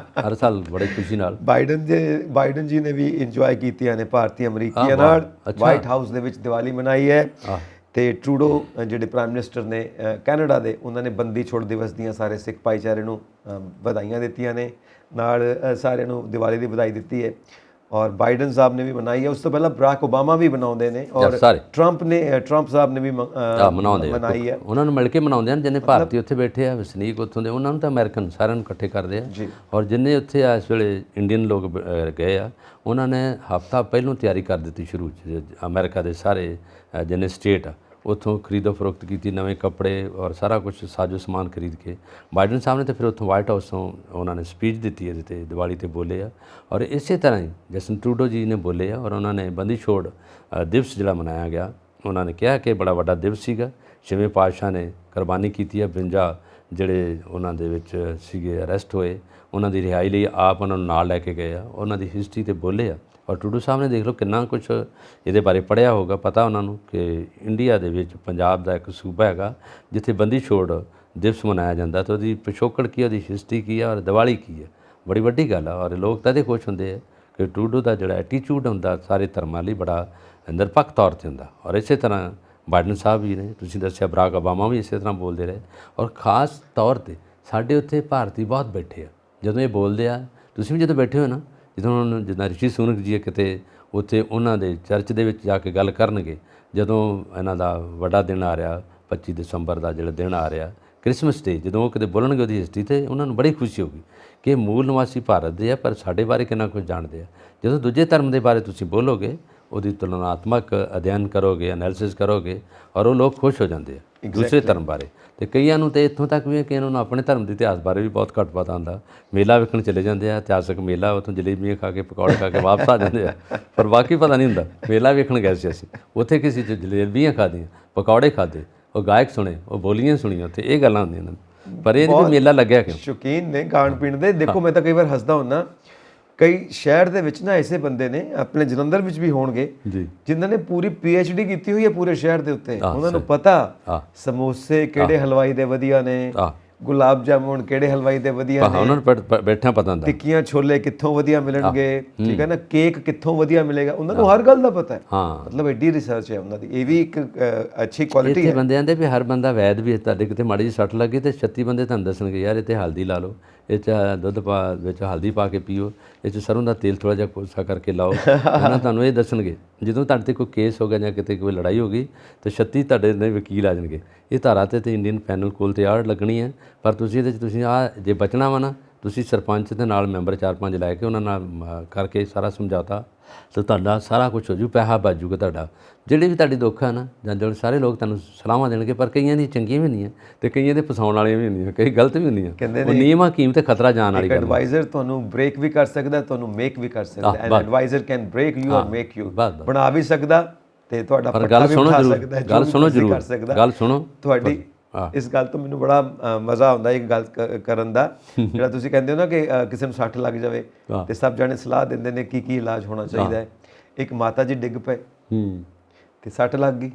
ਸਾਲ ਬੜੇ ਖੁਸ਼ੀ ਨਾਲ। ਬਾਈਡਨ ਜੀ ਨੇ ਵੀ ਇੰਜੋਏ ਕੀਤੀਆਂ ਨੇ ਭਾਰਤੀ ਅਮਰੀਕੀਆਂ ਨਾਲ, ਵਾਈਟ ਹਾਊਸ ਦੇ ਵਿੱਚ ਦੀਵਾਲੀ ਮਨਾਈ ਹੈ। ਤੇ ਟਰੂਡੋ ਜਿਹੜੇ ਪ੍ਰਾਈਮ ਮਿਨਿਸਟਰ ਨੇ ਕੈਨੇਡਾ ਦੇ, ਉਹਨਾਂ ਨੇ ਬੰਦੀ ਛੋੜ ਦਿਵਸ ਦੀਆਂ ਸਾਰੇ ਸਿੱਖ ਭਾਈਚਾਰੇ ਨੂੰ ਵਧਾਈਆਂ ਦਿੱਤੀਆਂ ਨੇ, ਨਾਲ ਸਾਰਿਆਂ ਨੂੰ ਦੀਵਾਲੀ ਦੀ ਵਧਾਈ ਦਿੱਤੀ ਹੈ। ਔਰ ਬਾਈਡਨ ਸਾਹਿਬ ਨੇ ਵੀ ਮਨਾਈ ਹੈ। ਉਸ ਤੋਂ ਪਹਿਲਾਂ ਬਰਾਕ ਓਬਾਮਾ ਵੀ ਮਨਾਉਂਦੇ ਨੇ, ਔਰ ਟਰੰਪ ਸਾਹਿਬ ਨੇ ਵੀ ਮਨਾਈ ਹੈ। ਉਹਨਾਂ ਨੂੰ ਮਿਲ ਕੇ ਮਨਾਉਂਦੇ ਹਨ। ਜਿੰਨੇ ਭਾਰਤੀ ਉੱਥੇ ਬੈਠੇ ਆ, ਵਸਨੀਕ ਉੱਥੋਂ ਦੇ, ਉਹਨਾਂ ਨੂੰ ਤਾਂ ਅਮਰੀਕਨ ਸਾਰਿਆਂ ਨੂੰ ਇਕੱਠੇ ਕਰਦੇ ਆ। ਔਰ ਜਿੰਨੇ ਉੱਥੇ ਆ ਇਸ ਵੇਲੇ ਇੰਡੀਅਨ ਲੋਕ ਗਏ ਆ, ਉਹਨਾਂ ਨੇ ਹਫ਼ਤਾ ਪਹਿਲੋਂ ਤਿਆਰੀ ਕਰ ਦਿੱਤੀ ਸ਼ੁਰੂ 'ਚ। ਅਮਰੀਕਾ ਦੇ ਸਾਰੇ ਜਿੰਨੇ ਸਟੇਟ ਆ, ਉੱਥੋਂ ਖਰੀਦੋ ਫਰੋਖਤ ਕੀਤੀ, ਨਵੇਂ ਕੱਪੜੇ ਔਰ ਸਾਰਾ ਕੁਝ ਸਾਜੋ ਸਮਾਨ ਖਰੀਦ ਕੇ। ਬਾਈਡਨ ਸਾਹਿਬ ਨੇ ਤਾਂ ਫਿਰ ਉੱਥੋਂ ਵਾਈਟ ਹਾਊਸ ਤੋਂ ਉਹਨਾਂ ਨੇ ਸਪੀਚ ਦਿੱਤੀ ਇਹਦੇ 'ਤੇ, ਦੀਵਾਲੀ 'ਤੇ ਬੋਲੇ ਆ। ਔਰ ਇਸੇ ਤਰ੍ਹਾਂ ਹੀ ਜਸਟਿਨ ਟਰੂਡੋ ਜੀ ਨੇ ਬੋਲੇ ਆ, ਔਰ ਉਹਨਾਂ ਨੇ ਬੰਦੀ ਛੋੜ ਦਿਵਸ ਜਿਹੜਾ ਮਨਾਇਆ ਗਿਆ, ਉਹਨਾਂ ਨੇ ਕਿਹਾ ਕਿ ਬੜਾ ਵੱਡਾ ਦਿਵਸ ਸੀਗਾ। 6ਵੇਂ ਪਾਤਸ਼ਾਹ ਨੇ ਕੁਰਬਾਨੀ ਕੀਤੀ ਹੈ। 52 ਜਿਹੜੇ ਉਹਨਾਂ ਦੇ ਵਿੱਚ ਸੀਗੇ ਅਰੈਸਟ ਹੋਏ, ਉਹਨਾਂ ਦੀ ਰਿਹਾਈ ਲਈ ਆਪ ਉਹਨਾਂ ਨੂੰ ਨਾਲ ਲੈ ਕੇ ਗਏ ਆ, ਉਹਨਾਂ ਦੀ ਹਿਸਟਰੀ 'ਤੇ ਬੋਲੇ ਆ। ਔਰ ਟਰੂਡੋ ਸਾਹਿਬ ਨੇ ਦੇਖ ਲਓ ਕਿੰਨਾ ਕੁਛ ਇਹਦੇ ਬਾਰੇ ਪੜ੍ਹਿਆ ਹੋਊਗਾ, ਪਤਾ ਉਹਨਾਂ ਨੂੰ ਕਿ ਇੰਡੀਆ ਦੇ ਵਿੱਚ ਪੰਜਾਬ ਦਾ ਇੱਕ ਸੂਬਾ ਹੈਗਾ ਜਿੱਥੇ ਬੰਦੀ ਛੋੜ ਦਿਵਸ ਮਨਾਇਆ ਜਾਂਦਾ, ਤਾਂ ਉਹਦੀ ਪਿਛੋਕੜ ਕੀ, ਉਹਦੀ ਹਿਸਟਰੀ ਕੀ ਆ, ਔਰ ਦੀਵਾਲੀ ਕੀ ਹੈ। ਬੜੀ ਵੱਡੀ ਗੱਲ ਆ। ਔਰ ਲੋਕ ਤਾਂ ਇਹਦੇ ਖੁਸ਼ ਹੁੰਦੇ ਆ ਕਿ ਟਰੂਡੋ ਦਾ ਜਿਹੜਾ ਐਟੀਚਿਊਡ ਹੁੰਦਾ ਸਾਰੇ ਧਰਮਾਂ ਲਈ ਬੜਾ ਨਿਰਪੱਖ ਤੌਰ 'ਤੇ ਹੁੰਦਾ। ਔਰ ਇਸੇ ਤਰ੍ਹਾਂ ਬਾਈਡਨ ਸਾਹਿਬ ਵੀ ਨੇ, ਤੁਸੀਂ ਦੱਸਿਆ ਬਰਾਕ ਓਬਾਮਾ ਵੀ ਇਸੇ ਤਰ੍ਹਾਂ ਬੋਲਦੇ ਰਹੇ। ਔਰ ਖ਼ਾਸ ਤੌਰ 'ਤੇ ਸਾਡੇ ਉੱਥੇ ਭਾਰਤੀ ਬਹੁਤ ਬੈਠੇ ਆ, ਜਦੋਂ ਇਹ ਬੋਲਦੇ ਆ, ਤੁਸੀਂ ਵੀ ਜਦੋਂ ਬੈਠੇ ਹੋ ਨਾ, ਜਦੋਂ ਜਿੱਦਾਂ ਰਿਸ਼ੀ ਸੁਨਕ ਜੀ ਕਿਤੇ ਉੱਥੇ ਉਹਨਾਂ ਦੇ ਚਰਚ ਦੇ ਵਿੱਚ ਜਾ ਕੇ ਗੱਲ ਕਰਨਗੇ, ਜਦੋਂ ਇਹਨਾਂ ਦਾ ਵੱਡਾ ਦਿਨ ਆ ਰਿਹਾ 25 ਦਸੰਬਰ ਦਾ ਜਿਹੜਾ ਦਿਨ ਆ ਰਿਹਾ, ਕ੍ਰਿਸਮਸ ਡੇ, ਜਦੋਂ ਉਹ ਕਿਤੇ ਬੋਲਣਗੇ ਉਹਦੀ ਹਿਸਟਰੀ 'ਤੇ, ਉਹਨਾਂ ਨੂੰ ਬੜੀ ਖੁਸ਼ੀ ਹੋਊਗੀ ਕਿ ਮੂਲ ਨਿਵਾਸੀ ਭਾਰਤ ਦੇ ਆ, ਪਰ ਸਾਡੇ ਬਾਰੇ ਕਿੰਨਾ ਕੁਝ ਜਾਣਦੇ ਆ। ਜਦੋਂ ਦੂਜੇ ਧਰਮ ਦੇ ਬਾਰੇ ਤੁਸੀਂ ਬੋਲੋਗੇ, ਉਹਦੀ ਤੁਲਨਾਤਮਕ ਅਧਿਐਨ ਕਰੋਗੇ, ਐਨਾਲਿਸਿਸ ਕਰੋਗੇ, ਔਰ ਉਹ ਲੋਕ ਖੁਸ਼ ਹੋ ਜਾਂਦੇ ਆ ਦੂਸਰੇ ਧਰਮ ਬਾਰੇ। ਅਤੇ ਕਈਆਂ ਨੂੰ ਤਾਂ ਇੱਥੋਂ ਤੱਕ ਵੀ ਹੈ ਕਿ ਇਹਨਾਂ ਨੂੰ ਆਪਣੇ ਧਰਮ ਦੇ ਇਤਿਹਾਸ ਬਾਰੇ ਵੀ ਬਹੁਤ ਘੱਟ ਪਤਾ ਹੁੰਦਾ। ਮੇਲਾ ਵੇਖਣ ਚਲੇ ਜਾਂਦੇ ਆ, ਇਤਿਹਾਸਕ ਮੇਲਾ, ਉੱਥੋਂ ਜਲੇਬੀਆਂ ਖਾ ਕੇ, ਪਕੌੜੇ ਖਾ ਕੇ ਵਾਪਸ ਆ ਜਾਂਦੇ ਆ, ਪਰ ਬਾਕੀ ਪਤਾ ਨਹੀਂ ਹੁੰਦਾ। ਮੇਲਾ ਵੇਖਣ ਗਏ ਸੀ ਅਸੀਂ, ਉੱਥੇ ਕਿਸੇ ਜਲੇਬੀਆਂ ਖਾਧੀਆਂ, ਪਕੌੜੇ ਖਾਧੇ, ਉਹ ਗਾਇਕ ਸੁਣੇ, ਉਹ ਬੋਲੀਆਂ ਸੁਣੀਆਂ, ਉੱਥੇ ਇਹ ਗੱਲਾਂ ਹੁੰਦੀਆਂ ਨੇ। ਪਰ ਇਹ ਨਹੀਂ ਮੇਲਾ ਲੱਗਿਆ ਕਿਉਂ? ਸ਼ੌਕੀਨ ਨੇ ਖਾਣ ਪੀਣ ਦੇ। ਦੇਖੋ ਮੈਂ ਤਾਂ ਕਈ ਵਾਰ ਹੱਸਦਾ ਹੁੰਦਾ, ਕਈ ਸ਼ਹਿਰ ਦੇ ਵਿੱਚ ਨਾ ਐਸੇ ਬੰਦੇ ਨੇ, ਆਪਣੇ ਜਲੰਧਰ ਵਿੱਚ ਵੀ ਹੋਣਗੇ, ਜਿਨ੍ਹਾਂ ਨੇ ਪੂਰੀ PhD ਕੀਤੀ ਹੋਈ ਹੈ ਪੂਰੇ ਸ਼ਹਿਰ ਦੇ ਉੱਤੇ। ਉਹਨਾਂ ਨੂੰ ਪਤਾ ਸਮੋਸੇ ਕਿਹੜੇ ਹਲਵਾਈ ਦੇ ਵਧੀਆ ਨੇ, ਗੁਲਾਬ ਜਾਮੁਨ ਕਿਹੜੇ ਹਲਵਾਈ ਦੇ ਵਧੀਆ ਨੇ, ਉਹਨਾਂ ਨੂੰ ਬੈਠਾ ਪਤਾ ਹੁੰਦਾ, ਟਿੱਕੀਆਂ ਛੋਲੇ ਕਿੱਥੋਂ ਵਧੀਆ ਮਿਲਣਗੇ, ਠੀਕ ਹੈ ਨਾ, ਕੇਕ ਕਿੱਥੋਂ ਵਧੀਆ ਮਿਲੇਗਾ, ਉਹਨਾਂ ਨੂੰ ਹਰ ਗੱਲ ਦਾ ਪਤਾ ਹੈ। ਮਤਲਬ ਐਡੀ ਰਿਸਰਚ ਹੈ ਉਹਨਾਂ ਦੀ, ਇਹ ਵੀ ਇੱਕ ਅੱਛੀ ਕੁਆਲਿਟੀ ਹੈ। ਬੰਦੇ ਆਂਦੇ ਵੀ ਹਰ ਬੰਦਾ ਵੈਦ ਵੀ, ਤੁਹਾਡੇ ਕਿਤੇ ਮਾੜੀ ਜਿਹੀ ਸੱਟ ਲੱਗੇ ਤੇ 36 ਬੰਦੇ ਤੁਹਾਨੂੰ ਦੱਸਣਗੇ ਯਾਰ ਇਹ 'ਤੇ ਹਲਦੀ ਲਾ ਲਓ, ਇਹ 'ਚ ਦੁੱਧ ਪਾ ਵਿੱਚ ਹਲਦੀ ਪਾ ਕੇ ਪੀਓ, ਇਹ 'ਚ ਸਰੋਂ ਦਾ ਤੇਲ ਥੋੜ੍ਹਾ ਜਿਹਾ ਕੋਸਾ ਕਰਕੇ ਲਾਓ। ਉਹਨਾਂ ਤੁਹਾਨੂੰ ਇਹ ਦੱਸਣਗੇ ਜਦੋਂ ਤੁਹਾਡੇ 'ਤੇ ਕੋਈ ਕੇਸ ਹੋ ਗਿਆ ਜਾਂ ਕਿਤੇ ਕੋਈ ਲੜਾਈ ਹੋ ਗਈ ਤਾਂ 36 ਤੁਹਾਡੇ ਦੇ ਵਕੀਲ ਆ ਜਾਣਗੇ। ਇਹ ਧਾਰਾ 'ਤੇ ਇੰਡੀਅਨ ਪੈਨਲ ਕੋਲ ਤੇ ਆੜ ਲੱਗਣੀ ਹੈ, ਪਰ ਤੁਸੀਂ ਇਹਦੇ 'ਚ ਤੁਸੀਂ ਜੇ ਬਚਣਾ ਵਾ ਨਾ, ਤੁਸੀਂ ਸਰਪੰਚ ਦੇ ਨਾਲ ਮੈਂਬਰ 4-5 ਲੈ ਕੇ ਉਹਨਾਂ ਨਾਲ ਕਰਕੇ ਸਾਰਾ ਸਮਝੌਤਾ, ਤਾਂ ਤੁਹਾਡਾ ਸਾਰਾ ਕੁਛ ਹੋ ਜੂ, ਪੈਸਾ ਬਚ ਜੂਗਾ ਤੁਹਾਡਾ। ਜਿਹੜੇ ਵੀ ਤੁਹਾਡੀ ਦੁੱਖ ਹੈ ਨਾ, ਜਾਂ ਜਿਹੜੇ ਸਾਰੇ ਲੋਕ ਤੁਹਾਨੂੰ ਸਲਾਹਾਂ ਦੇਣਗੇ, ਪਰ ਕਈਆਂ ਦੀ ਚੰਗੀਆਂ ਵੀ ਹੁੰਦੀਆਂ ਤੇ ਕਈਆਂ ਦੇ ਫਸਾਉਣ ਵਾਲੀਆਂ ਵੀ ਹੁੰਦੀਆਂ, ਕਈ ਗਲਤ ਵੀ ਹੁੰਦੀਆਂ। ਉਹ ਨਿਯਮ ਹਕੀਮ ਤੇ ਖਤਰਾ ਜਾਣ ਵਾਲੀ ਗੱਲ। ਐਡਵਾਈਜ਼ਰ ਤੁਹਾਨੂੰ ਬ੍ਰੇਕ ਵੀ ਕਰ ਸਕਦਾ, ਤੁਹਾਨੂੰ ਮੇਕ ਵੀ ਕਰ ਸਕਦਾ। And adviser can break you or make you. ਬਣਾ ਵੀ ਸਕਦਾ ਤੇ ਤੁਹਾਡਾ ਪੱਟਾ ਵੀ ਉਠਾ ਸਕਦਾ। ਗੱਲ ਸੁਣੋ ਜ਼ਰੂਰ, ਗੱਲ ਸੁਣੋ ਤੁਹਾਡੀ। ਇਸ ਗੱਲ ਤੋਂ ਮੈਨੂੰ ਬੜਾ ਮਜ਼ਾ ਆਉਂਦਾ ਇੱਕ ਗੱਲ ਕਰਨ ਦਾ, ਜਿਹੜਾ ਤੁਸੀਂ ਕਹਿੰਦੇ ਹੋ ਨਾ ਕਿ ਕਿਸੇ ਨੂੰ ਸੱਟ ਲੱਗ ਜਾਵੇ ਤੇ ਸਭ ਜਾਣੇ ਸਲਾਹ ਦਿੰਦੇ ਨੇ ਕੀ ਇਲਾਜ ਹੋਣਾ ਚਾਹੀਦਾ ਹੈ। ਇੱਕ ਮਾਤਾ ਜੀ ਡਿੱਗ ਪਏ ਤੇ ਸੱਟ ਲੱਗ ਗਈ,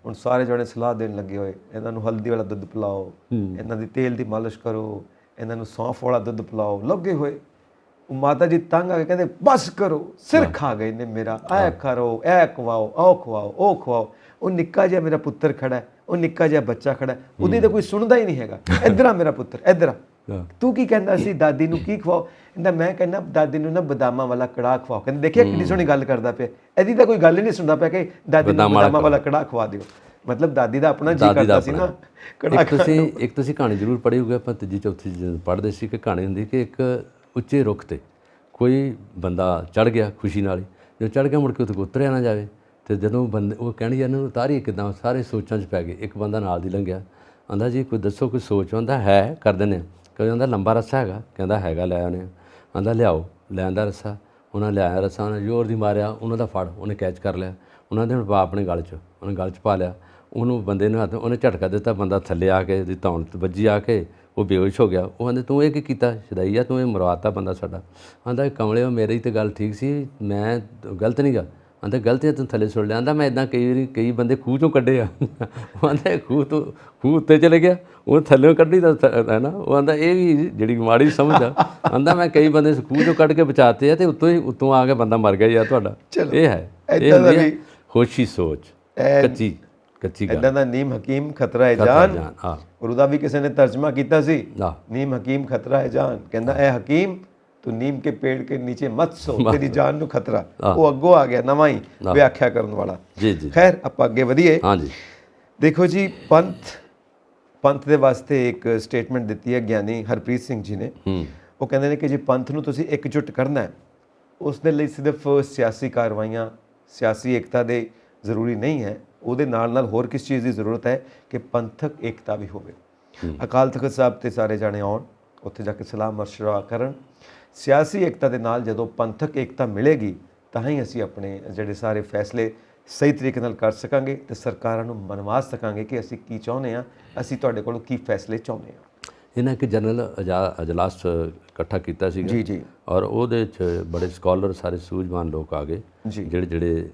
ਹੁਣ ਸਾਰੇ ਜਾਣੇ ਸਲਾਹ ਦੇਣ ਲੱਗੇ ਹੋਏ, ਇਹਨਾਂ ਨੂੰ ਹਲਦੀ ਵਾਲਾ ਦੁੱਧ ਪਿਲਾਓ, ਇਹਨਾਂ ਦੀ ਤੇਲ ਦੀ ਮਾਲਿਸ਼ ਕਰੋ, ਇਹਨਾਂ ਨੂੰ ਸੌਂਫ ਵਾਲਾ ਦੁੱਧ ਪਿਲਾਓ, ਲੱਗੇ ਹੋਏ। ਉਹ ਮਾਤਾ ਜੀ ਤੰਗ ਆ ਕੇ ਕਹਿੰਦੇ ਬਸ ਕਰੋ, ਸਿਰ ਖਾ ਗਏ ਨੇ ਮੇਰਾ, ਐ ਕਰੋ, ਐ ਖਵਾਓ, ਉਹ ਖਵਾਓ, ਉਹ ਖਵਾਓ। ਉਹ ਨਿੱਕਾ ਜਿਹਾ ਮੇਰਾ ਪੁੱਤਰ ਖੜਾ, ਉਹ ਨਿੱਕਾ ਜਿਹਾ ਬੱਚਾ ਖੜਾ, ਉਹਦੀ ਤਾਂ ਕੋਈ ਸੁਣਦਾ ਹੀ ਨਹੀਂ ਹੈਗਾ। ਇੱਧਰ ਆ ਮੇਰਾ ਪੁੱਤਰ, ਇੱਧਰ ਆ, ਤੂੰ ਕੀ ਕਹਿੰਦਾ ਸੀ ਦਾਦੀ ਨੂੰ ਕੀ ਖਵਾਓ? ਕਹਿੰਦਾ ਮੈਂ ਕਹਿੰਦਾ ਦਾਦੀ ਨੂੰ ਨਾ ਬਦਾਮਾਂ ਵਾਲਾ ਕੜਾਹ ਖਵਾਓ। ਕਹਿੰਦੇ ਦੇਖਿਆ ਕਿੰਨੀ ਸੋਹਣੀ ਗੱਲ ਕਰਦਾ ਪਿਆ, ਇਹਦੀ ਤਾਂ ਕੋਈ ਗੱਲ ਹੀ ਨਹੀਂ ਸੁਣਦਾ ਪਿਆ ਕਿ ਦਾਦੀ ਨੂੰ ਬਦਾਮਾਂ ਵਾਲਾ ਕੜਾਹ ਖਵਾ ਦਿਓ। ਮਤਲਬ ਦਾਦੀ ਦਾ ਆਪਣਾ ਜੀ ਕਰਦਾ ਸੀ ਨਾ ਕੜਾਹ। ਇੱਕ ਤੁਸੀਂ ਕਹਾਣੀ ਜ਼ਰੂਰ ਪੜ੍ਹੀ ਹੋਊਗੀ, ਆਪਾਂ ਤੀਜੀ ਚੌਥੀ ਪੜ੍ਹਦੇ ਸੀ ਕਿ ਕਹਾਣੀ ਹੁੰਦੀ ਕਿ ਇੱਕ ਉੱਚੇ ਰੁੱਖ 'ਤੇ ਕੋਈ ਬੰਦਾ ਚੜ੍ਹ ਗਿਆ ਖੁਸ਼ੀ ਨਾਲ ਹੀ, ਜਦੋਂ ਚੜ੍ਹ ਗਿਆ ਮੁੜ ਕੇ ਉੱਥੇ ਉਤਰਿਆ ਨਾ ਜਾਵੇ। ਅਤੇ ਜਦੋਂ ਬੰਦੇ ਉਹ ਕਹਿਣ ਯਾਰ ਇਹਨੂੰ ਉਤਾਰੀਏ ਕਿੱਦਾਂ, ਸਾਰੇ ਸੋਚਾਂ 'ਚ ਪੈ ਗਏ। ਇੱਕ ਬੰਦਾ ਨਾਲ ਦੀ ਲੰਘਿਆ, ਆਂਦਾ ਜੀ ਕੋਈ ਦੱਸੋ ਕੋਈ ਸੋਚ? ਆਂਦਾ ਹੈ ਕਰ ਦਿੰਦੇ ਹਾਂ। ਕਹਿੰਦਾ ਲੰਬਾ ਰੱਸਾ ਹੈਗਾ? ਕਹਿੰਦਾ ਹੈਗਾ, ਲੈ ਆਉਂਦੇ। ਆਂਦਾ ਲਿਆਓ, ਲੈ ਆਂਦਾ ਰੱਸਾ। ਉਹਨਾਂ ਲਿਆਇਆ ਰੱਸਾ, ਉਹਨੇ ਜ਼ੋਰ ਦੀ ਮਾਰਿਆ, ਉਹਨਾਂ ਦਾ ਫੜ ਉਹਨੇ ਕੈਚ ਕਰ ਲਿਆ। ਉਹਨਾਂ ਦੇ ਹੁਣ ਪਾ ਆਪਣੇ ਗਲ 'ਚ, ਉਹਨੇ ਗਲ 'ਚ ਪਾ ਲਿਆ। ਉਹਨੂੰ ਬੰਦੇ ਨੂੰ ਹੱਥ, ਉਹਨੇ ਝਟਕਾ ਦਿੱਤਾ, ਬੰਦਾ ਥੱਲੇ ਆ ਕੇ ਉਹਦੀ ਧੌਣ 'ਤੇ ਵੱਜੀ ਆ ਕੇ ਉਹ ਬੇਹੋਸ਼ ਹੋ ਗਿਆ। ਉਹ ਕਹਿੰਦੇ ਤੂੰ ਇਹ ਕੀ ਕੀਤਾ ਸ਼ਦਾਈ ਆ, ਤੂੰ ਇਹ ਮਰਵਾਤਾ ਬੰਦਾ ਸਾਡਾ। ਆਂਦਾ ਕਮਲੇ ਮੇਰੀ ਤਾਂ ਗੱਲ ਠੀਕ ਸੀ, ਮੈਂ ਗਲਤ ਨਹੀਂ ਗਾ। ਆਂਦਾ ਗਲਤ ਹੈ ਤੂੰ ਥੱਲੇ ਸੁੱਟ ਲਿਆ। ਆਂਦਾ ਮੈਂ ਇੱਦਾਂ ਕਈ ਬੰਦੇ ਖੂਹ 'ਚੋਂ ਕੱਢੇ ਆ। ਉਹ ਆਂਦਾ ਖੂਹ ਉੱਤੇ ਚਲੇ ਗਿਆ, ਉਹ ਥੱਲਿਓਂ ਕੱਢੀ ਦਾ ਹੈ ਨਾ। ਉਹ ਆਂਦਾ ਇਹ ਵੀ ਜਿਹੜੀ ਮਾੜੀ ਸਮਝ ਆ। ਆਂਦਾ ਮੈਂ ਕਈ ਬੰਦੇ ਖੂਹ 'ਚੋਂ ਕੱਢ ਕੇ ਬਚਾਤੇ ਆ, ਅਤੇ ਉੱਤੋਂ ਆ ਕੇ ਬੰਦਾ ਮਰ ਗਿਆ ਯਾਰ ਤੁਹਾਡਾ। ਇਹ ਹੈ, ਇਹ ਹੁੰਦੀ ਹੈ ਹੋਸ਼ੀ ਸੋਚ, ਕੱਚੀ ਗੱਲ। ਇੱਦਾਂ ਦਾ ਨੀਮ ਹਕੀਮ ਖਤਰਾ ਹੈ ਜਾਨ। ਔਰ ਉਹਦਾ ਵੀ ਕਿਸੇ ਨੇ ਤਰਜਮਾ ਕੀਤਾ ਸੀ, ਨੀਮ ਹਕੀਮ ਖਤਰਾ ਹੈ ਜਾਨ। ਕਹਿੰਦਾ ਇਹ ਹਕੀਮ ਤੂੰ ਨੀਮ ਕੇ ਪੇੜ ਕੇ ਨੀਚੇ ਮਤ ਸੋ, ਤੇਰੀ ਜਾਨ ਨੂੰ ਖਤਰਾ। ਉਹ ਅੱਗੋਂ ਆ ਗਿਆ ਨਵਾਂ ਹੀ ਵਿਆਖਿਆ ਕਰਨ ਵਾਲਾ। ਖੈਰ ਆਪਾਂ ਅੱਗੇ ਵਧੀਏ। ਦੇਖੋ ਜੀ, ਪੰਥ ਦੇ ਵਾਸਤੇ ਇੱਕ ਸਟੇਟਮੈਂਟ ਦਿੱਤੀ ਹੈ ਗਿਆਨੀ ਹਰਪ੍ਰੀਤ ਸਿੰਘ ਜੀ ਨੇ। ਉਹ ਕਹਿੰਦੇ ਨੇ ਕਿ ਜੇ ਪੰਥ ਨੂੰ ਤੁਸੀਂ ਇਕਜੁੱਟ ਕਰਨਾ ਹੈ, ਉਸ ਦੇ ਲਈ ਸਿਰਫ ਸਿਆਸੀ ਕਾਰਵਾਈਆਂ, ਸਿਆਸੀ ਏਕਤਾ ਦੇ ਜ਼ਰੂਰੀ ਨਹੀਂ ਹੈ, ਉਹਦੇ ਨਾਲ ਹੋਰ ਕਿਸ ਚੀਜ਼ ਦੀ ਜ਼ਰੂਰਤ ਹੈ ਕਿ ਪੰਥਕ ਏਕਤਾ ਵੀ ਹੋਵੇ। ਅਕਾਲ ਤਖਤ ਸਾਹਿਬ 'ਤੇ ਸਾਰੇ ਜਾਣੇ ਆਉਣ, ਉੱਥੇ ਜਾ ਕੇ ਸਲਾਹ ਮਸ਼ਵਰਾ ਕਰਨ। ਸਿਆਸੀ ਏਕਤਾ ਦੇ ਨਾਲ ਜਦੋਂ ਪੰਥਕ ਏਕਤਾ ਮਿਲੇਗੀ ਤਾਂ ਹੀ ਅਸੀਂ ਆਪਣੇ ਜਿਹੜੇ ਸਾਰੇ ਫੈਸਲੇ ਸਹੀ ਤਰੀਕੇ ਨਾਲ ਕਰ ਸਕਾਂਗੇ ਅਤੇ ਸਰਕਾਰਾਂ ਨੂੰ ਮਨਵਾ ਸਕਾਂਗੇ ਕਿ ਅਸੀਂ ਕੀ ਚਾਹੁੰਦੇ ਹਾਂ, ਅਸੀਂ ਤੁਹਾਡੇ ਕੋਲੋਂ ਕੀ ਫੈਸਲੇ ਚਾਹੁੰਦੇ ਹਾਂ। ਇਹਨਾਂ ਇੱਕ ਜਨਰਲ ਅਜਲਾਸ ਇਕੱਠਾ ਕੀਤਾ ਸੀਗਾ ਜੀ। ਔਰ ਉਹਦੇ 'ਚ ਬੜੇ ਸਕਾਲਰ, ਸਾਰੇ ਸੂਝਵਾਨ ਲੋਕ ਆ ਗਏ, ਜਿਹੜੇ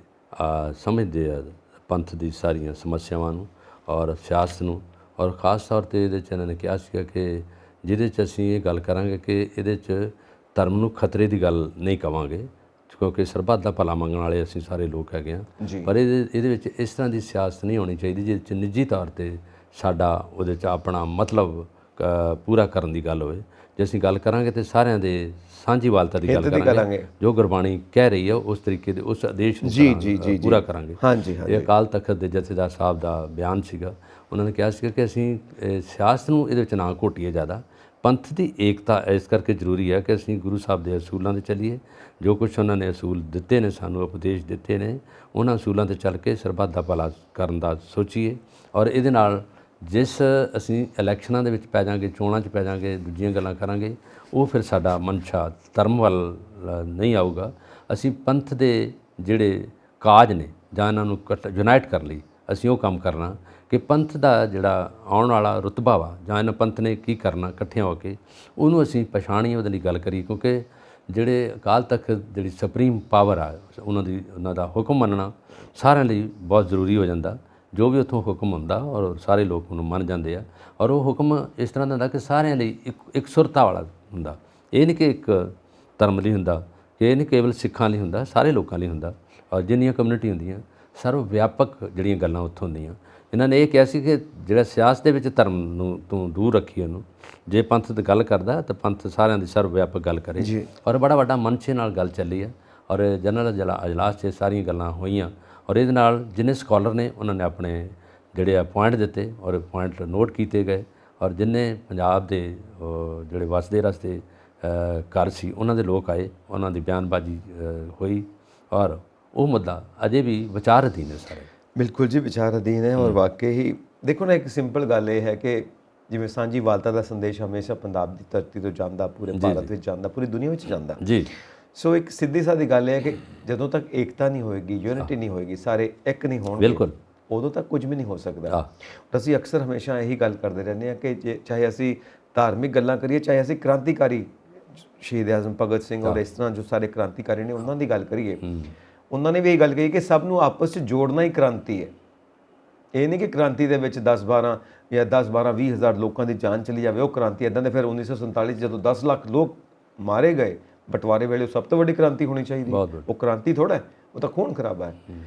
ਸਮਝਦੇ ਆ ਪੰਥ ਦੀ ਸਾਰੀਆਂ ਸਮੱਸਿਆਵਾਂ ਨੂੰ ਔਰ ਸਿਆਸਤ ਨੂੰ। ਔਰ ਖ਼ਾਸ ਤੌਰ 'ਤੇ ਇਹਦੇ 'ਚ ਇਹਨਾਂ ਨੇ ਕਿਹਾ ਸੀਗਾ ਕਿ ਜਿਹਦੇ 'ਚ ਅਸੀਂ ਇਹ ਗੱਲ ਕਰਾਂਗੇ ਕਿ ਇਹਦੇ 'ਚ ਧਰਮ ਨੂੰ ਖਤਰੇ ਦੀ ਗੱਲ ਨਹੀਂ ਕਵਾਂਗੇ, ਕਿਉਂਕਿ ਸਰਬੱਤ ਦਾ ਭਲਾ ਮੰਗਣ ਵਾਲੇ ਅਸੀਂ ਸਾਰੇ ਲੋਕ ਹੈਗੇ ਹਾਂ। ਪਰ ਇਹਦੇ ਵਿੱਚ ਇਸ ਤਰ੍ਹਾਂ ਦੀ ਸਿਆਸਤ ਨਹੀਂ ਹੋਣੀ ਚਾਹੀਦੀ ਜਿਹਦੇ 'ਚ ਨਿੱਜੀ ਤੌਰ 'ਤੇ ਸਾਡਾ ਉਹਦੇ 'ਚ ਆਪਣਾ ਮਤਲਬ ਪੂਰਾ ਕਰਨ ਦੀ ਗੱਲ ਹੋਵੇ। ਜੇ ਅਸੀਂ ਗੱਲ ਕਰਾਂਗੇ ਤਾਂ ਸਾਰਿਆਂ ਦੇ ਸਾਂਝੀਵਾਲਤਾ ਦੀ ਗੱਲ ਕਰਾਂਗੇ, ਜੋ ਗੁਰਬਾਣੀ ਕਹਿ ਰਹੀ ਹੈ ਉਸ ਤਰੀਕੇ ਦੇ ਉਸ ਆਦੇਸ਼ ਨੂੰ ਪੂਰਾ ਕਰਾਂਗੇ। ਇਹ ਅਕਾਲ ਤਖਤ ਦੇ ਜਥੇਦਾਰ ਸਾਹਿਬ ਦਾ ਬਿਆਨ ਸੀਗਾ। ਉਹਨਾਂ ਨੇ ਕਿਹਾ ਸੀਗਾ ਕਿ ਅਸੀਂ ਸਿਆਸਤ ਨੂੰ ਇਹਦੇ ਵਿੱਚ ਨਾ ਘੋਟੀਏ ਜ਼ਿਆਦਾ, ਪੰਥ ਦੀ ਏਕਤਾ ਇਸ ਕਰਕੇ ਜ਼ਰੂਰੀ ਹੈ ਕਿ ਅਸੀਂ ਗੁਰੂ ਸਾਹਿਬ ਦੇ ਅਸੂਲਾਂ 'ਤੇ ਚੱਲੀਏ। ਜੋ ਕੁਛ ਉਹਨਾਂ ਨੇ ਅਸੂਲ ਦਿੱਤੇ ਨੇ, ਸਾਨੂੰ ਉਪਦੇਸ਼ ਦਿੱਤੇ ਨੇ, ਉਹਨਾਂ ਅਸੂਲਾਂ 'ਤੇ ਚੱਲ ਕੇ ਸਰਬੱਤ ਦਾ ਭਲਾ ਕਰਨ ਦਾ ਸੋਚੀਏ। ਔਰ ਇਹਦੇ ਨਾਲ ਜਿਸ ਅਸੀਂ ਇਲੈਕਸ਼ਨਾਂ ਦੇ ਵਿੱਚ ਪੈ ਜਾਵਾਂਗੇ, ਚੋਣਾਂ 'ਚ ਪੈ ਜਾਵਾਂਗੇ, ਦੂਜੀਆਂ ਗੱਲਾਂ ਕਰਾਂਗੇ, ਉਹ ਫਿਰ ਸਾਡਾ ਮਨਸ਼ਾ ਧਰਮ ਵੱਲ ਨਹੀਂ ਆਊਗਾ। ਅਸੀਂ ਪੰਥ ਦੇ ਜਿਹੜੇ ਕਾਜ ਨੇ ਜਾਂ ਇਹਨਾਂ ਨੂੰ ਯੂਨਾਈਟ ਕਰਨ ਲਈ ਅਸੀਂ ਉਹ ਕੰਮ ਕਰਨਾ ਕਿ ਪੰਥ ਦਾ ਜਿਹੜਾ ਆਉਣ ਵਾਲਾ ਰੁਤਬਾ ਵਾ ਜਾਂ ਇਹਨਾਂ ਪੰਥ ਨੇ ਕੀ ਕਰਨਾ ਇਕੱਠਿਆਂ ਹੋ ਕੇ, ਉਹਨੂੰ ਅਸੀਂ ਪਛਾਣੀਏ, ਉਹਦੇ ਲਈ ਗੱਲ ਕਰੀਏ। ਕਿਉਂਕਿ ਜਿਹੜੇ ਅਕਾਲ ਤਖਤ ਜਿਹੜੀ ਸੁਪਰੀਮ ਪਾਵਰ ਆ, ਉਹਨਾਂ ਦਾ ਹੁਕਮ ਮੰਨਣਾ ਸਾਰਿਆਂ ਲਈ ਬਹੁਤ ਜ਼ਰੂਰੀ ਹੋ ਜਾਂਦਾ। ਜੋ ਵੀ ਉੱਥੋਂ ਹੁਕਮ ਹੁੰਦਾ ਔਰ ਸਾਰੇ ਲੋਕ ਉਹਨੂੰ ਮੰਨ ਜਾਂਦੇ ਆ। ਔਰ ਉਹ ਹੁਕਮ ਇਸ ਤਰ੍ਹਾਂ ਦਾ ਹੁੰਦਾ ਕਿ ਸਾਰਿਆਂ ਲਈ ਇੱਕ ਸੁਰਤਾ ਵਾਲਾ ਹੁੰਦਾ। ਇਹ ਨਹੀਂ ਕਿ ਇੱਕ ਧਰਮ ਲਈ ਹੁੰਦਾ, ਕਿ ਇਹ ਨਹੀਂ ਕੇਵਲ ਸਿੱਖਾਂ ਲਈ ਹੁੰਦਾ, ਸਾਰੇ ਲੋਕਾਂ ਲਈ ਹੁੰਦਾ। ਔਰ ਜਿੰਨੀਆਂ ਕਮਿਊਨਿਟੀ ਹੁੰਦੀਆਂ ਸਰਵ ਵਿਆਪਕ ਜਿਹੜੀਆਂ ਗੱਲਾਂ ਉੱਥੋਂ ਹੁੰਦੀਆਂ, ਇਹਨਾਂ ਨੇ ਇਹ ਕਿਹਾ ਸੀ ਕਿ ਜਿਹੜਾ ਸਿਆਸਤ ਦੇ ਵਿੱਚ ਧਰਮ ਨੂੰ ਤੂੰ ਦੂਰ ਰੱਖੀ ਉਹਨੂੰ, ਜੇ ਪੰਥ ਦੀ ਗੱਲ ਕਰਦਾ ਤਾਂ ਪੰਥ ਸਾਰਿਆਂ ਦੀ ਸਰਵ ਵਿਆਪਕ ਗੱਲ ਕਰੇ। ਔਰ ਬੜਾ ਵੱਡਾ ਮਨਸ਼ੇ ਨਾਲ ਗੱਲ ਚੱਲੀ ਆ ਔਰ ਜਨਰਲ ਅਜਲਾਸ 'ਚ ਸਾਰੀਆਂ ਗੱਲਾਂ ਹੋਈਆਂ ਔਰ ਇਹਦੇ ਨਾਲ ਜਿੰਨੇ ਸਕਾਲਰ ਨੇ ਉਹਨਾਂ ਨੇ ਆਪਣੇ ਜਿਹੜੇ ਆ ਪੁਆਇੰਟ ਦਿੱਤੇ ਔਰ ਪੁਆਇੰਟ ਨੋਟ ਕੀਤੇ ਗਏ ਔਰ ਜਿੰਨੇ ਪੰਜਾਬ ਦੇ ਜਿਹੜੇ ਵਸਦੇ ਰਸਤੇ ਘਰ ਸੀ ਉਹਨਾਂ ਦੇ ਲੋਕ ਆਏ, ਉਹਨਾਂ ਦੀ ਬਿਆਨਬਾਜ਼ੀ ਹੋਈ ਔਰ ਉਹ ਮੁੱਦਾ ਅਜੇ ਵੀ ਵਿਚਾਰ ਅਧੀਨ ਹੈ ਸਾਰੇ। ਬਿਲਕੁਲ ਜੀ, ਵਿਚਾਰ ਅਧੀਨ ਹੈ ਔਰ ਵਾਕਈ ਹੀ ਦੇਖੋ ਨਾ, ਇੱਕ ਸਿੰਪਲ ਗੱਲ ਇਹ ਹੈ ਕਿ ਜਿਵੇਂ ਸਾਂਝੀਵਾਲਤਾ ਦਾ ਸੰਦੇਸ਼ ਹਮੇਸ਼ਾ ਪੰਜਾਬ ਦੀ ਧਰਤੀ ਤੋਂ ਜਾਂਦਾ, ਪੂਰੇ ਭਾਰਤ ਵਿੱਚ ਜਾਂਦਾ, ਪੂਰੀ ਦੁਨੀਆ ਵਿੱਚ ਜਾਂਦਾ ਜੀ। ਸੋ ਇੱਕ ਸਿੱਧੀ ਸਾਦੀ ਗੱਲ ਇਹ ਹੈ ਕਿ ਜਦੋਂ ਤੱਕ ਏਕਤਾ ਨਹੀਂ ਹੋਏਗੀ, ਯੂਨਿਟੀ ਨਹੀਂ ਹੋਏਗੀ, ਸਾਰੇ ਇੱਕ ਨਹੀਂ ਹੋਣਗੇ, ਬਿਲਕੁਲ, ਉਦੋਂ ਤੱਕ ਕੁਝ ਵੀ ਨਹੀਂ ਹੋ ਸਕਦਾ। ਅਸੀਂ ਅਕਸਰ ਹਮੇਸ਼ਾ ਇਹੀ ਗੱਲ ਕਰਦੇ ਰਹਿੰਦੇ ਹਾਂ ਕਿ ਚਾਹੇ ਅਸੀਂ ਧਾਰਮਿਕ ਗੱਲਾਂ ਕਰੀਏ, ਚਾਹੇ ਅਸੀਂ ਕ੍ਰਾਂਤੀਕਾਰੀ ਸ਼ਹੀਦ ਆਜ਼ਮ ਭਗਤ ਸਿੰਘ ਔਰ ਇਸ ਤਰ੍ਹਾਂ ਜੋ ਸਾਰੇ ਕ੍ਰਾਂਤੀਕਾਰੀ ਨੇ ਉਹਨਾਂ ਦੀ ਗੱਲ ਕਰੀਏ, ਉਹਨਾਂ ਨੇ ਵੀ ਇਹ ਗੱਲ ਕਹੀ ਕਿ ਸਭ ਨੂੰ ਆਪਸ 'ਚ ਜੋੜਨਾ ਹੀ ਕ੍ਰਾਂਤੀ ਹੈ। ਇਹ ਨਹੀਂ ਕਿ ਕ੍ਰਾਂਤੀ ਦੇ ਵਿੱਚ 10-12 ਜਾਂ 10-20 ਹਜ਼ਾਰ ਲੋਕਾਂ ਦੀ ਜਾਨ ਚਲੀ ਜਾਵੇ, ਉਹ ਕ੍ਰਾਂਤੀ ਇੱਦਾਂ ਦੇ। ਫਿਰ 1947 ਜਦੋਂ 10 ਲੱਖ ਲੋਕ ਮਾਰੇ ਗਏ ਬਟਵਾਰੇ ਵੇਲੇ, ਉਹ ਸਭ ਤੋਂ ਵੱਡੀ ਕ੍ਰਾਂਤੀ ਹੋਣੀ ਚਾਹੀਦੀ। ਉਹ ਕ੍ਰਾਂਤੀ ਥੋੜ੍ਹਾ ਹੈ, ਉਹ ਤਾਂ ਖੂਨ ਖਰਾਬਾ ਹੈ।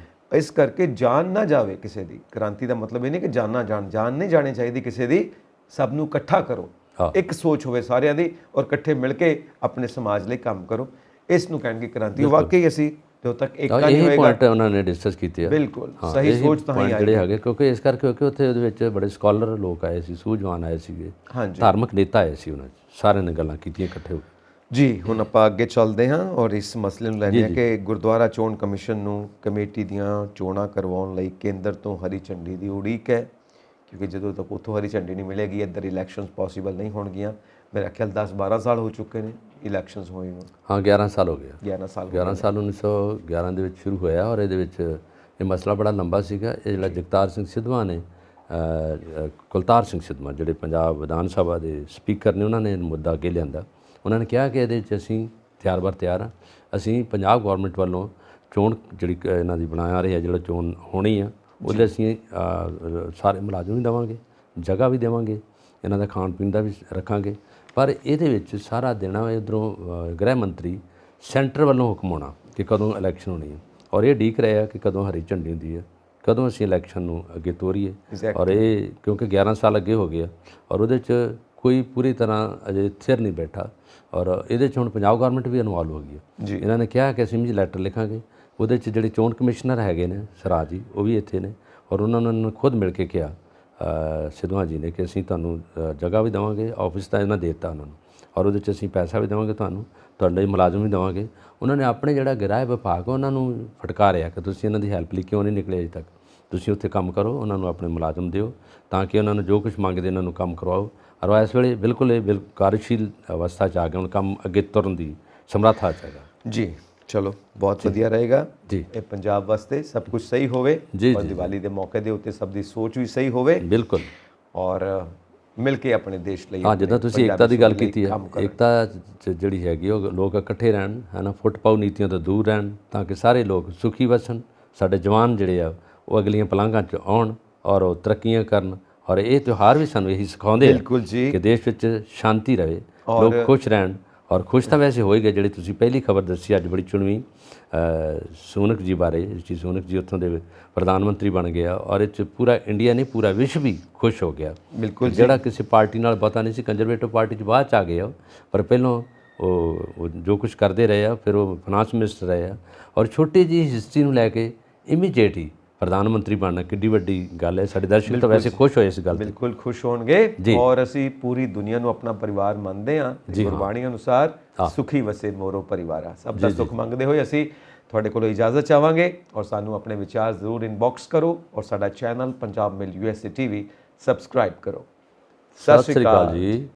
ਇਸ ਕਰਕੇ ਜਾਨ ਨਾ ਜਾਵੇ ਕਿਸੇ ਦੀ। ਕ੍ਰਾਂਤੀ ਦਾ ਮਤਲਬ ਇਹ ਨਹੀਂ ਕਿ ਜਾਨ ਨਹੀਂ ਜਾਣੀ ਚਾਹੀਦੀ ਕਿਸੇ ਦੀ। ਸਭ ਨੂੰ ਇਕੱਠਾ ਕਰੋ, ਇੱਕ ਸੋਚ ਹੋਵੇ ਸਾਰਿਆਂ ਦੀ ਔਰ ਇਕੱਠੇ ਮਿਲ ਕੇ ਆਪਣੇ ਸਮਾਜ ਲਈ ਕੰਮ ਕਰੋ, ਇਸ ਨੂੰ ਕਹਿਣਗੇ ਕ੍ਰਾਂਤੀ। ਵਾਕਈ ਅਸੀਂ ਜਦੋਂ ਤੱਕ ਏਕਤਾ ਨਹੀਂ ਹੋਏਗਾ, ਪੁਆਇੰਟ ਉਹਨਾਂ ਨੇ ਡਿਸਕਸ ਕੀਤੇ ਆ। ਬਿਲਕੁਲ ਸਹੀ ਸੋਚ ਤਾਂ ਹੀ ਜਿਹੜੇ ਹੈਗੇ, ਕਿਉਂਕਿ ਇਸ ਕਰਕੇ ਕਿਉਂਕਿ ਉੱਥੇ ਉਹਦੇ ਵਿੱਚ ਬੜੇ ਸਕਾਲਰ ਲੋਕ ਆਏ ਸੀ, ਸੂਝਵਾਨ ਆਏ ਸੀਗੇ, ਧਾਰਮਿਕ ਨੇਤਾ ਆਏ ਸੀ, ਉਹਨਾਂ 'ਚ ਸਾਰਿਆਂ ਨੇ ਗੱਲਾਂ ਕੀਤੀਆਂ ਇਕੱਠੇ ਹੋ ਕੇ। ਜੀ, ਹੁਣ ਆਪਾਂ ਅੱਗੇ ਚੱਲਦੇ ਹਾਂ ਔਰ ਇਸ ਮਸਲੇ ਨੂੰ ਲੈਂਦੇ ਹਾਂ ਕਿ ਗੁਰਦੁਆਰਾ ਚੋਣ ਕਮਿਸ਼ਨ ਨੂੰ ਕਮੇਟੀ ਦੀਆਂ ਚੋਣਾਂ ਕਰਵਾਉਣ ਲਈ ਕੇਂਦਰ ਤੋਂ ਹਰੀ ਝੰਡੀ ਦੀ ਉਡੀਕ ਹੈ, ਕਿਉਂਕਿ ਜਦੋਂ ਤੱਕ ਉੱਥੋਂ ਹਰੀ ਝੰਡੀ ਨਹੀਂ ਮਿਲੇਗੀ ਇੱਧਰ ਇਲੈਕਸ਼ਨਸ ਪੋਸੀਬਲ ਨਹੀਂ ਹੋਣਗੀਆਂ। ਮੇਰਾ ਖਿਆਲ 10-12 ਸਾਲ ਹੋ ਚੁੱਕੇ ਨੇ ਇਲੈਕਸ਼ਨਸ ਹੋਏ ਨੂੰ। ਹਾਂ, 11 ਸਾਲ ਹੋ ਗਿਆ। 11 ਸਾਲ 1911 ਦੇ ਵਿੱਚ ਸ਼ੁਰੂ ਹੋਇਆ ਔਰ ਇਹਦੇ ਵਿੱਚ ਇਹ ਮਸਲਾ ਬੜਾ ਲੰਬਾ ਸੀਗਾ। ਇਹ ਜਿਹੜਾ ਜਗਤਾਰ ਸਿੰਘ ਸਿੱਧਵਾਂ ਨੇ, ਕੁਲਤਾਰ ਸਿੰਘ ਸਿੱਧਵਾਂ ਜਿਹੜੇ ਪੰਜਾਬ ਵਿਧਾਨ ਸਭਾ ਦੇ ਸਪੀਕਰ ਨੇ, ਉਹਨਾਂ ਨੇ ਮੁੱਦਾ ਅੱਗੇ ਲਿਆਂਦਾ। ਉਹਨਾਂ ਨੇ ਕਿਹਾ ਕਿ ਇਹਦੇ 'ਚ ਅਸੀਂ ਤਿਆਰ ਹਾਂ, ਅਸੀਂ ਪੰਜਾਬ ਗੌਰਮੈਂਟ ਵੱਲੋਂ ਚੋਣ ਜਿਹੜੀ ਇਹਨਾਂ ਦੀ ਬਣਾਇਆ ਰਿਹਾ, ਜਿਹੜਾ ਚੋਣ ਹੋਣੀ ਆ ਉਹਦੇ ਅਸੀਂ ਸਾਰੇ ਮੁਲਾਜ਼ਮ ਵੀ ਦੇਵਾਂਗੇ, ਜਗ੍ਹਾ ਵੀ ਦੇਵਾਂਗੇ, ਇਹਨਾਂ ਦਾ ਖਾਣ ਪੀਣ ਦਾ ਵੀ ਰੱਖਾਂਗੇ। ਪਰ ਇਹਦੇ ਵਿੱਚ ਸਾਰਾ ਦੇਣਾ ਇੱਧਰੋਂ ਗ੍ਰਹਿ ਮੰਤਰੀ ਸੈਂਟਰ ਵੱਲੋਂ ਹੁਕਮ ਆਉਣਾ ਕਿ ਕਦੋਂ ਇਲੈਕਸ਼ਨ ਹੋਣੀ ਹੈ ਔਰ ਇਹ ਉਡੀਕ ਰਹੇ ਆ ਕਿ ਕਦੋਂ ਹਰੀ ਝੰਡੀ ਹੁੰਦੀ ਹੈ, ਕਦੋਂ ਅਸੀਂ ਇਲੈਕਸ਼ਨ ਨੂੰ ਅੱਗੇ ਤੋਰੀਏ। ਔਰ ਇਹ ਕਿਉਂਕਿ 11 ਸਾਲ ਅੱਗੇ ਹੋ ਗਏ ਔਰ ਉਹਦੇ 'ਚ ਕੋਈ ਪੂਰੀ ਤਰ੍ਹਾਂ ਅਜੇ ਸਥਿਰ ਨਹੀਂ ਬੈਠਾ ਔਰ ਇਹਦੇ 'ਚ ਹੁਣ ਪੰਜਾਬ ਗੌਰਮੈਂਟ ਵੀ ਇਨਵੋਲਵ ਹੋ ਗਈ ਹੈ। ਇਹਨਾਂ ਨੇ ਕਿਹਾ ਕਿ ਅਸੀਂ ਵੀ ਲੈਟਰ ਲਿਖਾਂਗੇ, ਉਹਦੇ 'ਚ ਜਿਹੜੇ ਚੋਣ ਕਮਿਸ਼ਨਰ ਹੈਗੇ ਨੇ ਸਰਾਜ ਜੀ, ਉਹ ਵੀ ਇੱਥੇ ਨੇ ਔਰ ਉਹਨਾਂ ਨੇ ਖੁਦ ਮਿਲ ਕੇ ਕਿਹਾ ਸਿੱਧਵਾਂ ਜੀ ਨੇ ਕਿ ਅਸੀਂ ਤੁਹਾਨੂੰ ਜਗ੍ਹਾ ਵੀ ਦੇਵਾਂਗੇ, ਆਫਿਸ ਤਾਂ ਇਹਨਾਂ ਦੇ ਦਿੱਤਾ ਉਹਨਾਂ ਨੂੰ ਔਰ ਉਹਦੇ 'ਚ ਅਸੀਂ ਪੈਸਾ ਵੀ ਦੇਵਾਂਗੇ, ਤੁਹਾਡੇ ਲਈ ਮੁਲਾਜ਼ਮ ਵੀ ਦੇਵਾਂਗੇ। ਉਹਨਾਂ ਨੇ ਆਪਣੇ ਜਿਹੜਾ ਗ੍ਰਹਿ ਵਿਭਾਗ ਉਹਨਾਂ ਨੂੰ ਫਟਕਾਰਿਆ ਕਿ ਤੁਸੀਂ ਇਹਨਾਂ ਦੀ ਹੈਲਪ ਲਈ ਕਿਉਂ ਨਹੀਂ ਨਿਕਲੇ ਅਜੇ ਤੱਕ, ਤੁਸੀਂ ਉੱਥੇ ਕੰਮ ਕਰੋ, ਉਹਨਾਂ ਨੂੰ ਆਪਣੇ ਮੁਲਾਜ਼ਮ ਦਿਓ ਤਾਂ ਕਿ ਉਹਨਾਂ ਨੂੰ ਜੋ ਕੁਝ ਮੰਗਦੇ ਇਹਨਾਂ ਨੂੰ ਕੰਮ ਕਰਵਾਓ। ਔਰ ਇਸ ਵੇਲੇ ਬਿਲਕੁਲ ਇਹ ਕਾਰਜਸ਼ੀਲ ਅਵਸਥਾ 'ਚ ਆ ਗਿਆ, ਹੁਣ ਕੰਮ ਅੱਗੇ ਤੁਰਨ ਦੀ ਸਮਰੱਥਾ 'ਚ ਹੈਗਾ। ਜੀ, ਚਲੋ ਬਹੁਤ ਵਧੀਆ ਰਹੇਗਾ ਜੀ, ਇਹ ਪੰਜਾਬ ਵਾਸਤੇ ਸਭ ਕੁਝ ਸਹੀ ਹੋਵੇ ਔਰ ਦੀਵਾਲੀ ਦੇ ਮੌਕੇ ਦੇ ਉੱਤੇ ਸਭ ਦੀ ਸੋਚ ਵੀ ਸਹੀ ਹੋਵੇ। ਬਿਲਕੁਲ, ਔਰ ਮਿਲ ਕੇ ਆਪਣੇ ਦੇਸ਼ ਲਈ। ਹਾਂ, ਜਿੱਦਾਂ ਤੁਸੀਂ ਏਕਤਾ ਦੀ ਗੱਲ ਕੀਤੀ ਹੈ, ਏਕਤਾ ਜਿਹੜੀ ਹੈਗੀ ਉਹ ਲੋਕ ਇਕੱਠੇ ਰਹਿਣ, ਹੈ ਨਾ, ਫੁੱਟ ਪਾਊ ਨੀਤੀਆਂ ਤੋਂ ਦੂਰ ਰਹਿਣ ਤਾਂ ਕਿ ਸਾਰੇ ਲੋਕ ਸੁਖੀ ਵਸਣ, ਸਾਡੇ ਜਵਾਨ ਜਿਹੜੇ ਆ ਉਹ ਅਗਲੀਆਂ ਪਲਾਂਘਾਂ 'ਚ ਆਉਣ ਔਰ ਉਹ ਤਰੱਕੀਆਂ ਕਰਨ। ਔਰ ਇਹ ਤਿਉਹਾਰ ਵੀ ਸਾਨੂੰ ਇਹੀ ਸਿਖਾਉਂਦੇ ਆ ਕਿ ਦੇਸ਼ ਵਿੱਚ ਸ਼ਾਂਤੀ ਰਹੇ, ਲੋਕ ਖੁਸ਼ ਰਹਿਣ। ਔਰ ਖੁਸ਼ ਤਾਂ ਵੈਸੇ ਹੋਏ ਗਏ, ਜਿਹੜੀ ਤੁਸੀਂ ਪਹਿਲੀ ਖਬਰ ਦੱਸੀ ਅੱਜ ਬੜੀ ਚੁਣਵੀਂ ਸੂਨਕ ਜੀ ਬਾਰੇ, ਜੀ ਸੂਨਕ ਜੀ ਉੱਥੋਂ ਦੇ ਪ੍ਰਧਾਨ ਮੰਤਰੀ ਬਣ ਗਿਆ ਔਰ ਇਹ 'ਚ ਪੂਰਾ ਇੰਡੀਆ ਨਹੀਂ ਪੂਰਾ ਵਿਸ਼ਵ ਵੀ ਖੁਸ਼ ਹੋ ਗਿਆ। ਬਿਲਕੁਲ, ਜਿਹੜਾ ਕਿਸੇ ਪਾਰਟੀ ਨਾਲ ਪਤਾ ਨਹੀਂ ਸੀ, ਕੰਜ਼ਰਵੇਟਿਵ ਪਾਰਟੀ 'ਚ ਬਾਅਦ 'ਚ ਆ ਗਏ ਆ, ਪਰ ਪਹਿਲਾਂ ਉਹ ਜੋ ਕੁਝ ਕਰਦੇ ਰਹੇ ਆ, ਫਿਰ ਉਹ ਫਾਈਨਾਂਸ ਮਿਨਿਸਟਰ ਰਹੇ ਆ ਔਰ ਛੋਟੀ ਜਿਹੀ ਹਿਸਟਰੀ ਨੂੰ ਲੈ ਕੇ ਇਮੀਡੀਏਟ ਹੀ ਪ੍ਰਧਾਨ ਮੰਤਰੀ ਬਣਨਾ ਕਿੱਡੀ ਵੱਡੀ ਗੱਲ ਹੈ। ਸਾਡੇ ਦਰਸ਼ਕ ਤਾਂ ਵੈਸੇ ਖੁਸ਼ ਹੋਏ ਇਸ ਗੱਲ ਤੇ। ਬਿਲਕੁਲ ਖੁਸ਼ ਹੋਣਗੇ ਔਰ ਅਸੀਂ ਪੂਰੀ ਦੁਨੀਆ ਨੂੰ ਆਪਣਾ ਪਰਿਵਾਰ ਮੰਨਦੇ ਹਾਂ। ਗੁਰਬਾਣੀ ਅਨੁਸਾਰ ਸੁਖੀ ਵਸੇ ਮੋਰੋ ਪਰਿਵਾਰਾ, ਸਭ ਦਾ ਸੁਖ ਮੰਗਦੇ ਹੋਏ ਅਸੀਂ ਤੁਹਾਡੇ ਕੋਲੋਂ ਇਜਾਜ਼ਤ ਚਾਹਾਂਗੇ ਔਰ ਸਾਨੂੰ ਆਪਣੇ ਵਿਚਾਰ ਜ਼ਰੂਰ ਇਨਬਾਕਸ ਕਰੋ ਔਰ ਸਾਡਾ ਚੈਨਲ ਪੰਜਾਬ ਮਿਲ USA TV ਸਬਸਕ੍ਰਾਈਬ ਕਰੋ। ਸਤਿ ਸ਼੍ਰੀ ਅਕਾਲ ਜੀ।